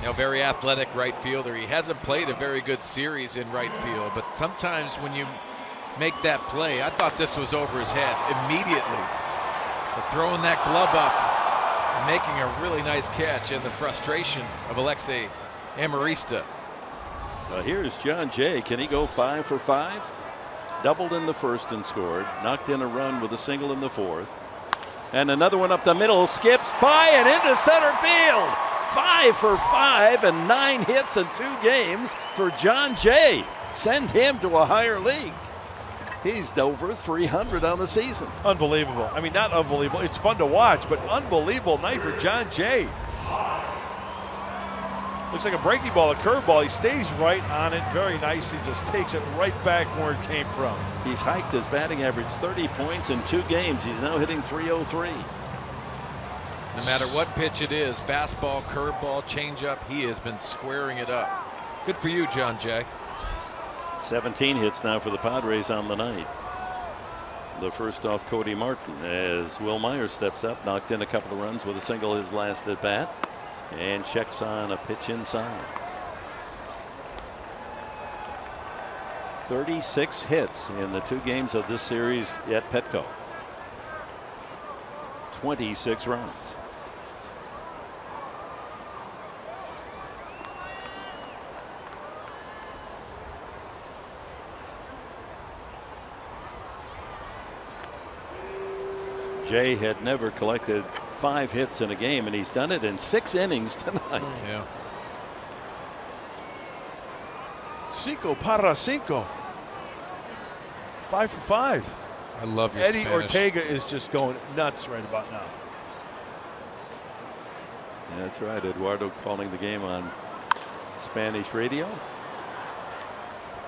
Now, very athletic right fielder. He hasn't played a very good series in right field, but sometimes when you make that play, I thought this was over his head immediately. But throwing that glove up and making a really nice catch, and the frustration of Alexei Amarista. Here's John Jay. Can he go 5 for 5? Doubled in the first and scored. Knocked in a run with a single in the fourth. And another one up the middle. Skips by and into center field. 5 for 5 and 9 hits in 2 games for John Jay. Send him to a higher league. He's over 300 on the season. Unbelievable. I mean, not unbelievable. It's fun to watch, but unbelievable night for John Jay. Looks like a breaking ball, a curveball. He stays right on it very nicely, just takes it right back where it came from. He's hiked his batting average 30 points in 2 games. He's now hitting .303. No matter what pitch it is, fastball, curveball, changeup, he has been squaring it up. Good for you, John Jay. 17 hits now for the Padres on the night. The first off Cody Martin as Will Myers steps up, knocked in a couple of runs with a single his last at bat, and checks on a pitch inside. 36 hits in the 2 games of this series at Petco. 26 runs. Jay had never collected 5 hits in a game, and he's done it in 6 innings tonight. Yeah. 5 para 5. 5 for 5. I love your Eddie Spanish. Ortega is just going nuts right about now. Yeah, that's right. Eduardo calling the game on Spanish radio.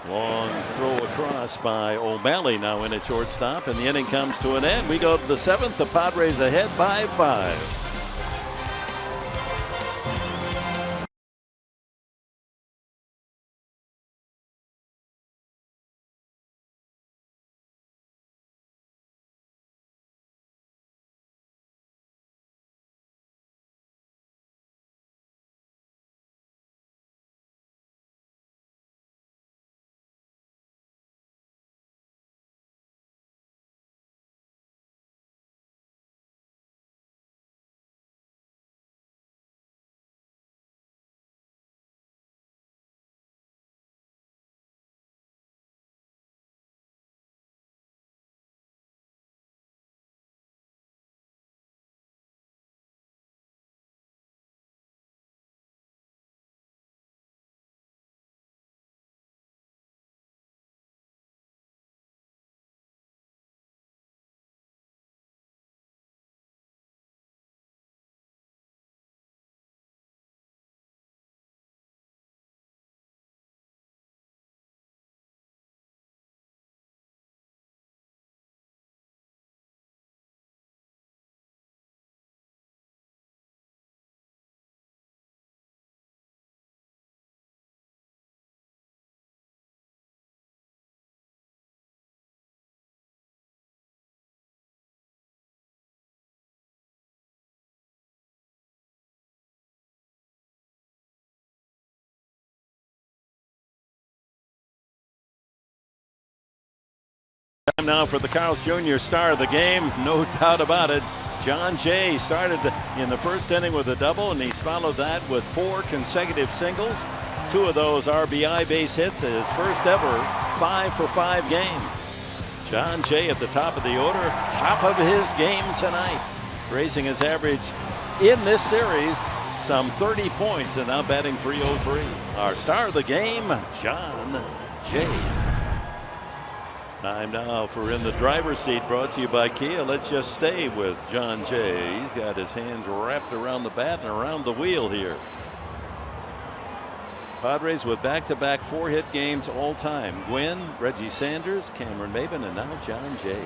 Long throw across by O'Malley, now in at shortstop, and the inning comes to an end. We go to the 7th. The Padres ahead by 5. Now for the Carl's Jr. star of the game, no doubt about it. John Jay started in the first inning with a double, and he's followed that with 4 consecutive singles. 2 of those RBI base hits, his first ever 5-for-5 game. John Jay at the top of the order, top of his game tonight, raising his average in this series some 30 points and now batting .303. Our star of the game, John Jay. Time now for In the Driver's Seat, brought to you by Kia. Let's just stay with John Jay. He's got his hands wrapped around the bat and around the wheel here. Padres with back-to-back 4-hit games all time. Gwynn, Reggie Sanders, Cameron Maybin, and now John Jay.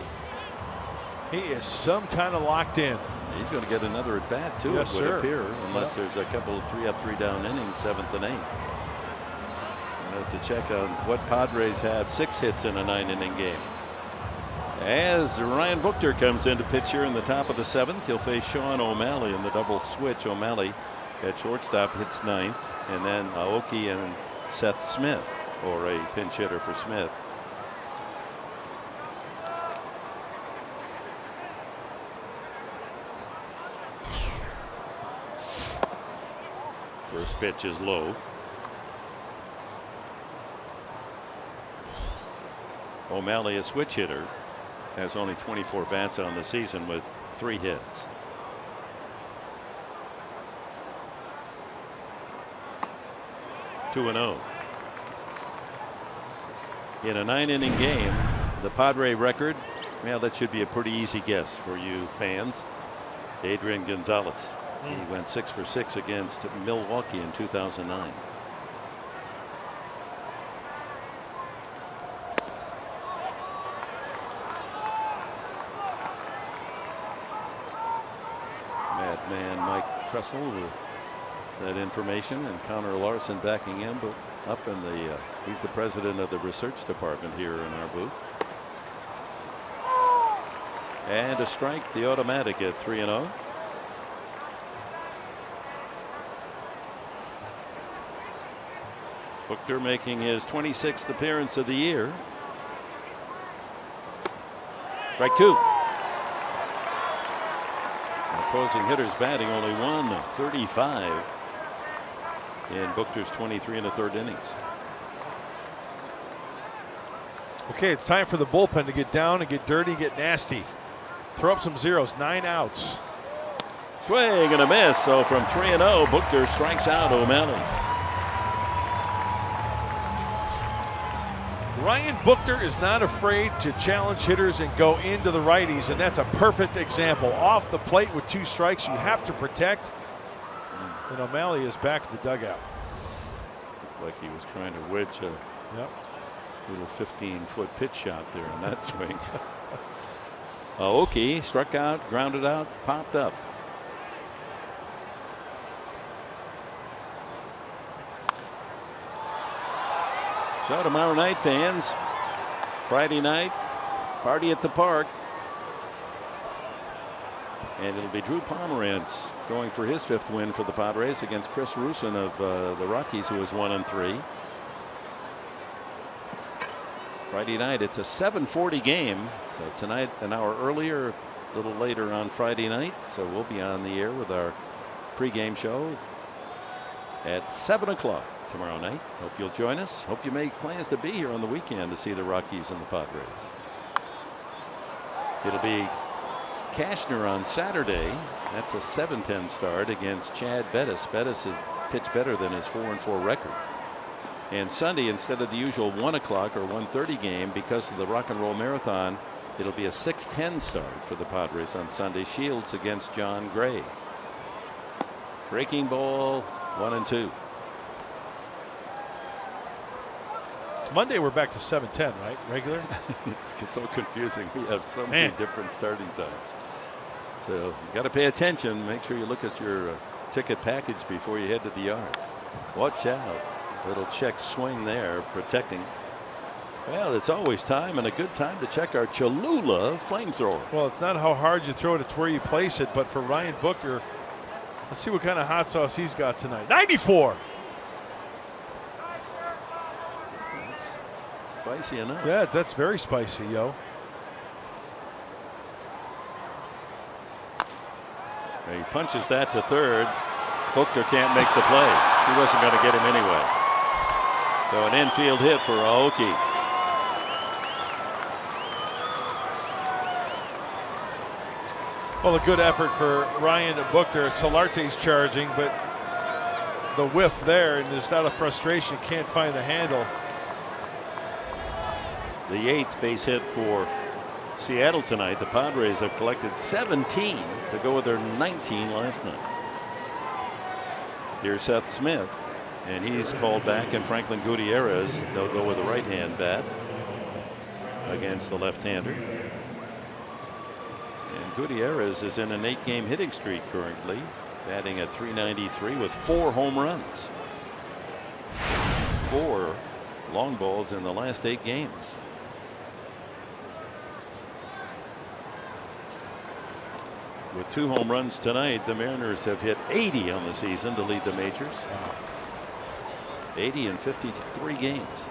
He is some kind of locked in. He's going to get another at bat too, yes, it would sir. appear, unless there's a couple of 3-up, 3-down innings, 7th and 8th. I have to check on what Padres have 6 hits in a 9-inning game. As Ryan Buchter comes in to pitch here in the top of the 7th, he'll face Sean O'Malley in the double switch. O'Malley at shortstop hits 9th, and then Aoki and Seth Smith, or a pinch hitter for Smith. First pitch is low. O'Malley, a switch hitter, has only 24 bats on the season with 3 hits. (2-0). In a 9-inning game, the Padre record, well, that should be a pretty easy guess for you fans. Adrian Gonzalez. He went 6 for 6 against Milwaukee in 2009. Madman Mike Tressel with that information, and Connor Larson backing him up in the he's the president of the research department here in our booth. And a strike, the automatic at 3-0. Buchter making his 26th appearance of the year. Strike 2. Opposing hitters batting only 135 in Buchter's 23 1/3 innings. Okay, it's time for the bullpen to get down and get dirty, get nasty. Throw up some zeros. 9 outs. Swing and a miss. So from 3-0, Buchter strikes out O'Malley. Ryan Buchter is not afraid to challenge hitters and go into the righties, and that's a perfect example. Off the plate with 2 strikes, you have to protect. And O'Malley is back at the dugout. Looked like he was trying to wedge a little 15-foot pitch shot there in that swing. Aoki struck out, grounded out, popped up. So tomorrow night, fans, Friday night, party at the park. And it'll be Drew Pomerantz going for his 5th win for the Padres against Chris Rusin of the Rockies, who is 1-3. Friday night, it's a 7:40 game. So tonight, an hour earlier, a little later on Friday night. So we'll be on the air with our pregame show at 7 o'clock tomorrow night. Hope you'll join us. Hope you make plans to be here on the weekend to see the Rockies and the Padres. It'll be Cashner on Saturday. That's a 7:10 start against Chad Bettis. Bettis has pitched better than his 4-4 record. And Sunday, instead of the usual 1 o'clock or 1:30 game, because of the Rock and Roll Marathon, it'll be a 6:10 start for the Padres on Sunday. Shields against John Gray. Breaking ball, 1-2. Monday we're back to 7:10, right? Regular? It's so confusing. We have so many different starting times. So you got to pay attention. Make sure you look at your ticket package before you head to the yard. Watch out. Little check swing there, protecting. Well, it's always time and a good time to check our Cholula flamethrower. Well, it's not how hard you throw it, it's where you place it. But for Ryan Buchter, let's see what kind of hot sauce he's got tonight. 94. That's spicy enough. Yeah, that's very spicy, yo. He punches that to third. Buchter can't make the play. He wasn't going to get him anyway. So an infield hit for Aoki. Well, a good effort for Ryan Buchter. Solarte's charging, but the whiff there, and just out of frustration, can't find the handle. The 8th base hit for Seattle tonight. The Padres have collected 17 to go with their 19 last night. Here's Seth Smith, and he's called back, and Franklin Gutierrez, they'll go with the right-hand bat against the left-hander. And Gutierrez is in an 8-game hitting streak currently, batting at .393 with 4 home runs. 4 long balls in the last 8 games. With 2 home runs tonight, the Mariners have hit 80 on the season to lead the majors. 80 in 53 games.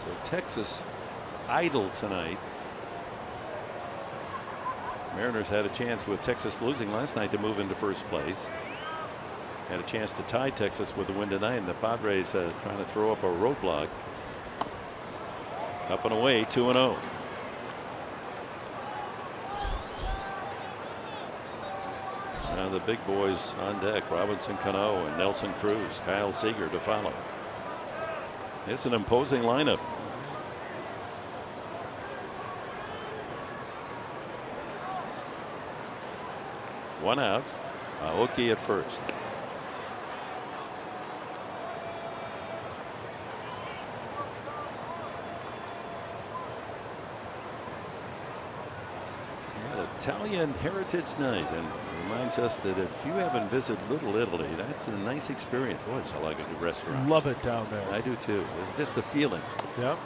So Texas idle tonight. Mariners had a chance with Texas losing last night to move into first place. Had a chance to tie Texas with a win tonight, and the Padres trying to throw up a roadblock. Up and away, 2-0. Now the big boys on deck, Robinson Cano and Nelson Cruz, Kyle Seager to follow. It's an imposing lineup. One out. Aoki at first. Italian Heritage Night, and reminds us that if you haven't visited Little Italy, that's a nice experience. Boy, it's a lot of good restaurants. Love it down there. I do too. It's just a feeling. Yep.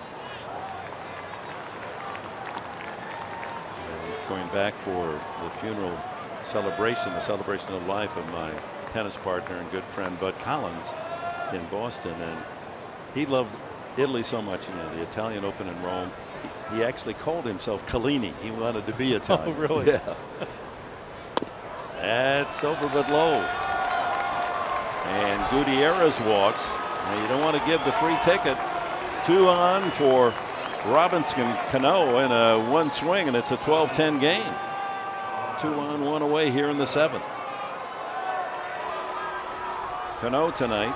And going back for the funeral celebration, the celebration of life of my tennis partner and good friend Bud Collins in Boston, and he loved Italy so much. You know, the Italian Open in Rome. He actually called himself Collini. He wanted to be Italian. Oh, really? Yeah. That's over but low. And Gutierrez walks. Now you don't want to give the free ticket. 2 on for Robinson Cano in a 1 swing, and it's a 12-10 game. 2 on, 1 away here in the 7th. Cano tonight,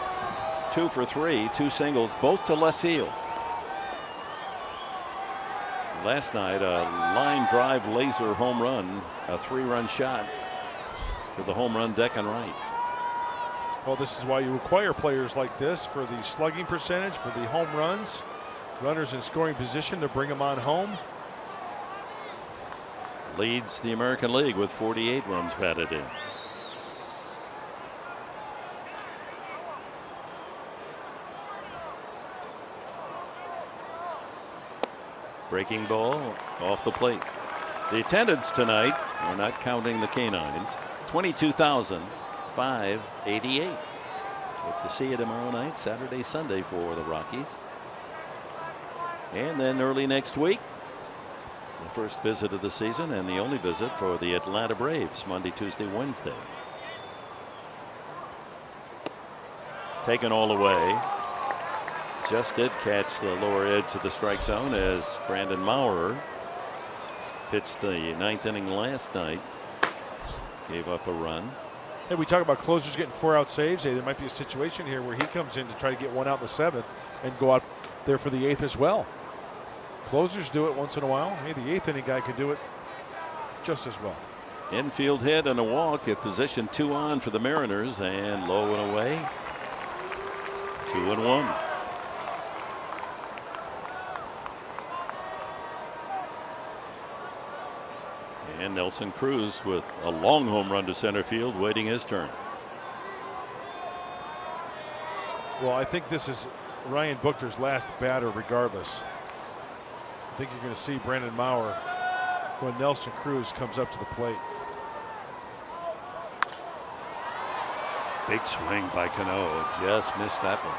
2 for 3, 2 singles, both to left field. Last night, a line drive laser home run, a 3-run shot to the home run deck and right. Well, this is why you acquire players like this, for the slugging percentage, for the home runs, runners in scoring position to bring them on home. Leads the American League with 48 runs batted in. Breaking ball off the plate. The attendance tonight, we're not counting the canines, 22,588. Hope to see you tomorrow night, Saturday, Sunday for the Rockies. And then early next week, the first visit of the season and the only visit for the Atlanta Braves, Monday, Tuesday, Wednesday. Taken all away. Just did catch the lower edge of the strike zone as Brandon Maurer pitched the 9th inning last night. Gave up a run. Hey, we talk about closers getting 4-out saves. Hey, there might be a situation here where he comes in to try to get 1 out in the 7th and go out there for the 8th as well. Closers do it once in a while. Hey, the 8th inning guy can do it just as well. Infield hit and a walk at position 2 on for the Mariners, and low and away. 2-1. And Nelson Cruz with a long home run to center field, waiting his turn. Well, I think this is Ryan Buchter's last batter regardless. I think you're going to see Brandon Maurer when Nelson Cruz comes up to the plate. Big swing by Cano, just missed that one.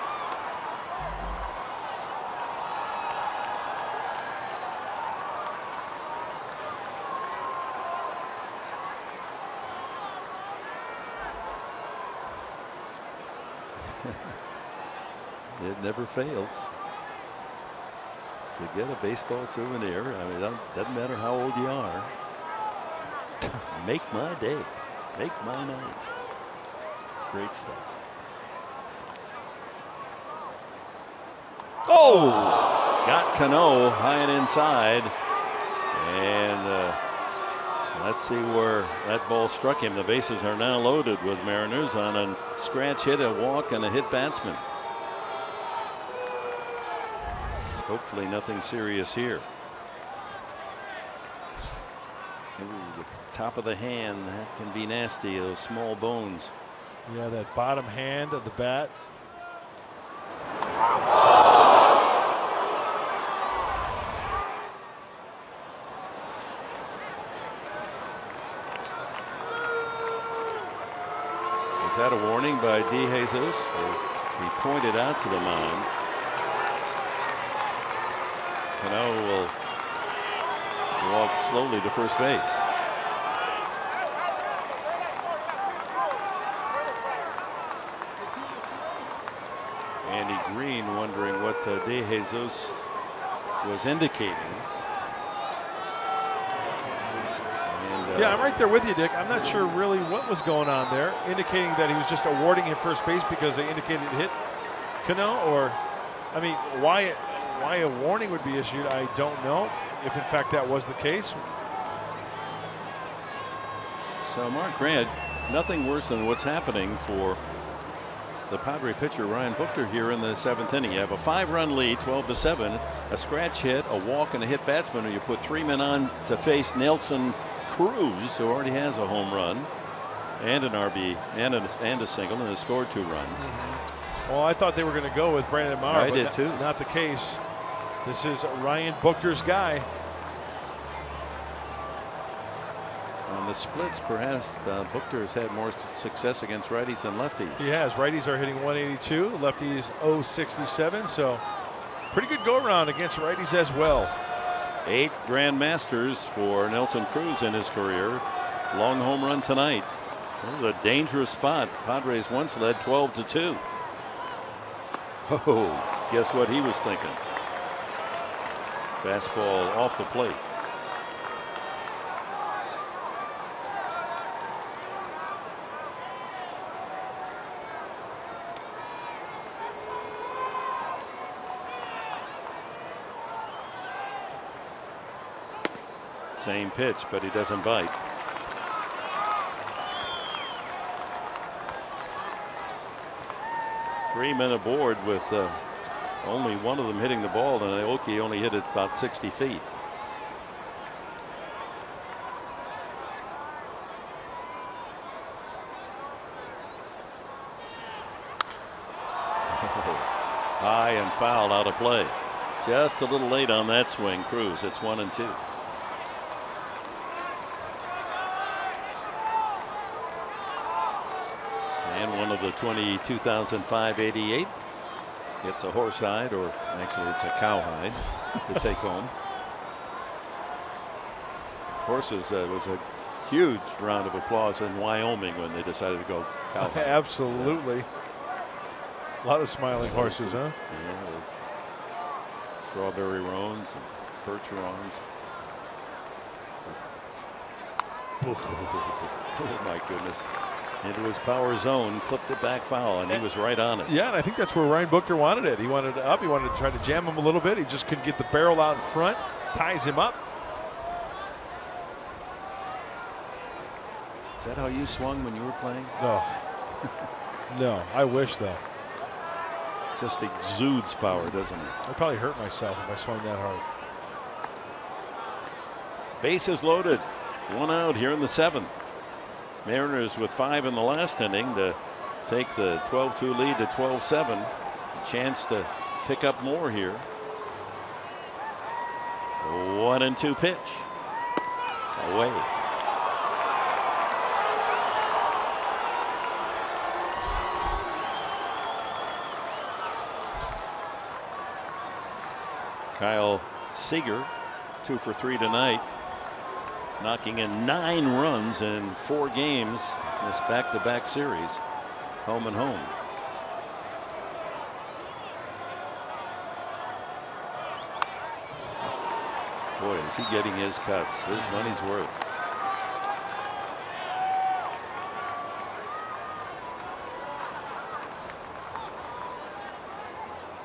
It never fails to get a baseball souvenir. I mean, it doesn't matter how old you are. Make my day. Make my night. Great stuff. Oh! Got Cano high and inside. And let's see where that ball struck him. The bases are now loaded with Mariners on a scratch hit, a walk, and a hit batsman. Hopefully nothing serious here. Ooh, the top of the hand, that can be nasty, those small bones. Yeah, that bottom hand of the bat. Was that a warning by De Jesus? He pointed out to the mound. Cano will walk slowly to first base. Andy Green wondering what De Jesus was indicating. Yeah, I'm right there with you, Dick. I'm not sure really what was going on there, indicating that he was just awarding him first base because they indicated hit Cano, or, I mean, why a warning would be issued, I don't know. If in fact that was the case. So Mark Grant, nothing worse than what's happening for the Padre pitcher Ryan Buchter here in the 7th inning. You have a 5-run lead, 12-7, a scratch hit, a walk, and a hit batsman, and you put 3 men on to face Nelson Cruz, who already has a home run and an RB and a single, and has scored 2 runs. Well, I thought they were going to go with Brandon Maurer. I did too. Not the case. This is Ryan Buchter's guy. On the splits, perhaps Buchter has had more success against righties than lefties. He has. Righties are hitting 182, lefties 067, so pretty good go-around against righties as well. 8 Grand Masters for Nelson Cruz in his career. Long home run tonight. It was a dangerous spot. Padres once led 12-2. Oh, guess what he was thinking? Fastball off the plate. Same pitch, but he doesn't bite. Three men aboard with only one of them hitting the ball, and Aoki only hit it about 60 feet. High and foul, out of play. Just a little late on that swing, Cruz. It's 1-2. And one of the 2005 88 gets a horse hide, or actually it's a cow hide, to take home. Horses was a huge round of applause in Wyoming when they decided to go cow hide. Absolutely. A lot of smiling horses, huh? Yeah, strawberry roans and percherons. Oh my goodness. Into his power zone, clipped it back foul, and he was right on it. Yeah, and I think that's where Ryan Buchter wanted it. He wanted it up. He wanted to try to jam him a little bit. He just couldn't get the barrel out in front. Ties him up. Is that how you swung when you were playing? No. No, I wish though. Just exudes power, doesn't it? I'd probably hurt myself if I swung that hard. Bases loaded. 1 out here in the 7th. Mariners with 5 in the last inning to take the 12-2 lead to 12-7. A chance to pick up more here. 1-2 pitch. Away. Kyle Seager, 2 for 3 tonight, knocking in 9 runs in 4 games in this back-to-back series, home and home. Boy, is he getting his cuts, his money's worth.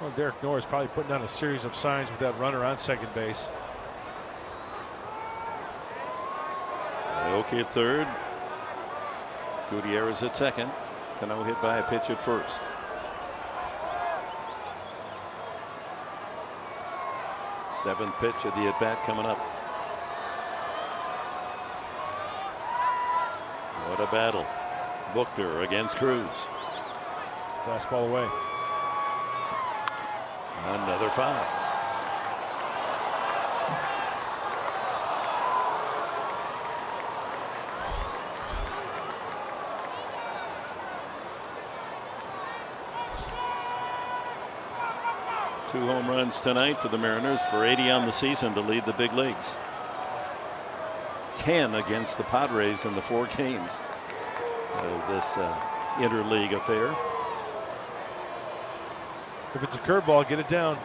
Well, Derek Norris probably putting down a series of signs with that runner on second base. Okay at third. Gutierrez at second. Cano hit by a pitch at first. Seventh pitch of the at-bat coming up. What a battle. Buchter against Cruz. Fastball away. Another foul. Two home runs tonight for the Mariners, for 80 on the season to lead the big leagues. 10 against the Padres in the 4 games of this interleague affair. If it's a curveball, get it down.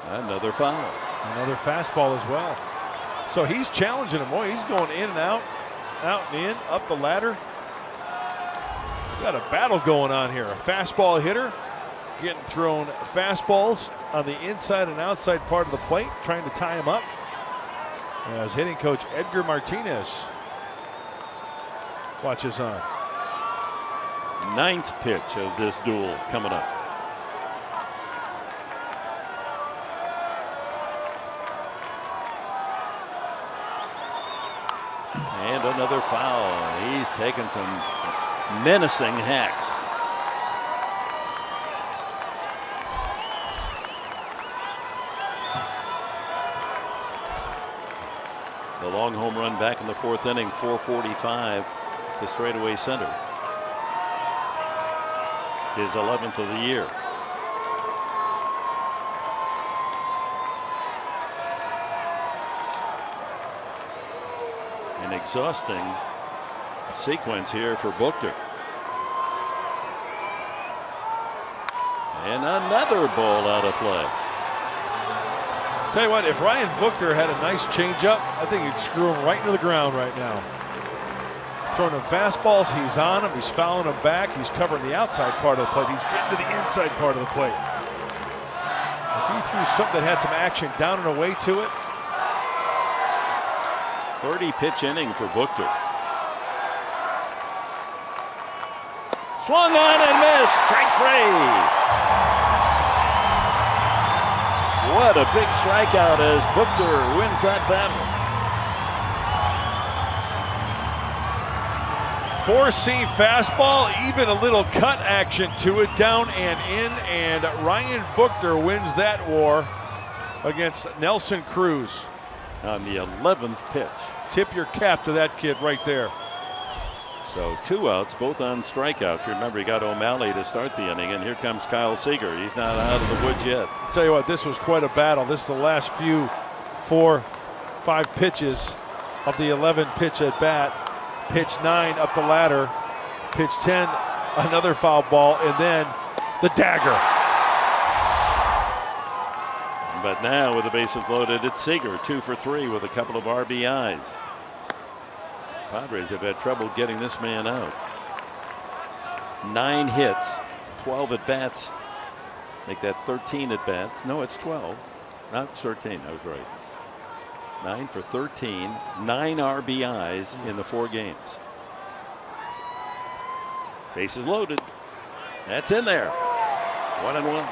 Another foul. Another fastball as well. So he's challenging him. Boy, he's going in and out and in, up the ladder. Got a battle going on here. A fastball hitter getting thrown fastballs on the inside and outside part of the plate, trying to tie him up. As hitting coach Edgar Martinez watches on. 9th pitch of this duel coming up. And another foul. He's taken some menacing hacks. The long home run back in the 4th inning, 445 to straightaway center. His 11th of the year. An exhausting sequence here for Buchter. And another ball out of play. Tell you what, if Ryan Buchter had a nice changeup, I think he'd screw him right into the ground right now. Throwing him fastballs, he's on him, he's fouling him back, he's covering the outside part of the plate, he's getting to the inside part of the plate. If he threw something that had some action down and away to it. 30 pitch inning for Buchter. Swung on and missed. Strike 3. What a big strikeout as Buchter wins that battle. 4-seam fastball, even a little cut action to it, down and in, and Ryan Buchter wins that war against Nelson Cruz. On the 11th pitch. Tip your cap to that kid right there. So 2 outs, both on strikeouts. Remember, he got O'Malley to start the inning, and here comes Kyle Seager. He's not out of the woods yet. I'll tell you what, this was quite a battle. This is the last few 4-5 pitches of the 11 pitch at bat. Pitch 9 up the ladder. Pitch 10, another foul ball, and then the dagger. But now with the bases loaded, it's Seager, 2 for 3 with a couple of RBIs. Padres have had trouble getting this man out. 9 hits, 12 at bats. Make that 13 at bats. No, it's 12. Not 13. I was right. 9 for 13, 9 RBIs in the 4 games. Bases loaded. That's in there. 1-1.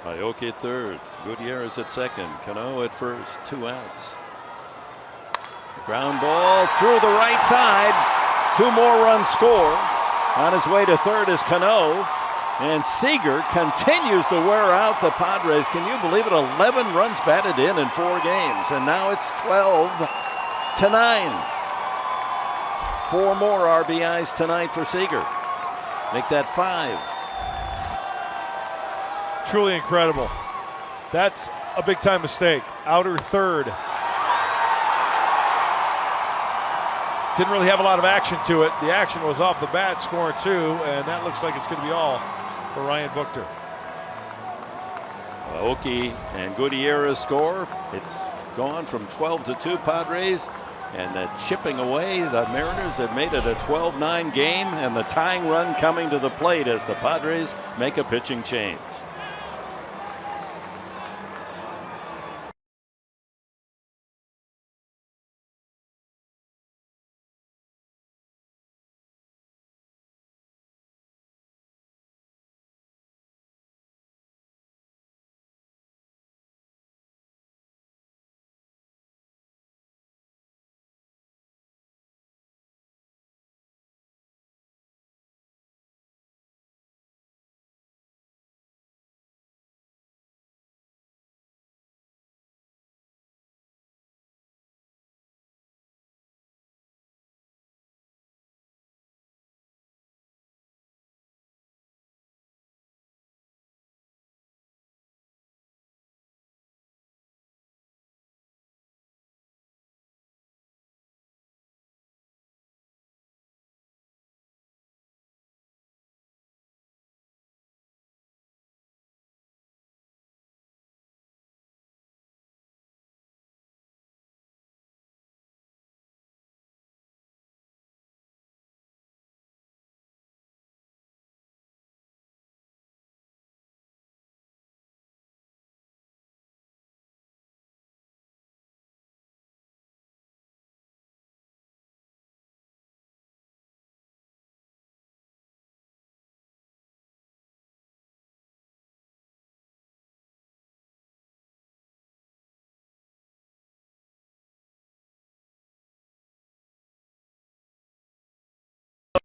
Aoki at third, Gutierrez at second, Cano at first, 2 outs. Ground ball through the right side. 2 more runs score. On his way to third is Cano. And Seager continues to wear out the Padres. Can you believe it? 11 runs batted in 4 games. And now it's 12-9. 4 more RBIs tonight for Seager. Make that 5. Truly incredible. That's a big time mistake. Outer third. Didn't really have a lot of action to it. The action was off the bat, scoring 2, and that looks like it's going to be all for Ryan Buchter. Oki and Gutierrez score. It's gone from 12-2 Padres, and chipping away, the Mariners have made it a 12-9 game, and the tying run coming to the plate as the Padres make a pitching change.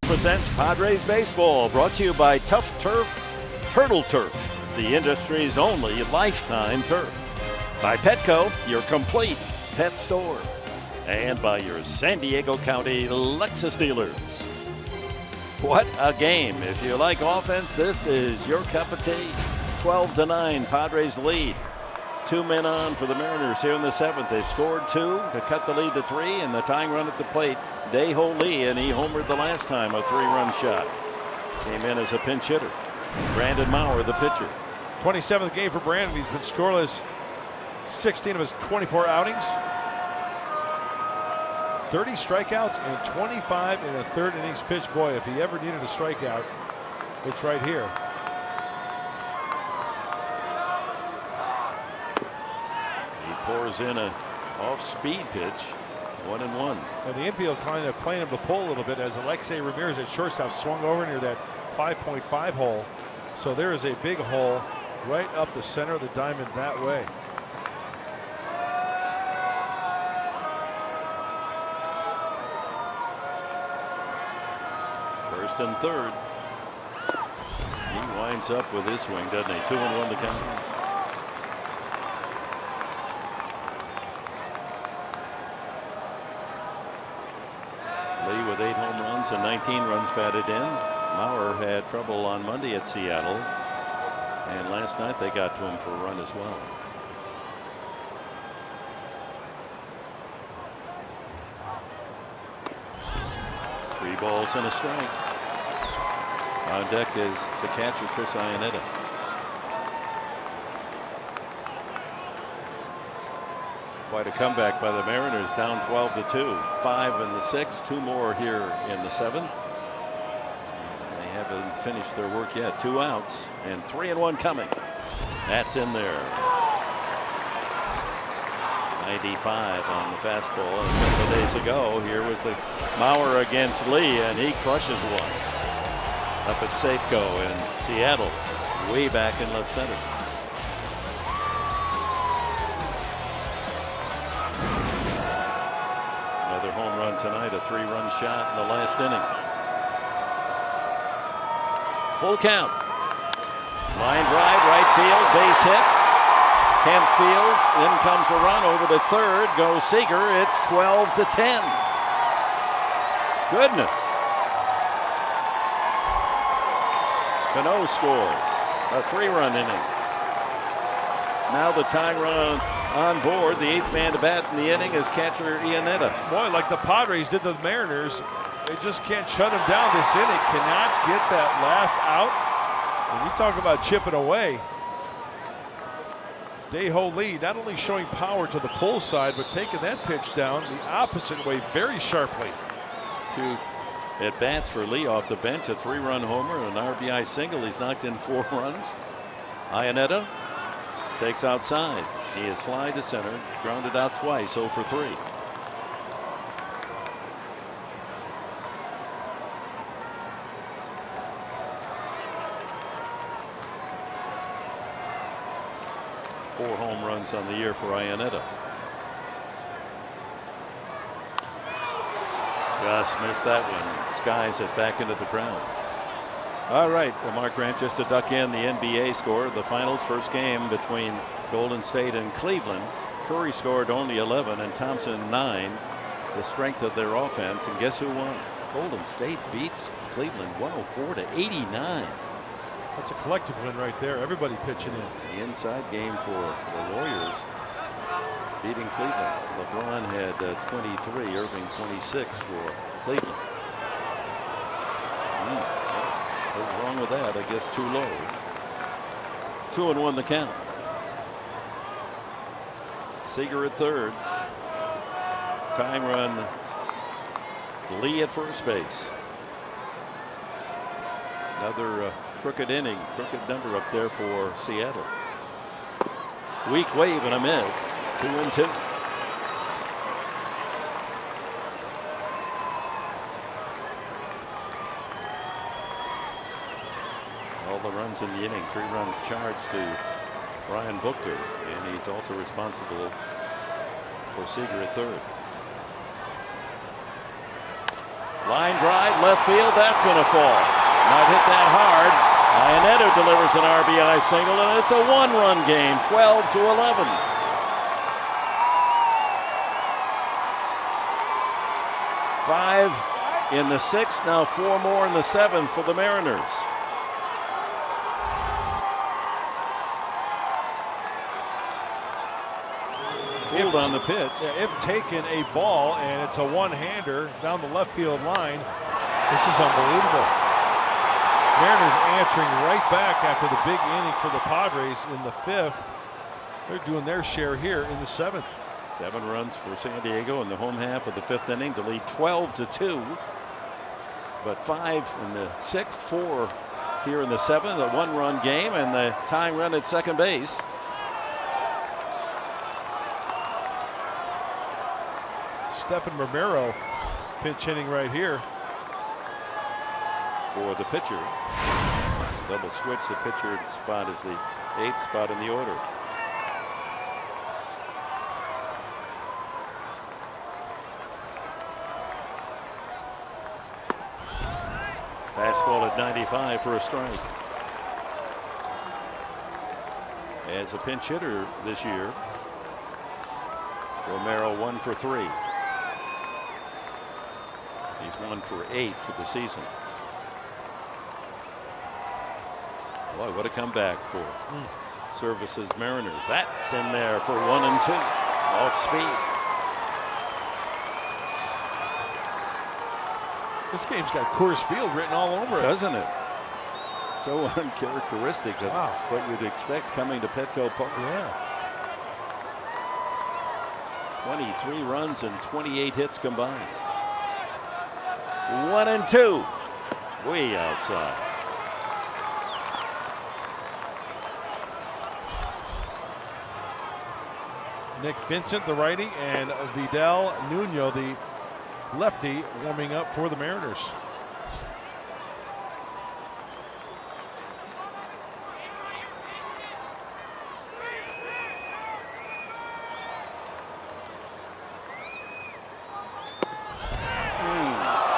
Presents Padres Baseball, brought to you by Tough Turf, Turtle Turf, the industry's only lifetime turf. By Petco, your complete pet store. And by your San Diego County Lexus dealers. What a game. If you like offense, this is your cup of tea. 12-9, Padres lead. 2 men on for the Mariners here in the 7th. They've scored 2 to cut the lead to 3, and the tying run at the plate, Dae-Ho Lee, and he homered the last time, a 3-run shot. Came in as a pinch hitter. Brandon Maurer, the pitcher. 27th game for Brandon. He's been scoreless 16 of his 24 outings. 30 strikeouts and 25 in the 3rd innings pitch. Boy, if he ever needed a strikeout, it's right here. Pours in a off-speed pitch, 1-1. And the infield kind of playing him the pull a little bit as Alexei Ramirez at shortstop swung over near that 5.5 hole. So there is a big hole right up the center of the diamond that way. First and 3rd. He winds up with his swing, doesn't he? 2-1 to count. Lee with 8 home runs and 19 runs batted in. Maurer had trouble on Monday at Seattle, and last night they got to him for a run as well. Three balls and a strike. On deck is the catcher, Chris Iannetta. Quite a comeback by the Mariners, down 12-2. 5 in the 6th, 2 more here in the 7th. They haven't finished their work yet. 2 outs and 3-1 coming. That's in there. 95 on the fastball. And a couple of days ago, here was the Maurer against Lee, and he crushes one up at Safeco in Seattle, way back in left center. Home run tonight, a 3-run shot in the last inning. Full count. Line drive, right field, base hit. Kemp fields, in comes a run over to 3rd, goes Seager. It's 12-10. Goodness. Cano scores a 3-run inning. Now the tying run on board. The 8th man to bat in the inning is catcher Iannetta. Boy, like the Padres did to the Mariners, they just can't shut him down this inning. Cannot get that last out. And you talk about chipping away. Day-Ho Lee not only showing power to the pull side, but taking that pitch down the opposite way very sharply. 2 at-bats for Lee off the bench, a 3-run homer, an RBI single. He's knocked in 4 runs. Iannetta takes outside. He is fly to center, grounded out twice, 0 for 3. Four home runs on the year for Iannetta. Just missed that one. Skies it back into the ground. All right, well, Mark Grant, just to duck in the NBA score of the finals. First game between Golden State and Cleveland. Curry scored only 11 and Thompson 9. The strength of their offense. And guess who won? Golden State beats Cleveland 104 to 89. That's a collective win right there. Everybody pitching in. The inside game for the Warriors beating Cleveland. LeBron had 23, Irving 26 for Cleveland. What's wrong with that? I guess too low. 2-1 the count. Seager at third. Tying run. Lee at first base. Another crooked inning, crooked number up there for Seattle. Weak wave and a miss. 2-2. All the runs in the inning, 3 runs charged to Brian Booker, and he's also responsible for Seager at third. Line drive, left field, that's going to fall. Not hit that hard. Iannetta delivers an RBI single, and it's a 1-run game, 12 to 11. Five in the 6th, now 4 more in the 7th for the Mariners. Fooled on the pitch. Yeah, if taken a ball and it's a one-hander down the left field line, this is unbelievable. Mariners answering right back after the big inning for the Padres in the 5th. They're doing their share here in the 7th. 7 runs for San Diego in the home half of the 5th inning to lead 12-2. But 5 in the 6th, 4 here in the 7th, a 1-run game, and the tying run at second base. Stephen Romero pinch hitting right here. For the pitcher. Double switch. The pitcher spot is the 8th spot in the order. Fastball at 95 for a strike. As a pinch hitter this year, Romero 1 for 3. He's 1 for 8 for the season. Boy, what a comeback for Services Mariners. That's in there for 1 and 2. Off speed. This game's got Coors Field written all over it. Doesn't it? So uncharacteristic of what you'd expect coming to Petco Park. Yeah. 23 runs and 28 hits combined. 1 and 2. Way outside. Nick Vincent, the righty, and Vidal Nuno, the lefty, warming up for the Mariners.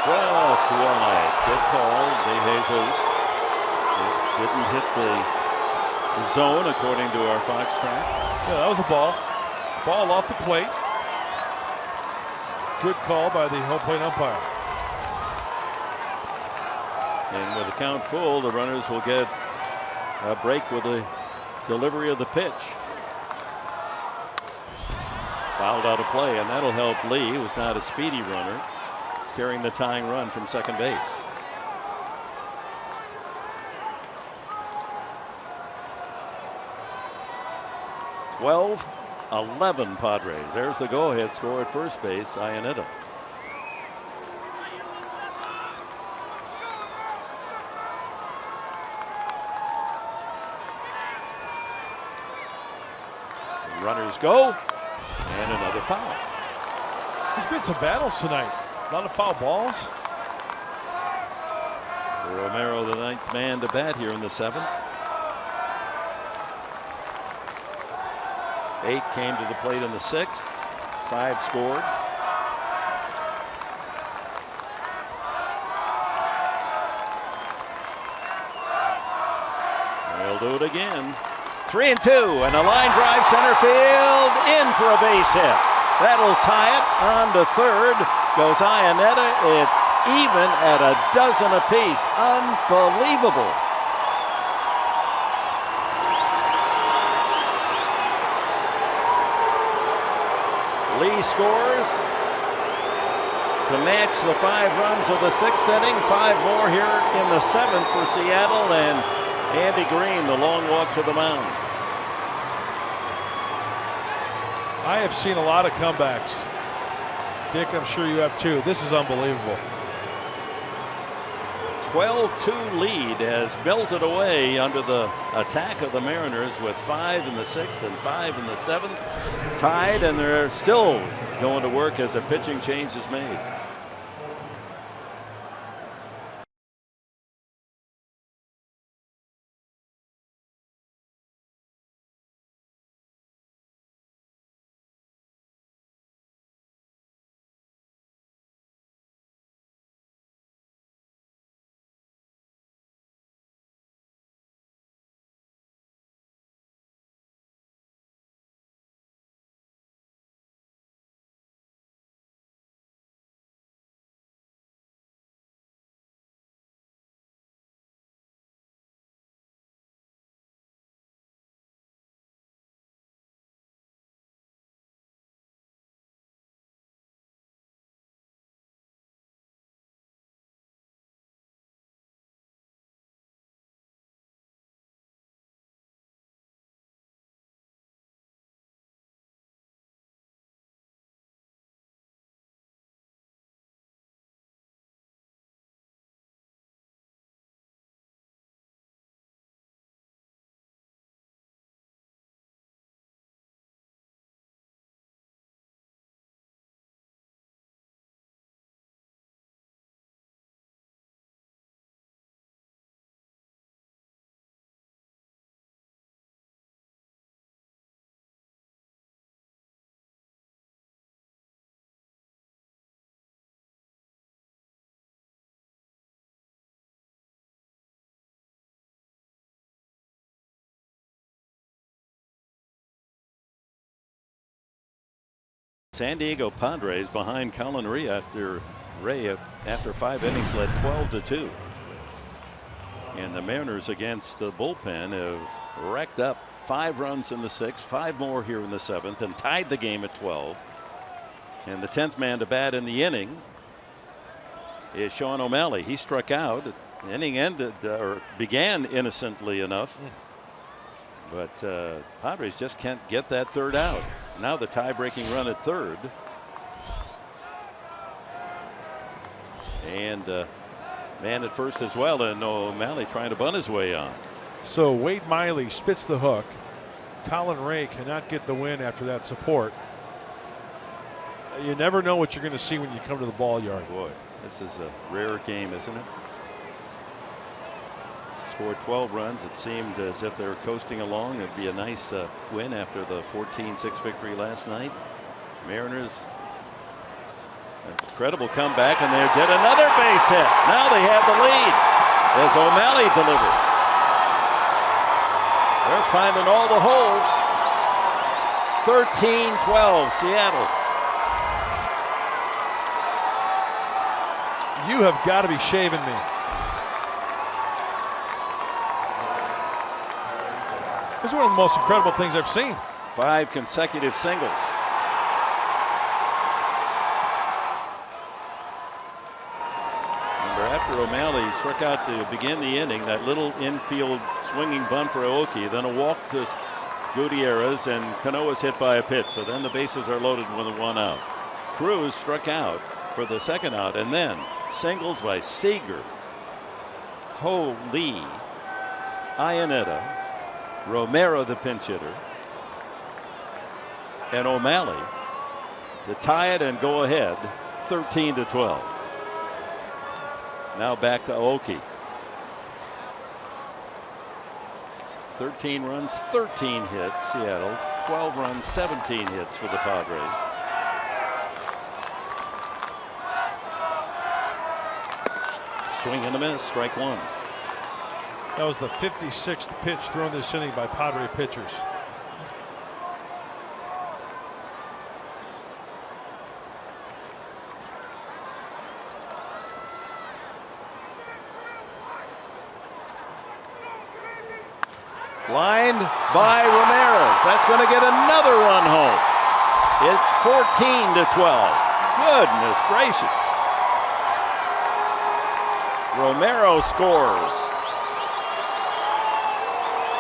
Just wide. Good call, De Jesus. It didn't hit the zone according to our Fox track. Yeah, that was a ball. Ball off the plate. Good call by the home plate umpire. And with the count full, the runners will get a break with the delivery of the pitch. Fouled out of play, and that'll help Lee, who's not a speedy runner, carrying the tying run from second base. (12-11) Padres. There's the go-ahead score at first base, Iannetta. Runners go, and another foul. There's been some battles tonight. A lot of foul balls. Romero, the 9th man to bat here in the 7th. 8 came to the plate in the 6th. 5 scored. They'll do it again. 3-2, and a line drive center field in for a base hit. That'll tie it. On to third goes Iannetta. It's even at a dozen apiece. Unbelievable. Lee scores to match the 5 runs of the 6th inning. 5 more here in the 7th for Seattle, and Andy Green, the long walk to the mound. I have seen a lot of comebacks. Dick, I'm sure you have too. This is unbelievable. 12-2 lead has belted away under the attack of the Mariners with 5 in the 6th and 5 in the 7th. Tied, and they're still going to work as a pitching change is made. San Diego Padres behind Colin Ray after 5 innings led 12-2. And the Mariners against the bullpen have racked up 5 runs in the 6th, 5 more here in the 7th, and tied the game at 12. And the 10th man to bat in the inning is Sean O'Malley. He struck out. The inning ended or began innocently enough. But Padres just can't get that third out. Now the tie-breaking run at third. And man at first as well, and O'Malley trying to bunt his way on. So Wade Miley spits the hook. Colin Ray cannot get the win after that support. You never know what you're going to see when you come to the ball yard. Boy, this is a rare game, isn't it? Scored 12 runs. It seemed as if they were coasting along. It'd be a nice win after the 14-6 victory last night. Mariners, incredible comeback, and they get another base hit. Now they have the lead as O'Malley delivers. They're finding all the holes. 13-12 Seattle. You have got to be shaving me. This is one of the most incredible things I've seen. 5 consecutive singles. after O'Malley struck out to begin the inning, that little infield swinging bunt for Aoki, then a walk to Gutierrez, and Cano was hit by a pitch. So then the bases are loaded with a 1 out. Cruz struck out for the 2nd out, and then singles by Seager, Ho, Lee, Iannetta, Romero, the pinch hitter, and O'Malley to tie it and go ahead 13-12. Now back to Aoki. 13 runs, 13 hits, Seattle. 12 runs, 17 hits for the Padres. Swing and a miss, strike 1. That was the 56th pitch thrown this inning by Padre pitchers. Lined by Ramirez. That's going to get another run home. It's 14-12. Goodness gracious. Romero scores.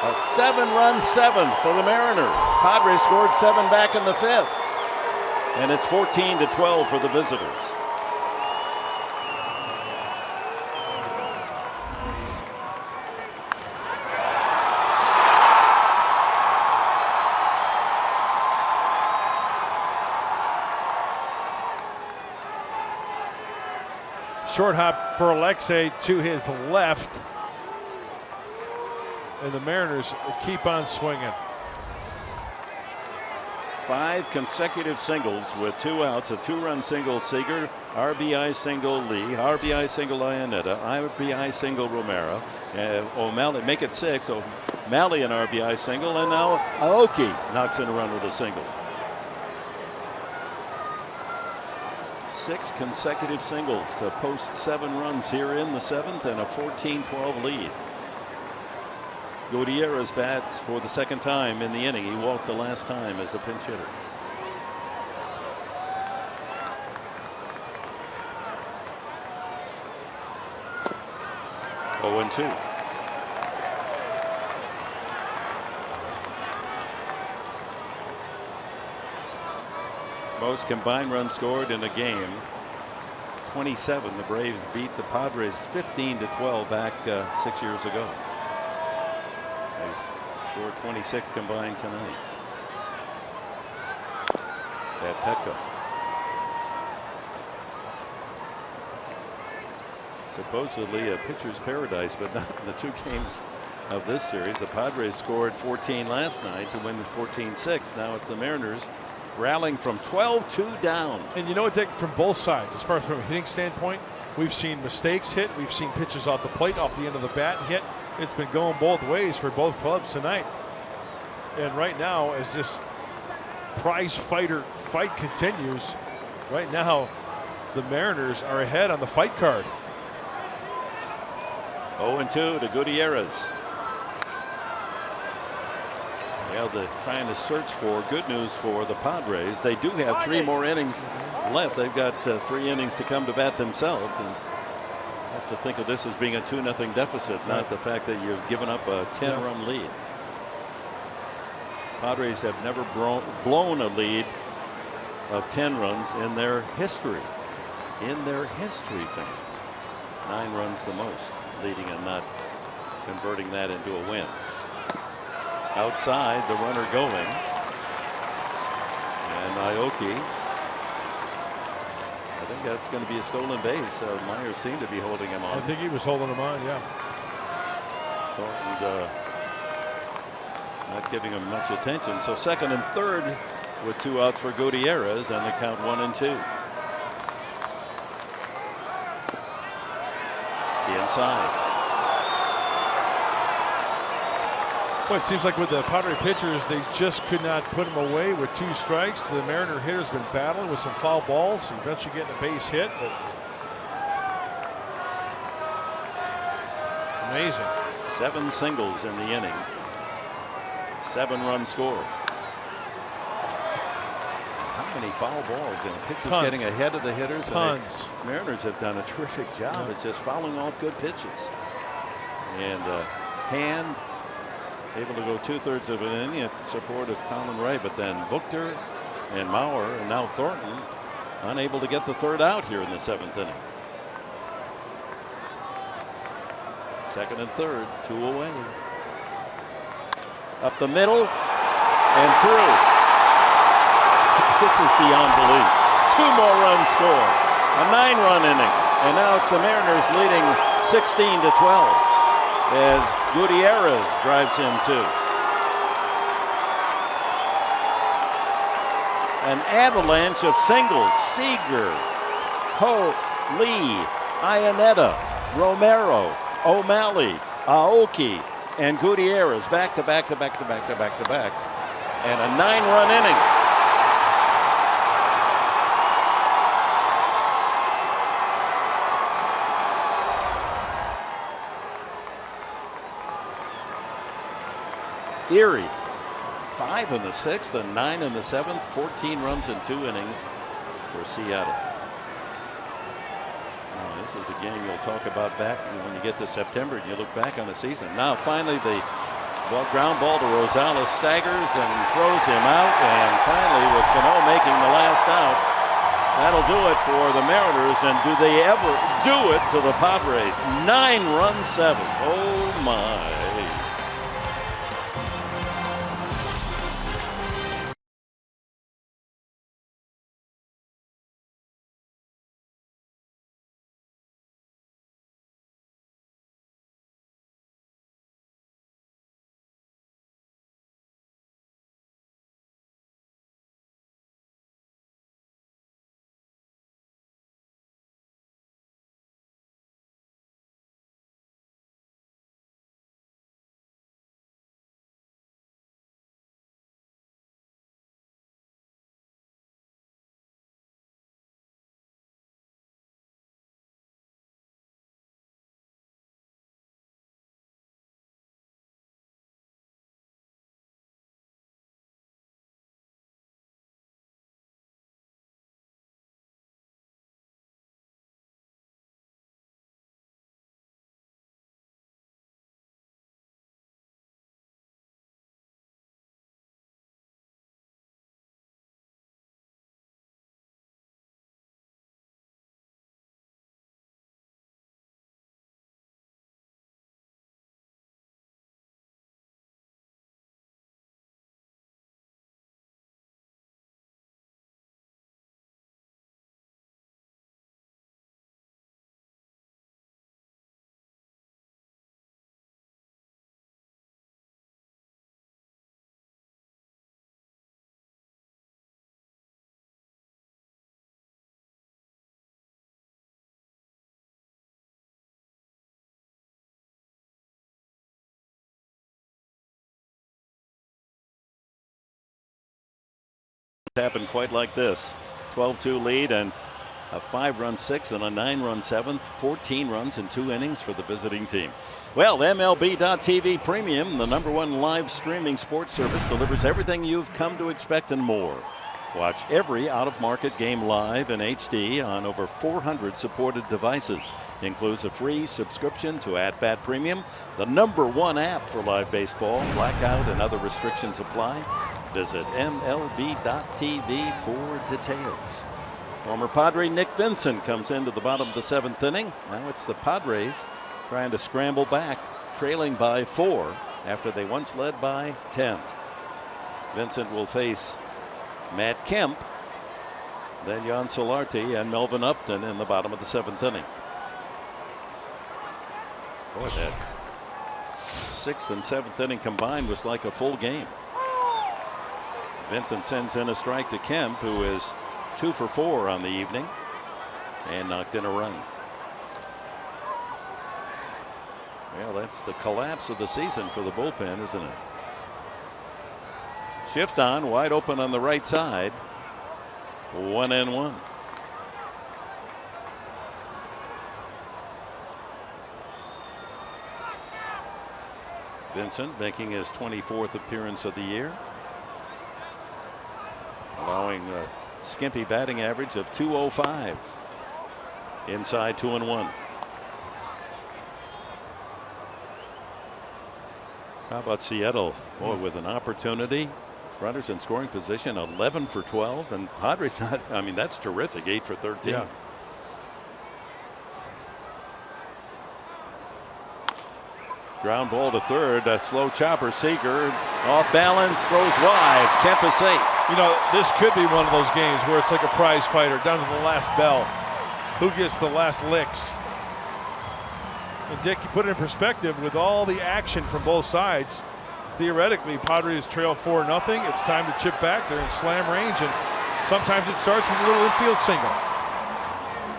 A 7-run 7th for the Mariners. Padres scored 7 back in the 5th. And it's 14-12 for the visitors. Short hop for Alexei to his left. And the Mariners keep on swinging. 5 consecutive singles with 2 outs. A 2-run single Seager, RBI single Lee, RBI single Iannetta, RBI single Romero. O'Malley make it 6. O'Malley an RBI single, and now Aoki knocks in a run with a single. 6 consecutive singles to post 7 runs here in the 7th and a 14-12 lead. Gutierrez bats for the 2nd time in the inning. He walked the last time as a pinch hitter. Oh, and 2. Most combined runs scored in a game. 27. The Braves beat the Padres 15-12 back 6 years ago. They scored 26 combined tonight. At Petco. Supposedly a pitcher's paradise, but not in the 2 games of this series. The Padres scored 14 last night to win 14-6. Now it's the Mariners rallying from 12-2 down. And you know what, Dick, from both sides, as far as from a hitting standpoint, we've seen mistakes hit. We've seen pitches off the plate, off the end of the bat hit. It's been going both ways for both clubs tonight. And right now, as this prize fighter fight continues, right now the Mariners are ahead on the fight card. 0-2 to Gutierrez. Well, they're trying to search for good news for the Padres. They do have 3 more innings left. They've got 3 innings to come to bat themselves, and have to think of this as being a 2-0 deficit, not the fact that you've given up a 10-run lead. Padres have never blown a lead of 10 runs in their history. In their history, fans. 9 runs the most, leading and not converting that into a win. Outside, the runner going. And Aoki. I think that's going to be a stolen base. Myers seemed to be holding him on. I think he was holding him on, yeah. Thornton not giving him much attention. So 2nd and 3rd with 2 outs for Gutierrez, and the count 1-2. Inside. Well, it seems like with the Padre pitchers, they just could not put him away with 2 strikes. The Mariner hitter's been battling with some foul balls, eventually getting a base hit. But amazing. 7 singles in the inning. 7-run score. How many foul balls and pitchers Tons. getting ahead of the hitters. Tons. And the Mariners have done a terrific job at just fouling off good pitches. And Hand able to go 2/3 of an inning in support of Colin Ray, but then Buchter and Mauer and now Thornton unable to get the third out here in the 7th inning. Second and third, 2 away. Up the middle and through. This is beyond belief. 2 more runs scored. A 9-run inning. And now it's the Mariners leading 16-12 as Gutierrez drives in 2. An avalanche of singles. Seager, Ho, Lee, Iannetta, Romero, O'Malley, Aoki, and Gutierrez back to back to back to back to back to back. And a 9-run inning. Erie, 5 in the 6th and 9 in the 7th, 14 runs in 2 innings for Seattle. This is a game you'll talk about back when you get to September and you look back on the season. Now finally the ground ball to Rosales, staggers and throws him out, and finally with Cano making the last out, that'll do it for the Mariners. And do they ever do it to the Padres? 9-run 7. Oh my. Happened quite like this. 12-2 lead and a 5-run 6th and a 9-run 7th. 14 runs in 2 innings for the visiting team. Well, MLB.TV Premium, the #1 live streaming sports service, delivers everything you've come to expect and more. Watch every out-of-market game live in HD on over 400 supported devices. Includes a free subscription to At-Bat Premium, the #1 app for live baseball. Blackout and other restrictions apply. Visit MLB.TV for details. Former Padre Nick Vincent comes into the bottom of the 7th inning. Now it's the Padres trying to scramble back, trailing by 4 after they once led by 10. Vincent will face Matt Kemp, then Jan Solarte and Melvin Upton in the bottom of the 7th inning. Boy, that 6th and 7th inning combined was like a full game. Vincent sends in a strike to Kemp, who is 2 for 4 on the evening and knocked in a run. Well, that's the collapse of the season for the bullpen, isn't it? Shift on, wide open on the right side. 1-1. Vincent making his 24th appearance of the year, allowing skimpy batting average of .205. Inside 2-1. How about Seattle? Boy, with an opportunity. Runners in scoring position, 11 for 12, and Padres not. I mean, that's terrific. 8 for 13. Yeah. Ground ball to third. A slow chopper. Seager off balance, throws wide. Kemp is safe. You know, this could be one of those games where it's like a prize fighter down to the last bell. Who gets the last licks? And Dick, you put it in perspective with all the action from both sides. Theoretically, Padres trail 4-0. It's time to chip back. They're in slam range, and sometimes it starts with a little infield single.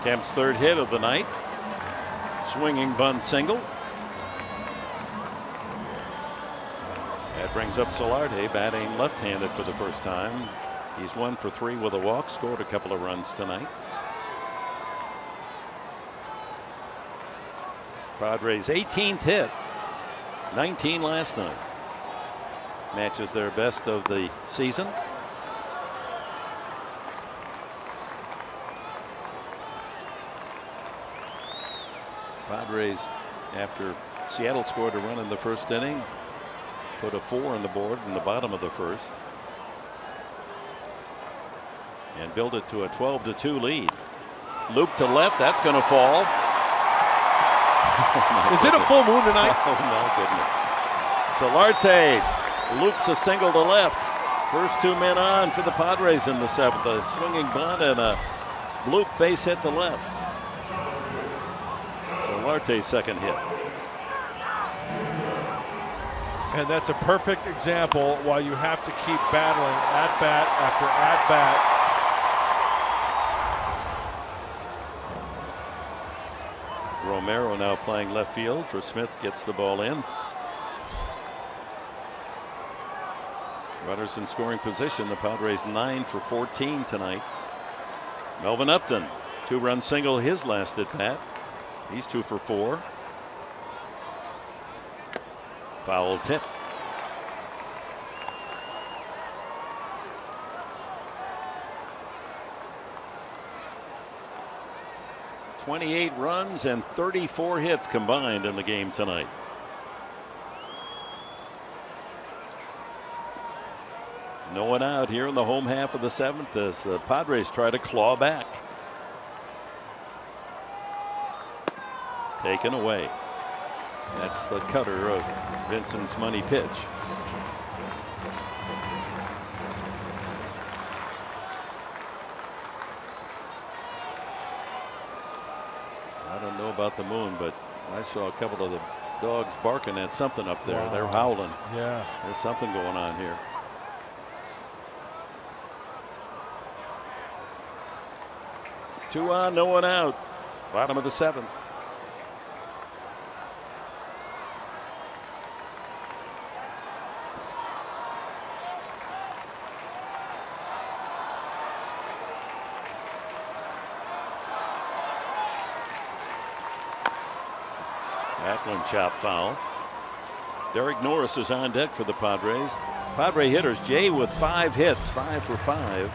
Kemp's third hit of the night. Swinging bunt single. That brings up Solarte, batting left-handed for the first time. He's 1 for 3 with a walk, scored a couple of runs tonight. Padres' 18th hit, 19 last night. Matches their best of the season. Padres, after Seattle scored a run in the first inning, put a 4 on the board in the bottom of the first and build it to a 12-2 lead. Loop to left, that's going to fall. Is it a full moon tonight? Oh my goodness. Solarte loops a single to left. First 2 men on for the Padres in the 7th. A swinging bunt and a loop base hit to left. Solarte's second hit. And that's a perfect example why you have to keep battling at bat after at bat. Romero now playing left field for Smith, gets the ball in. Runners in scoring position. The Padres 9 for 14 tonight. Melvin Upton, 2-run single his last at bat. He's 2 for 4. Foul tip. .28 runs and 34 hits combined in the game tonight. No one out here in the home half of the 7th as the Padres try to claw back. Taken away. That's the cutter of Vincent's money pitch. I don't know about the moon, but I saw a couple of the dogs barking at something up there. Wow. They're howling. Yeah. There's something going on here. Two on, no one out. Bottom of the 7th. Chop foul. Derek Norris is on deck for the Padres. Padre hitters, Jay with 5 hits, 5 for 5.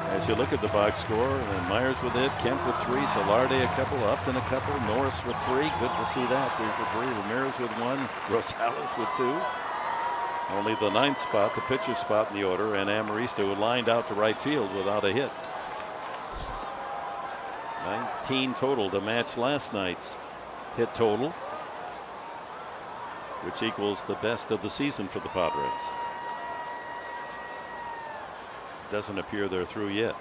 As you look at the box score, and Myers with it, Kemp with 3, Solarte a couple, Upton a couple, Norris with 3. Good to see that. 3 for 3. Ramirez with 1, Rosales with 2. Only the 9th spot, the pitcher's spot in the order, and Amarista lined out to right field without a hit. 19 total to match last night's hit total, which equals the best of the season for the Padres. Doesn't appear they're through yet.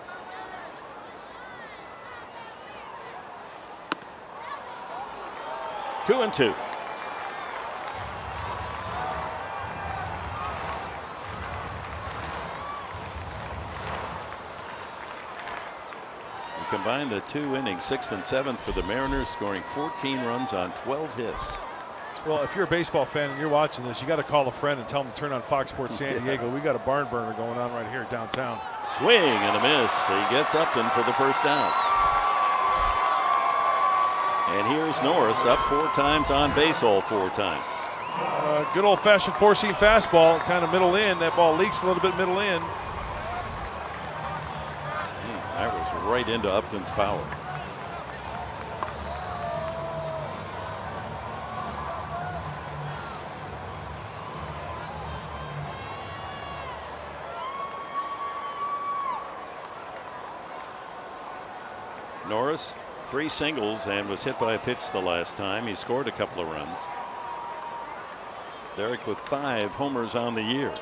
Two and two. Combine the 2 innings, 6th and 7th for the Mariners, scoring 14 runs on 12 hits. Well, if you're a baseball fan and you're watching this, you got to call a friend and tell them to turn on Fox Sports San Diego. We got a barn burner going on right here downtown. Swing and a miss. He gets Upton for the first out. And here's Norris up 4 times on base, all 4 times. Good old-fashioned 4-seam fastball, kind of middle in. That ball leaks a little bit middle in. right into Upton's power. Norris, 3 singles and was hit by a pitch the last time. He scored a couple of runs. Derek with 5 homers on the year.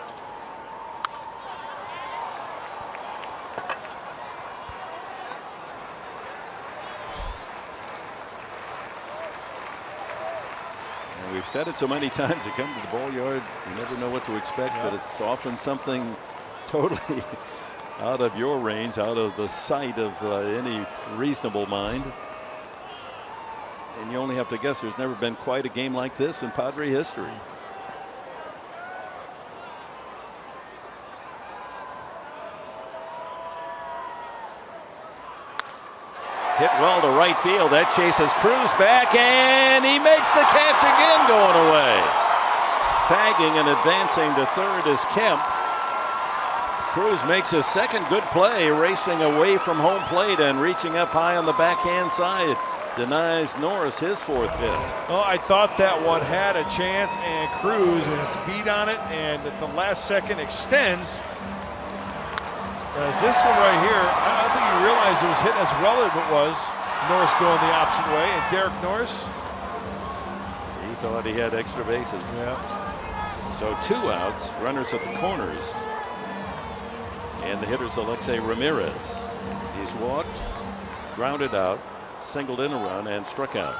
And we've said it so many times, you come to the ball yard, you never know what to expect, but it's often something totally out of your range, out of the sight of any reasonable mind. And you only have to guess. There's never been quite a game like this in Padre history. Hit well to right field. That chases Cruz back, and he makes the catch again, going away. Tagging and advancing to third is Kemp. Cruz makes his second good play, racing away from home plate and reaching up high on the backhand side. Denies Norris his 4th hit. Well, I thought that one had a chance, and Cruz has speed on it, and at the last second extends. As this one right here, I don't think he realized it was hit as well as it was. Norris going the opposite way, and Derek Norris. He thought he had extra bases. Yeah. So 2 outs, runners at the corners. And the hitter's Alexei Ramirez. He's walked, grounded out, singled in a run, and struck out.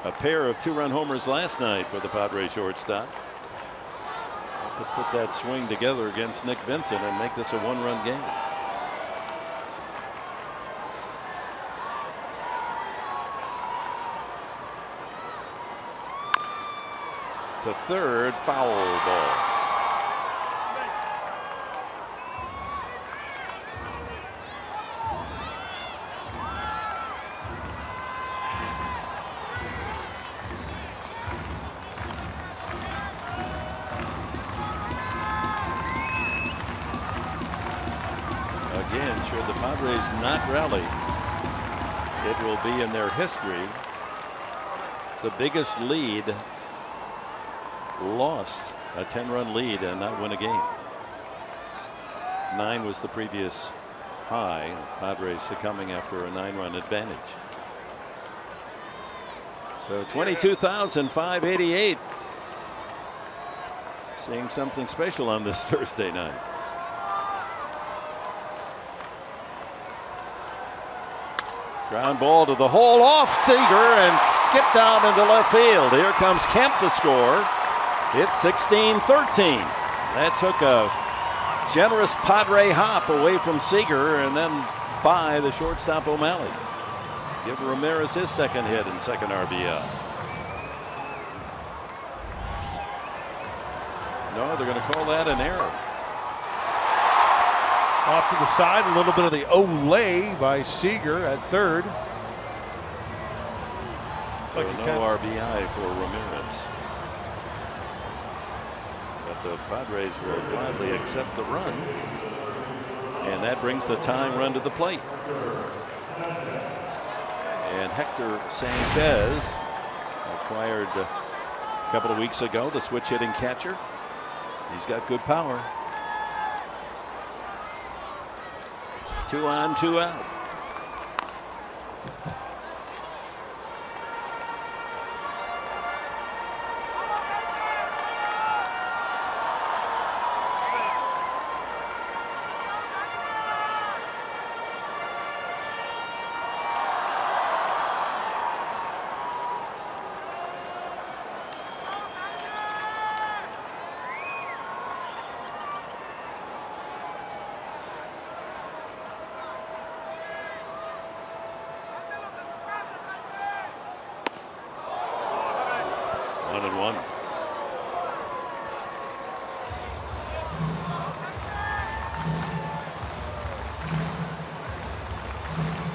A pair of 2-run homers last night for the Padres shortstop. To put that swing together against Nick Vincent and make this a 1-run game. To third, foul ball. Again, should the Padres not rally, it will be in their history the biggest lead lost, a 10-run lead, and not win a game. 9 was the previous high. Padres succumbing after a 9-run advantage. So 22,588. Seeing something special on this Thursday night. Ground ball to the hole, off Seager, and skipped out into left field. Here comes Kemp to score. It's 16-13. That took a generous Padre hop away from Seager and then by the shortstop O'Malley. Give Ramirez his second hit and second RBI. No, they're going to call that an error. Off to the side, a little bit of the Olay by Seager at third. So no RBI for Ramirez. But the Padres will gladly accept the run. And that brings the tying run to the plate. And Hector Sanchez, acquired a couple of weeks ago, the switch hitting catcher. He's got good power. 2 on, 2 out.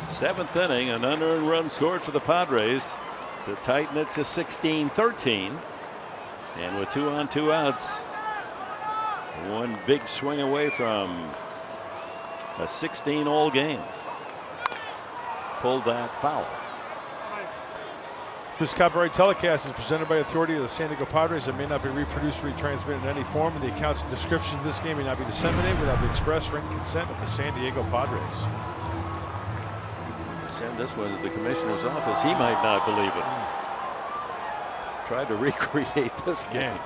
Seventh inning, an unearned run scored for the Padres to tighten it to 16-13. And with 2 on, 2 outs, one big swing away from A 16-all game. Pulled that foul. This copyright telecast is presented by authority of the San Diego Padres and may not be reproduced or retransmitted in any form, and the accounts and descriptions of this game may not be disseminated without the express written consent of the San Diego Padres. Send this one to the commissioner's office. He might not believe it. Tried to recreate this game.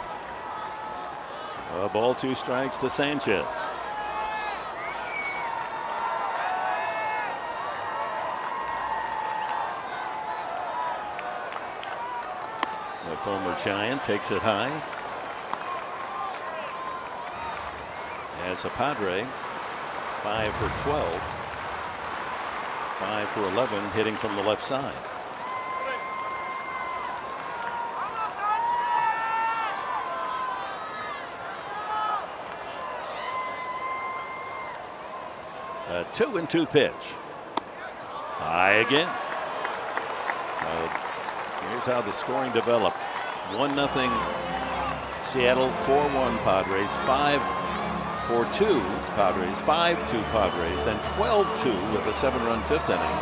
A ball, 2 strikes to Sanchez. The former Giant takes it high. As a Padre, 5 for 12. 5 for 11, hitting from the left side. A 2-2 pitch. High again. Here's how the scoring developed. 1-0 Seattle, 4-1 Padres, 5-4-2 Padres, 5-2 Padres, then 12-2 with a 7-run 5th inning.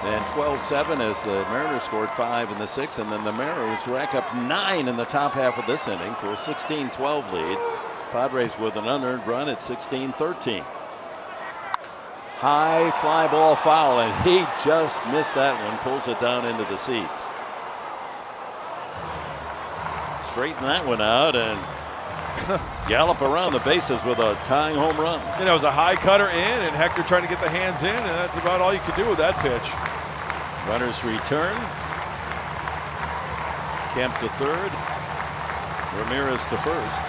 Then 12-7 as the Mariners scored 5 in the 6th, and then the Mariners rack up 9 in the top half of this inning for a 16-12 lead. Padres with an unearned run at 16-13. High fly ball foul, and he just missed that one, pulls it down into the seats. Straighten that one out and gallop around the bases with a tying home run. You know, it was a high cutter in, and Hector trying to get the hands in, and that's about all you could do with that pitch. Runners return. Kemp to third. Ramirez to first.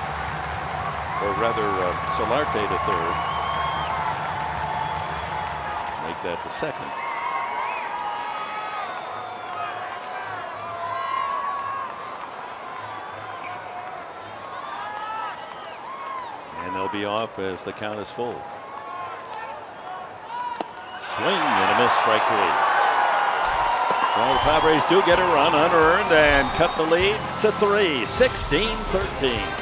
Or rather, Solarte to third. Make that to second. And they'll be off as the count is full. Swing and a miss, strike 3. Well, the Padres do get a run unearned and cut the lead to 3, 16-13.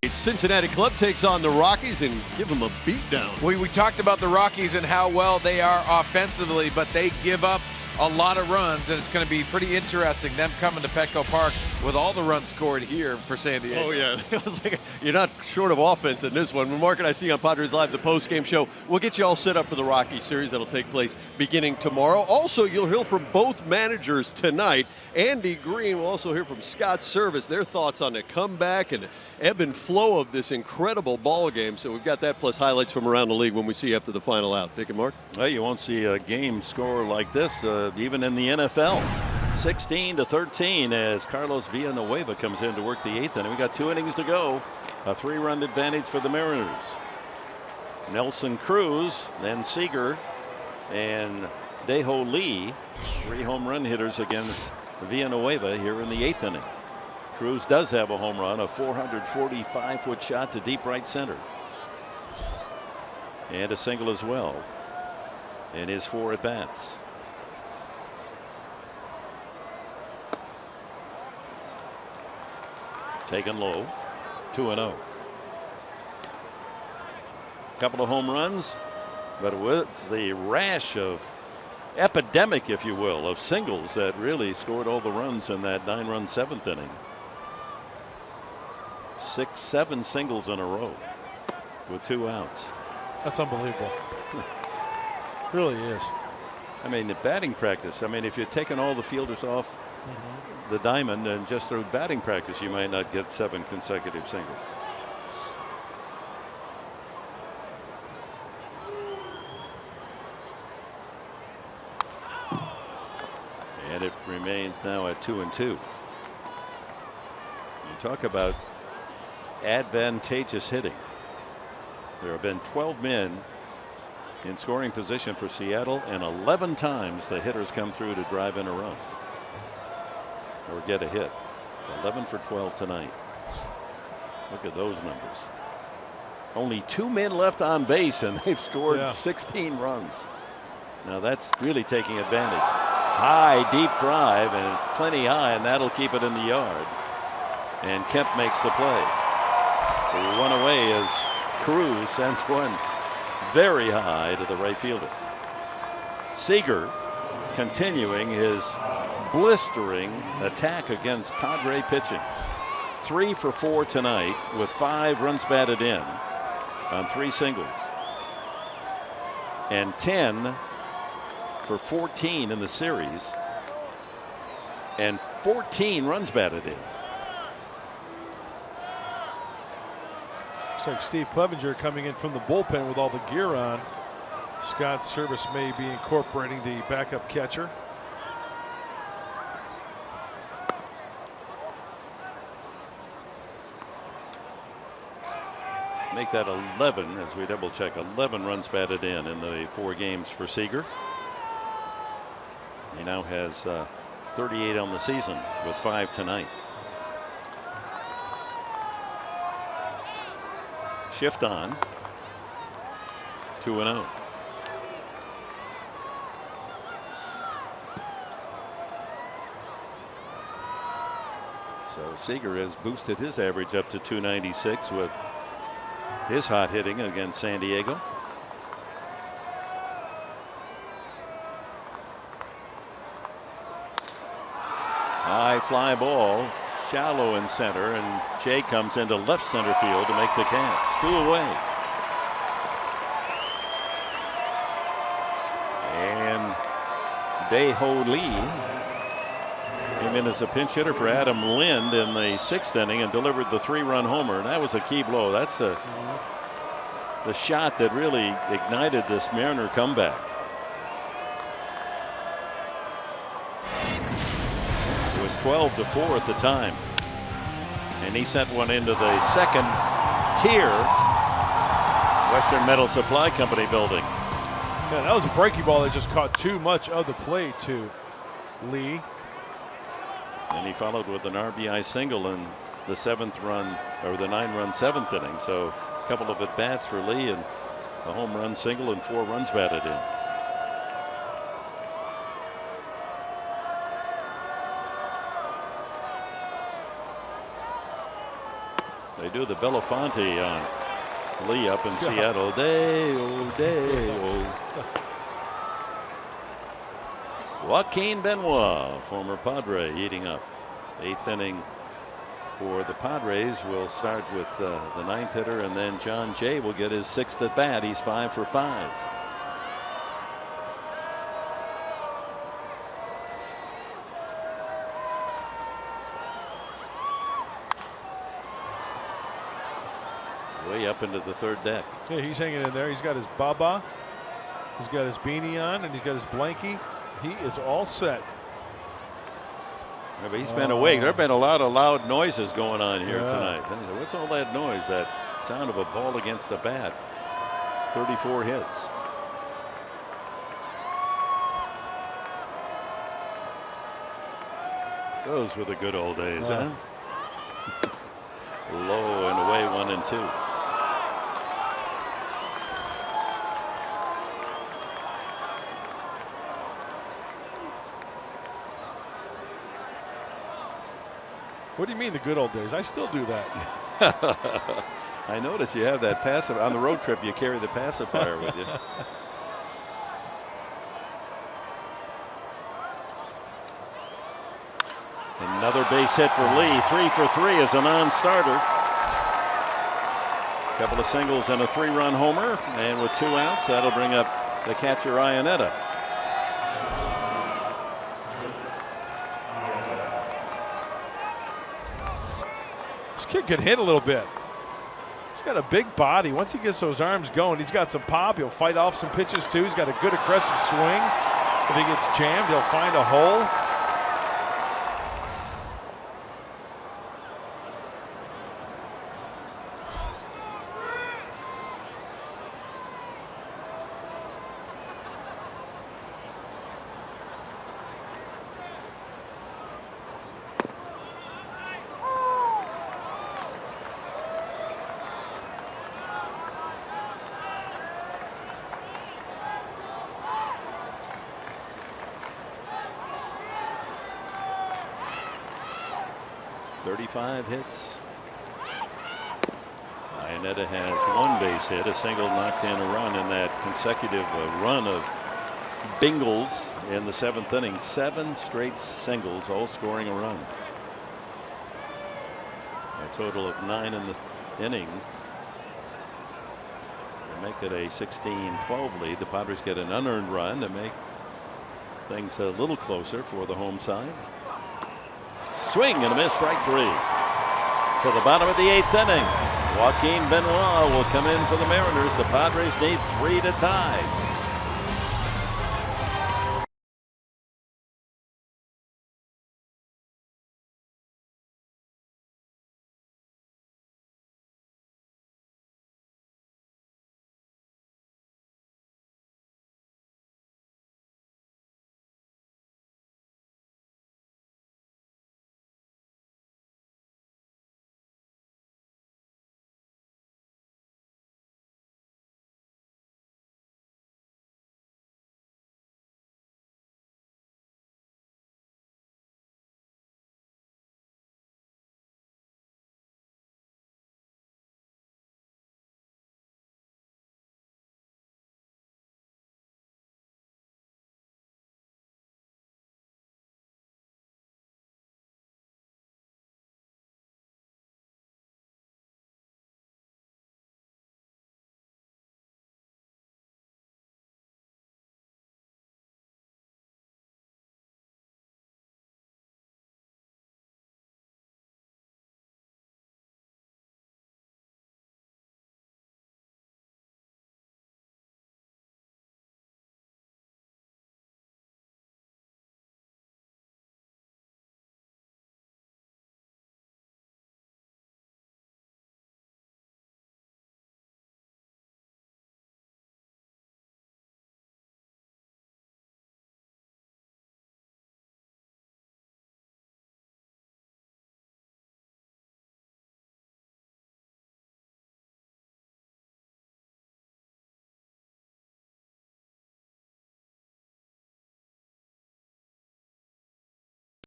Cincinnati club takes on the Rockies and give them a beatdown. We talked about the Rockies and how well they are offensively, but they give up a lot of runs, and it's going to be pretty interesting them coming to Petco Park with all the runs scored here for San Diego. Oh yeah, it was like you're not short of offense in this one. When Mark and I see on Padres Live, the post-game show, we'll get you all set up for the Rocky series that'll take place beginning tomorrow. Also, you'll hear from both managers tonight. Andy Green will also hear from Scott Service, their thoughts on the comeback and ebb and flow of this incredible ball game. So we've got that plus highlights from around the league when we see you after the final out. Dick and Mark? Well, you won't see a game score like this even in the NFL. 16-13 as Carlos Villanueva comes in to work the 8th inning. We got 2 innings to go. A 3-run advantage for the Mariners. Nelson Cruz, then Seager, and Deho Lee, 3 home run hitters against Villanueva here in the 8th inning. Cruz does have a home run, a 445-foot shot to deep right center. And a single as well in his 4 at-bats. Taken low, 2-0. Couple of home runs, but it was the rash of epidemic, if you will, of singles that really scored all the runs in that 9-run 7th inning. 6, 7 singles in a row with 2 outs. That's unbelievable. Really is. I mean, the batting practice. I mean, if you're taking all the fielders off the diamond and just through batting practice, you might not get 7 consecutive singles. And it remains now at 2-2. You talk about advantageous hitting. There have been 12 men in scoring position for Seattle, and 11 times the hitters come through to drive in a run or get a hit. 11 for 12 tonight. Look at those numbers. Only 2 men left on base, and they've scored 16 runs. Now that's really taking advantage. High, deep drive, and it's plenty high, and that'll keep it in the yard. And Kemp makes the play. The one away as Cruz sends one very high to the right fielder. Seager continuing his blistering attack against Padre pitching. 3 for 4 tonight with 5 runs batted in on 3 singles. And 10 for 14 in the series. And 14 runs batted in. Looks like Steve Clevenger coming in from the bullpen with all the gear on. Scott Service may be incorporating the backup catcher. Make that 11 as we double check. 11 runs batted in the 4 games for Seager. He now has 38 on the season with 5 tonight. Shift on. 2-0. So Seager has boosted his average up to 296 with his hot hitting against San Diego. High fly ball, shallow in center, and Jay comes into left center field to make the catch. 2 away. And Dae-Ho Lee came in as a pinch hitter for Adam Lind in the 6th inning and delivered the 3-run homer. And that was a key blow. That's the shot that really ignited this Mariner comeback. It was 12-4 at the time. And he sent one into the 2nd tier Western Metal Supply Company building. Yeah, that was a breaking ball that just caught too much of the plate to Lee. And he followed with an RBI single in the 7th run, or the 9-run 7th inning. So a couple of at bats for Lee and a home run single and 4 runs batted in. They do the Belafonte on Lee up in Seattle. Day-o, day-o. Joaquin Benoit, former Padre, heating up. 8th inning for the Padres will start with the 9th hitter, and then John Jay will get his 6th at bat. He's 5 for 5. Way up into the 3rd deck. Yeah, he's hanging in there. He's got his baba, he's got his beanie on, and he's got his blankie. He is all set. Yeah, but he's been awake. There have been a lot of loud noises going on here tonight. What's all that noise? That sound of a ball against a bat. 34 hits. Those were the good old days, huh? Low and away, 1-2. What do you mean the good old days? I still do that. I notice you have that pacifier on the road trip. You carry the pacifier with you. Another base hit for Lee. 3 for 3 as a non-starter. Couple of singles and a 3-run homer, and with 2 outs, that'll bring up the catcher Iannetta. This kid can hit a little bit. He's got a big body. Once he gets those arms going, he's got some pop. He'll fight off some pitches too. He's got a good aggressive swing. If he gets jammed, he'll find a hole. Hits. Iannetta has 1 base hit, a single, knocked in a run in that consecutive run of Bengals in the 7th inning. 7 straight singles, all scoring a run. A total of 9 in the inning. To make it a 16-12 lead, the Padres get an unearned run to make things a little closer for the home side. Swing and a miss, strike 3. To the bottom of the 8th inning. Joaquin Benoit will come in for the Mariners. The Padres need 3 to tie.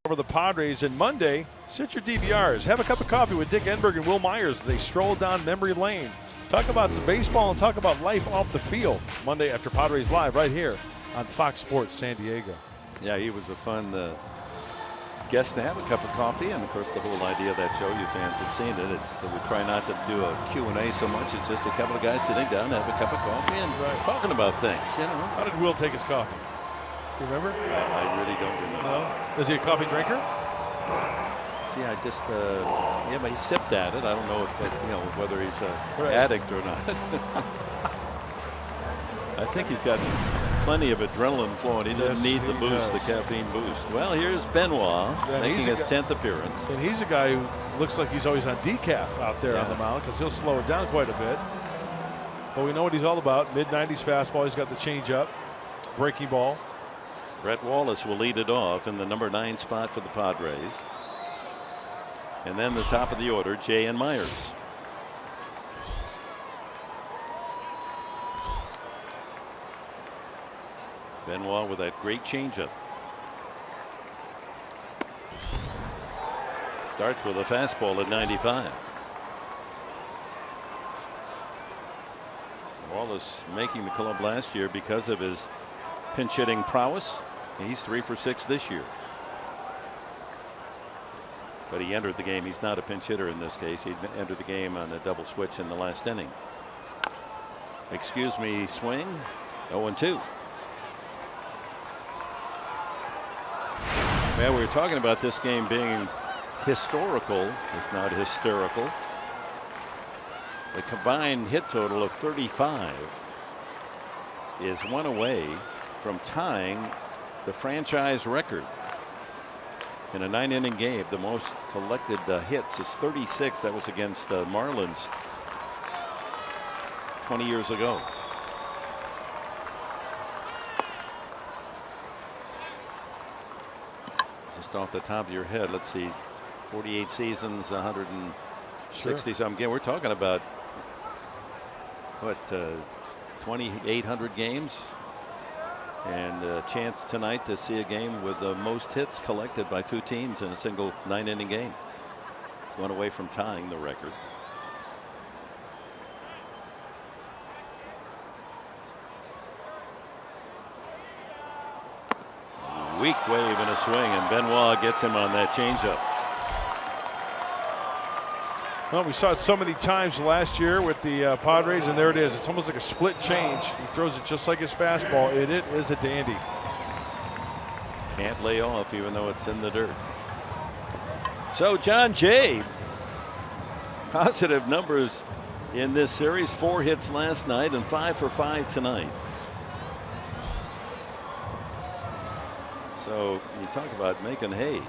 Over the Padres, and Monday, sit your DVRs. Have a cup of coffee with Dick Enberg and Will Myers as they stroll down memory lane. Talk about some baseball and talk about life off the field. Monday after Padres Live right here on Fox Sports San Diego. Yeah, he was a fun guest to have a cup of coffee, and of course the whole idea of that show, you fans have seen it. It's we try not to do a Q&A so much. It's just a couple of guys sitting down, have a cup of coffee, and talking about things. You know. How did Will take his coffee? You remember? I really don't remember. No? Is he a coffee drinker? See, I just, yeah, but he sipped at it. I don't know if, whether he's an addict or not. I think he's got plenty of adrenaline flowing. He doesn't need the boost, the caffeine boost. Well, here's Benoit making his 10th appearance. And he's a guy who looks like he's always on decaf out there on the mound because he'll slow it down quite a bit. But we know what he's all about. Mid-90s fastball. He's got the changeup, breaking ball. Brett Wallace will lead it off in the number 9 spot for the Padres. And then the top of the order, Jay and Myers. Benoit with that great changeup. Starts with a fastball at 95. Wallace making the club last year because of his pinch hitting prowess. He's 3 for 6 this year. But he entered the game. He's not a pinch hitter in this case. He entered the game on a double switch in the last inning. Excuse me, swing. 0-2. Well, we were talking about this game being historical, if not hysterical. The combined hit total of 35 is one away from tying the franchise record in a 9-inning game. The most collected hits is 36. That was against the Marlins 20 years ago. Just off the top of your head, let's see, 48 seasons, 160 some game. We're talking about what, 2,800 games, and a chance tonight to see a game with the most hits collected by two teams in a single 9-inning game. One away from tying the record. Weak wave and a swing, and Benoit gets him on that changeup. Well, we saw it so many times last year with the Padres, and there it is. It's almost like a split change. He throws it just like his fastball, and it is a dandy. Can't lay off even though it's in the dirt. So John Jay, positive numbers in this series. 4 hits last night and 5 for 5 tonight. So you talk about making hay.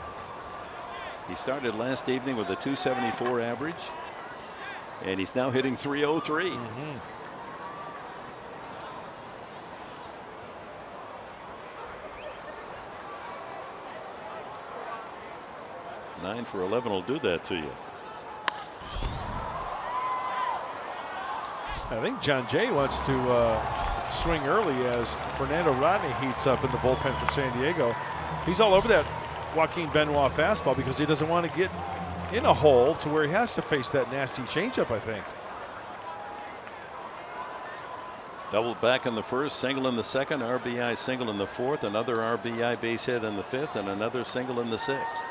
He started last evening with a 274 average, and he's now hitting 303. 9 for 11 will do that to you. I think John Jay wants to swing early as Fernando Rodney heats up in the bullpen for San Diego. He's all over that Joaquin Benoit fastball because he doesn't want to get in a hole to where he has to face that nasty changeup, I think. Double back in the first, single in the second, RBI single in the fourth, another RBI base hit in the fifth, and another single in the sixth.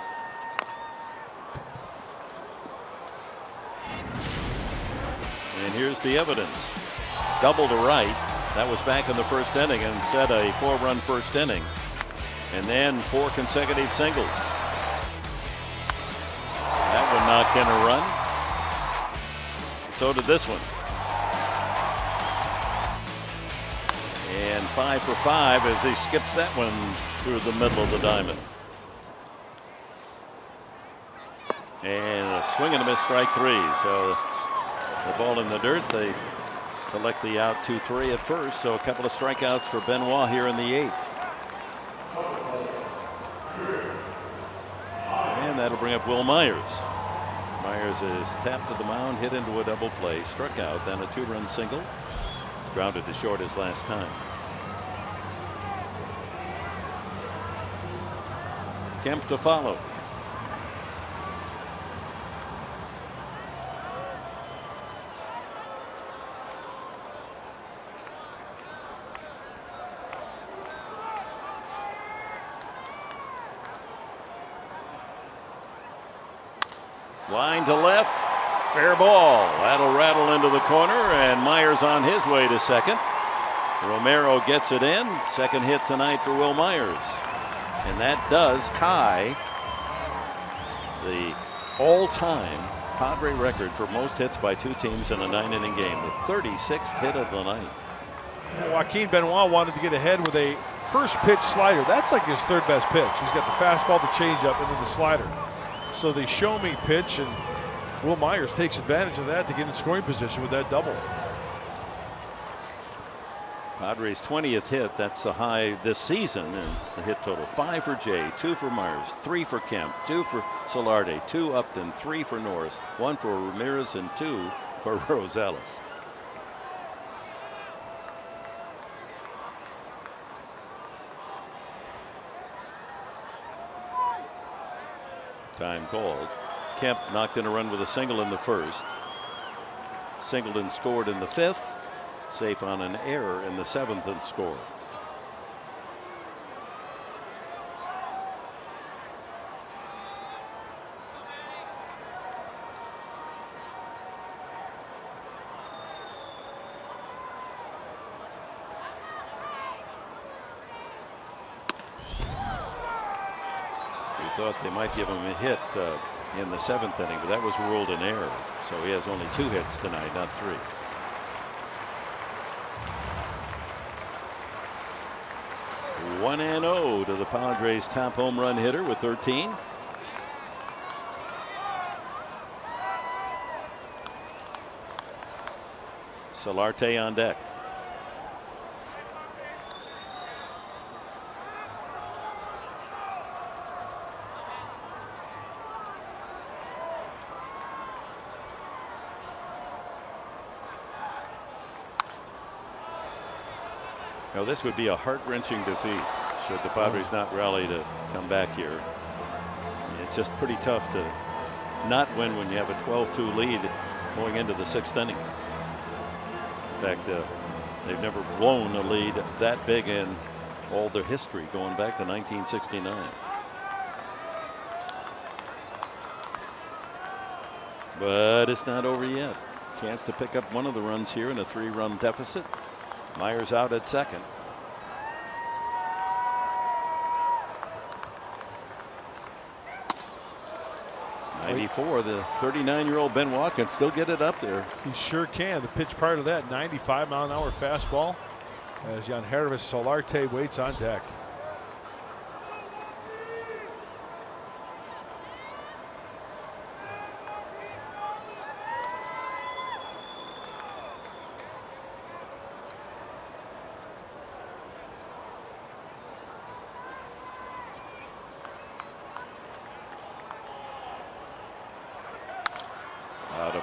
And here's the evidence. Double to right. That was back in the first inning and set a 4-run first inning. And then 4 consecutive singles. That one knocked in a run. So did this one. And 5 for 5 as he skips that one through the middle of the diamond. And a swing and a miss, strike 3. So the ball in the dirt. They collect the out 2-3 at first. So a couple of strikeouts for Benoit here in the 8th. And that'll bring up Will Myers. Myers is tapped to the mound, hit into a double play, struck out, then a 2-run single. Grounded to short his last time. Kemp to follow. Line to left, fair ball. That'll rattle into the corner, and Myers on his way to second. Romero gets it in. Second hit tonight for Will Myers. And that does tie the all-time Padre record for most hits by two teams in a 9-inning game. The 36th hit of the night. Joaquin Benoit wanted to get ahead with a first pitch slider. That's like his third best pitch. He's got the fastball, the changeup, and then the slider. So the show me pitch, and Will Myers takes advantage of that to get in scoring position with that double. Padres' 20th hit. That's the high this season. And the hit total 5 for Jay, 2 for Myers, 3 for Kemp, 2 for Solarte, 2 Upton, 3 for Norris, 1 for Ramirez, and 2 for Rosales. Time called. Kemp knocked in a run with a single in the first. Singleton scored in the 5th. Safe on an error in the 7th and scored. We thought they might give him a hit in the 7th inning, but that was ruled an error. So he has only 2 hits tonight, not 3. 1-0 to the Padres' top home run hitter with 13. Solarte on deck. Now this would be a heart-wrenching defeat should the Padres not rally to come back here. It's just pretty tough to not win when you have a 12-2 lead going into the 6th inning. In fact, they've never blown a lead that big in all their history going back to 1969. But it's not over yet. Chance to pick up one of the runs here in a 3-run deficit. Myers out at second. '94, the 39-year-old Benoit can still get it up there. He sure can. The pitch part of that 95-mile-an-hour fastball as Yangervis Solarte waits on deck.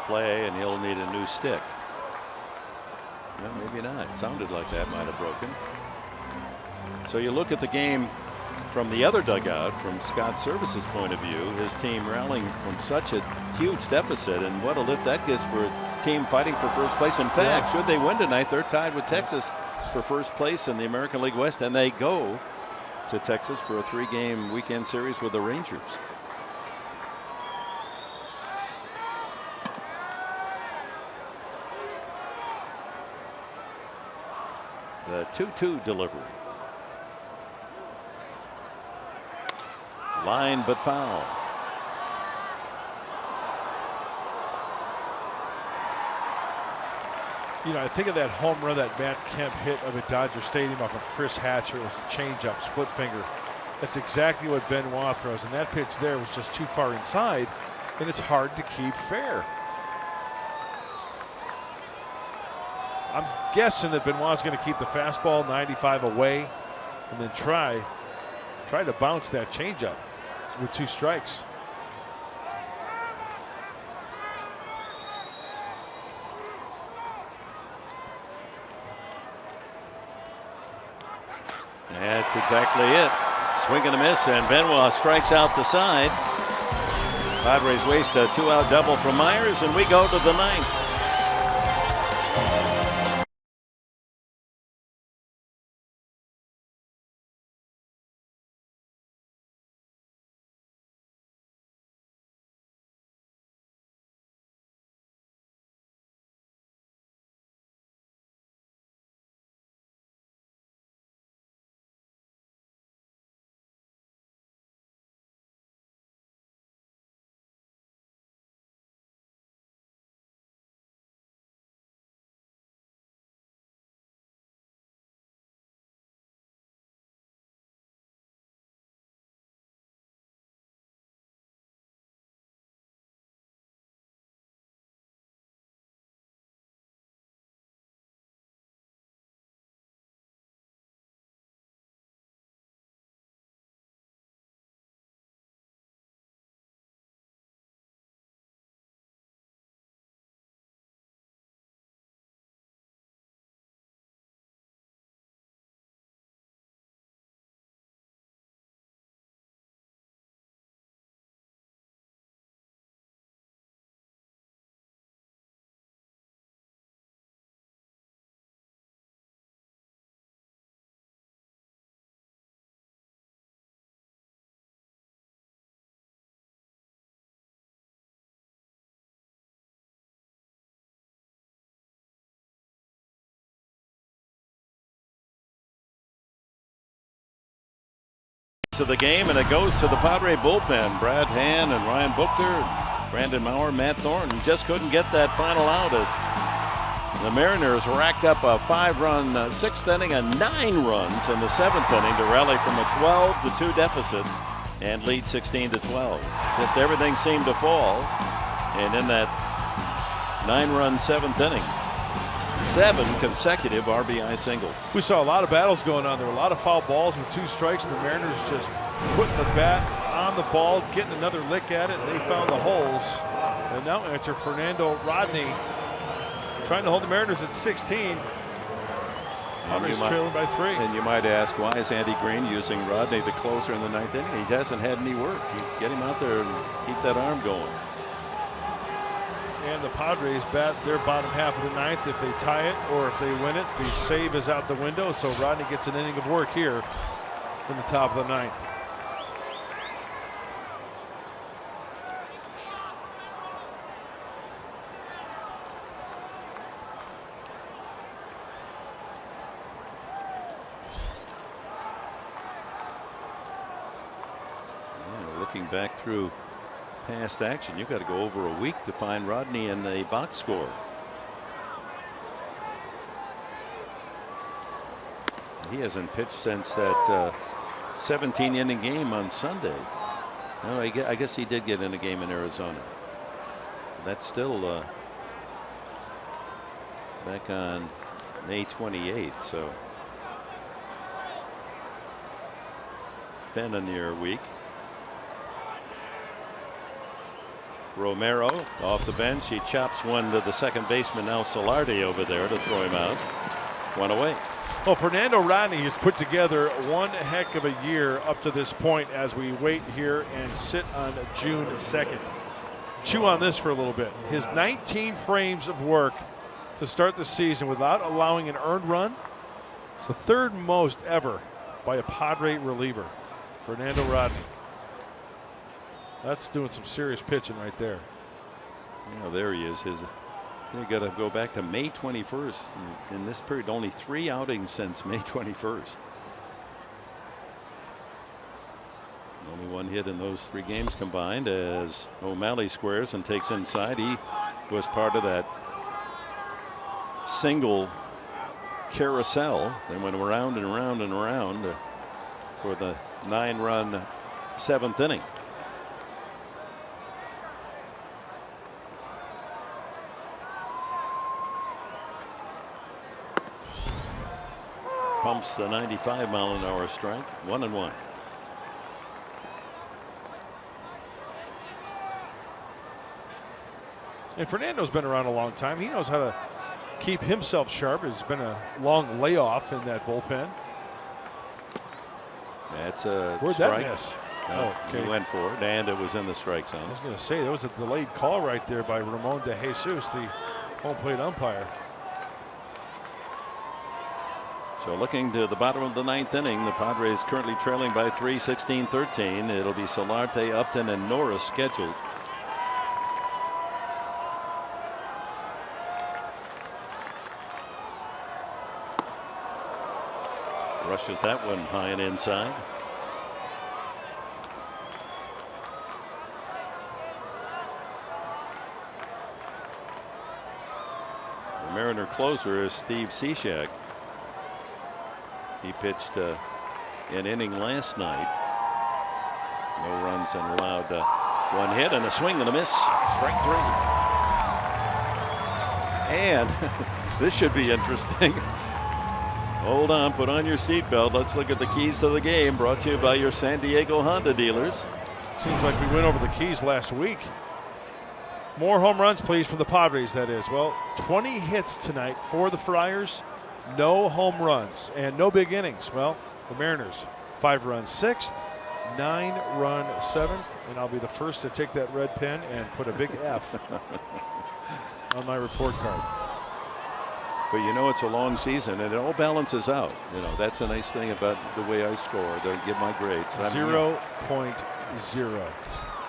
Play, and he'll need a new stick. Well, maybe not. It sounded like that might have broken. So you look at the game from the other dugout, from Scott Service's point of view, his team rallying from such a huge deficit, and what a lift that gives for a team fighting for first place. In fact, should they win tonight, they're tied with Texas for first place in the American League West, and they go to Texas for a 3-game weekend series with the Rangers. The 2-2 delivery. Line but foul. You know, I think of that home run that Matt Kemp hit up at Dodger Stadium off of Chris Hatcher. It was a changeup, split finger. That's exactly what Benoit throws, and that pitch there was just too far inside, and it's hard to keep fair. I'm guessing that Benoit's going to keep the fastball 95 away and then try to bounce that changeup with 2 strikes. That's exactly it. Swing and a miss, and Benoit strikes out the side. Padres waste a 2-out double from Myers, and we go to the 9th. of the game, and it goes to the Padre bullpen. Brad Hand and Ryan Buchter, Brandon Maurer, Matt Thornton just couldn't get that final out as the Mariners racked up a 5-run 6th inning and 9 runs in the 7th inning to rally from a 12-2 deficit and lead 16-12. Just everything seemed to fall, and in that 9-run 7th inning, 7 consecutive RBI singles. We saw a lot of battles going on. There were a lot of foul balls with 2 strikes, and the Mariners just putting the bat on the ball, getting another lick at it, and they found the holes. And now enter Fernando Rodney, trying to hold the Mariners at 16. Padres trailing by 3. And you might ask, why is Andy Green using Rodney, the closer, in the 9th inning? He hasn't had any work. Get him out there and keep that arm going. And the Padres bat their bottom half of the 9th. If they tie it or if they win it, the save is out the window. So Rodney gets an inning of work here in the top of the 9th. Looking back through past action, you've got to go over a week to find Rodney in the box score. He hasn't pitched since that 17-inning game on Sunday. No, I guess he did get in a game in Arizona. That's still back on May 28th. So been a near week. Romero off the bench. He chops one to the second baseman, now Solarte, over there to throw him out. 1 away. Well, Fernando Rodney has put together one heck of a year up to this point as we wait here and sit on June 2nd. Chew on this for a little bit. His 19 frames of work to start the season without allowing an earned run. It's the 3rd most ever by a Padre reliever, Fernando Rodney. That's doing some serious pitching right there. Yeah, there he is. You got to go back to May 21st. In this period, only 3 outings since May 21st. Only 1 hit in those 3 games combined as O'Malley squares and takes inside. He was part of that single carousel. They went around and around and around for the 9-run 7th inning. Pumps the 95-mile-an-hour strike. 1-1. And Fernando's been around a long time. He knows how to keep himself sharp. It's been a long layoff in that bullpen. That's a Where'd strike. That miss? Okay. He went for it, and it was in the strike zone. I was going to say, there was a delayed call right there by Ramon De Jesus, the home plate umpire. So looking to the bottom of the 9th inning, the Padres currently trailing by 3, 16-13. It'll be Solarte, Upton, and Norris scheduled. Rushes that one high and inside. The Mariner closer is Steve Cishek. He pitched an inning last night. No runs and allowed 1 hit and a swing and a miss. Strike 3. And this should be interesting. Hold on, put on your seatbelt. Let's look at the keys to the game, brought to you by your San Diego Honda dealers. Seems like we went over the keys last week. More home runs, please, for the Padres, that is. Well, 20 hits tonight for the Friars. No home runs and no big innings. Well, the Mariners, 5-run 6th, 9-run 7th, and I'll be the first to take that red pen and put a big F on my report card. But you know, it's a long season and it all balances out. You know, that's a nice thing about the way I score. They give my grades. 0.0.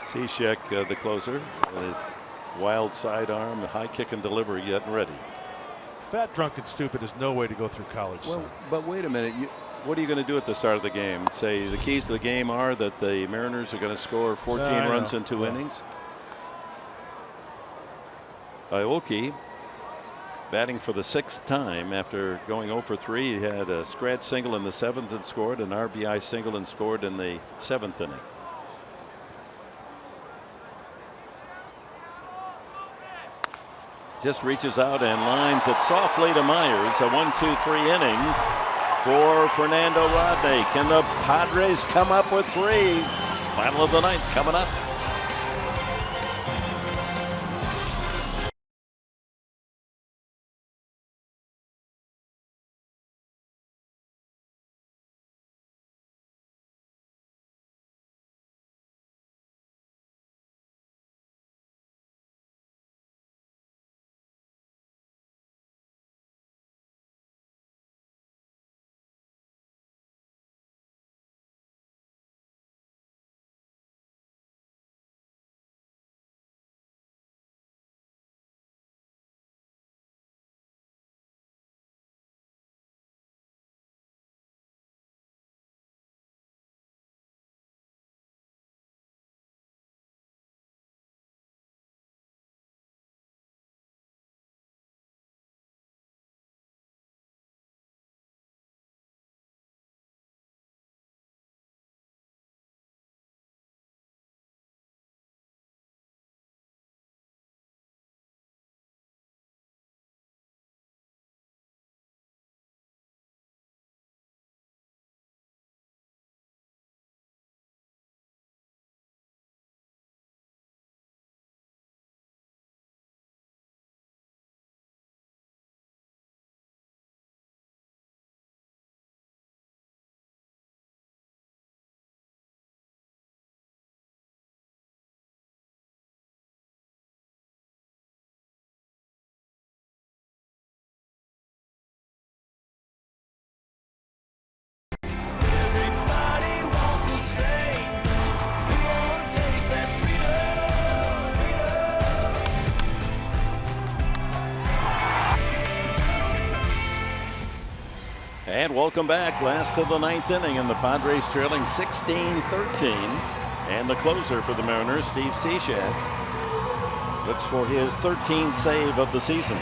Cishek, the closer, his wild sidearm, high kick and delivery, getting ready. Fat, drunk, and stupid is no way to go through college. Well, but wait a minute. What are you going to do at the start of the game? Say the keys to the game are that the Mariners are going to score 14 runs in 2 innings. Milwaukee batting for the 6th time after going 0 for 3. He had a scratch single in the 7th and scored, an RBI single and scored in the 7th inning. Just reaches out and lines it softly to Myers. A 1-2-3 inning for Fernando Rodney. Can the Padres come up with 3? Final of the 9th coming up. And welcome back. Last of the 9th inning, and the Padres trailing 16-13. And the closer for the Mariners, Steve Cishek, looks for his 13th save of the season.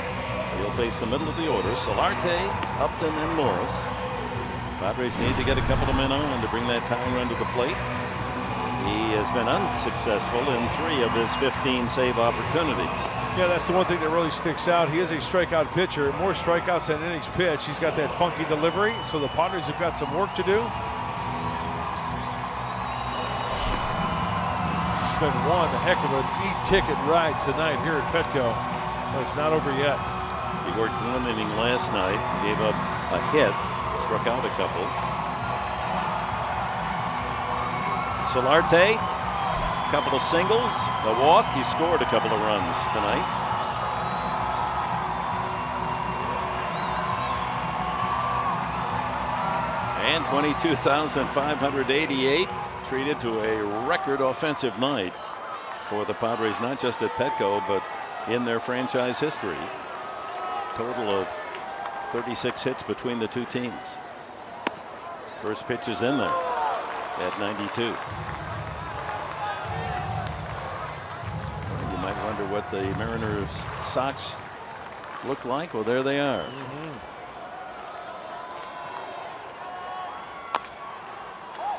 He'll face the middle of the order: Solarte, Upton, and Morris. Padres need to get a couple of men on to bring that tying run to the plate. He has been unsuccessful in 3 of his 15 save opportunities. Yeah, that's the one thing that really sticks out. He is a strikeout pitcher. More strikeouts than innings pitched. He's got that funky delivery, so the Padres have got some work to do. It's been one heck of an e-ticket ride tonight here at Petco. But it's not over yet. He worked 1 inning last night, gave up a hit, struck out a couple. Solarte, a couple of singles, a walk. He scored a couple of runs tonight. And 22,588, treated to a record offensive night for the Padres, not just at Petco, but in their franchise history. Total of 36 hits between the 2 teams. First pitch is in there at 92. You might wonder what the Mariners' Sox look like. Well, there they are.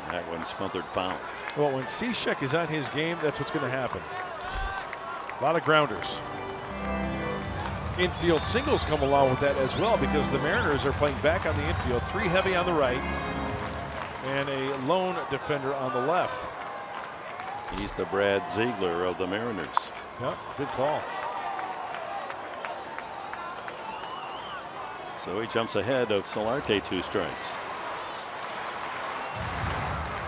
That one smothered foul. Well, when Cishek is on his game, that's what's going to happen. A lot of grounders. Infield singles come along with that as well, because the Mariners are playing back on the infield. 3 heavy on the right and a lone defender on the left. He's the Brad Ziegler of the Mariners. Yep, good call. So he jumps ahead of Solarte, 2 strikes.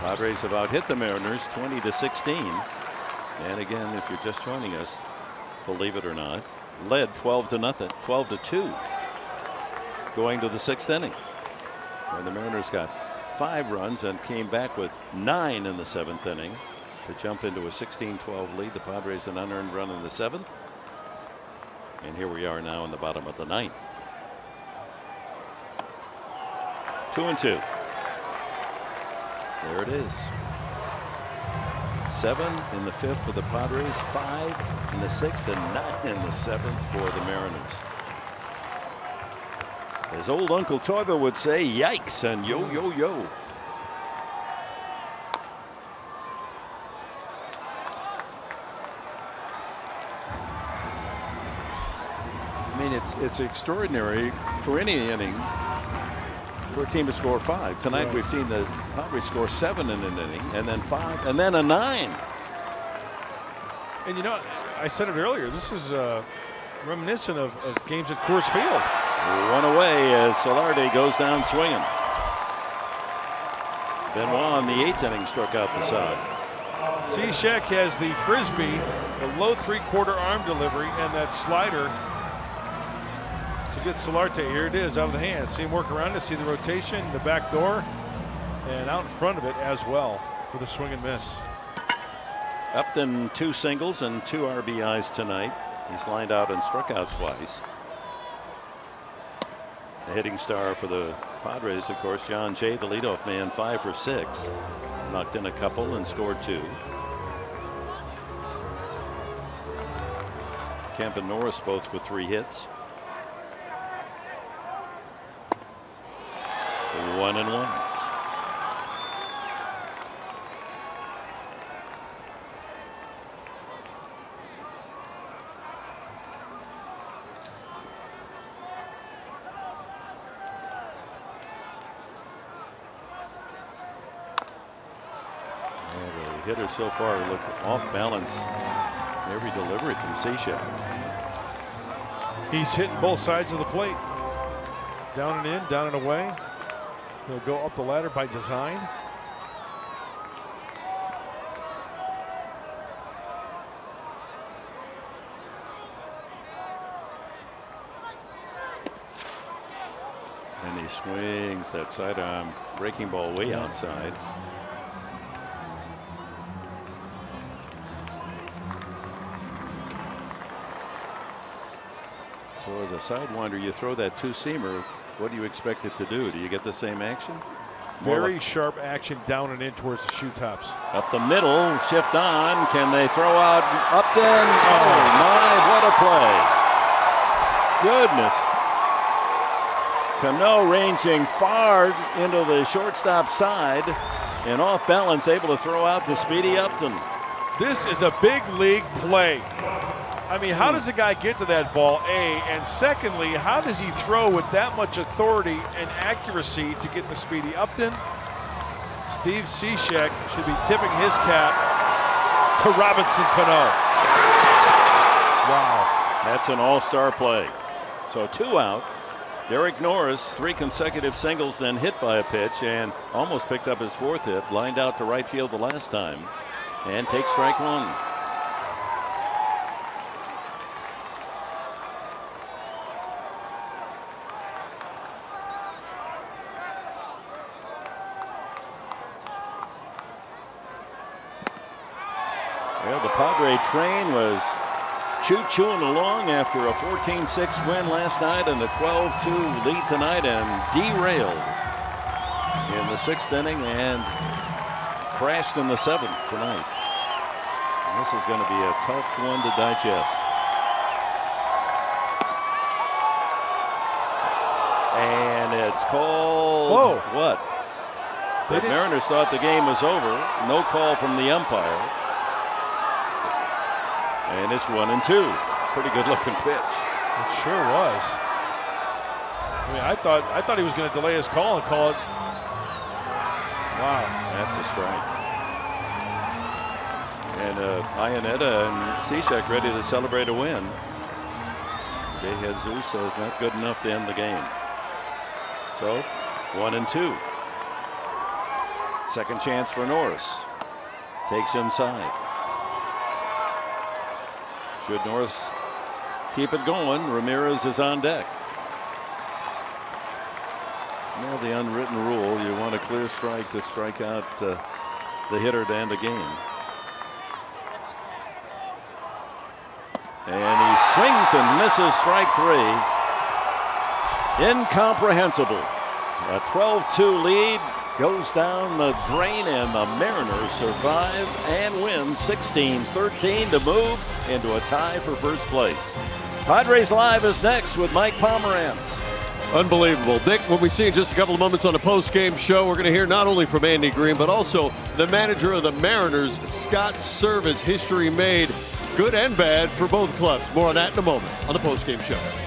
Padres have out-hit the Mariners 20-16. And again, if you're just joining us, believe it or not, led 12-2 going to the 6th inning. And the Mariners got 5 runs and came back with 9 in the 7th inning to jump into a 16-12 lead. The Padres an unearned run in the 7th. And here we are now in the bottom of the 9th. 2-2. There it is. 7 in the 5th for the Padres, 5 in the 6th, and 9 in the 7th for the Mariners. As old Uncle Torba would say, yikes and yo, yo, yo. I mean, it's extraordinary for any inning for a team to score 5. Tonight right. We've seen the Padres score 7 in an inning, and then 5, and then a 9. And you know, I said it earlier, this is reminiscent of games at Coors Field. One away as Solarte goes down swinging. Benoit in the 8th inning struck out the side. Cishek has the frisbee, the low 3/4 arm delivery, and that slider to get Solarte. Here it is, out of the hand. See him work around it, see the rotation, the back door, and out in front of it as well for the swing and miss. Upton 2 singles and 2 RBIs tonight. He's lined out and struck out twice. The hitting star for the Padres, of course, John Jay, the leadoff man, 5 for 6. Knocked in a couple and scored 2. Kemp and Norris both with 3 hits. 1-1. Hitters so far look off balance every delivery from Cishek. He's hitting both sides of the plate. Down and in, down and away. He'll go up the ladder by design. And he swings that sidearm breaking ball way outside. So as a sidewinder, you throw that 2-seamer. What do you expect it to do? Do you get the same action? Very sharp action down and in towards the shoe tops. Up the middle, shift on. Can they throw out Upton? Oh my, what a play. Goodness. Cano ranging far into the shortstop side and off balance, able to throw out the speedy Upton. This is a big league play. I mean, how does a guy get to that ball, A? And secondly, how does he throw with that much authority and accuracy to get the speedy Upton? Steve Cishek should be tipping his cap to Robinson Cano. Wow. That's an all-star play. So 2 out. Derek Norris, 3 consecutive singles, then hit by a pitch and almost picked up his 4th hit. Lined out to right field the last time and takes strike 1. Well, the Padre train was choo-chooing along after a 14-6 win last night and a 12-2 lead tonight, and derailed in the 6th inning and crashed in the 7th tonight. And this is going to be a tough one to digest. And it's called. Whoa. What? The Mariners thought the game was over. No call from the umpire. And it's 1-2. Pretty good looking pitch. It sure was. I mean, I thought he was going to delay his call and call it. Wow. That's a strike. And Iannetta and Cishek ready to celebrate a win. De Jesus says not good enough to end the game. So 1-2. Second chance for Norris. Takes inside. Should Norris keep it going, Ramirez is on deck. Now the unwritten rule, you want a clear strike to strike out the hitter to end a game. And he swings and misses strike 3. Incomprehensible. A 12-2 lead goes down the drain, and the Mariners survive and win 16-13 to move into a tie for first place. Padres Live is next with Mike Pomerantz. Unbelievable. Dick, when we see in just a couple of moments on the post-game show, we're going to hear not only from Andy Green, but also the manager of the Mariners, Scott Service. History made, good and bad, for both clubs. More on that in a moment on the post-game show.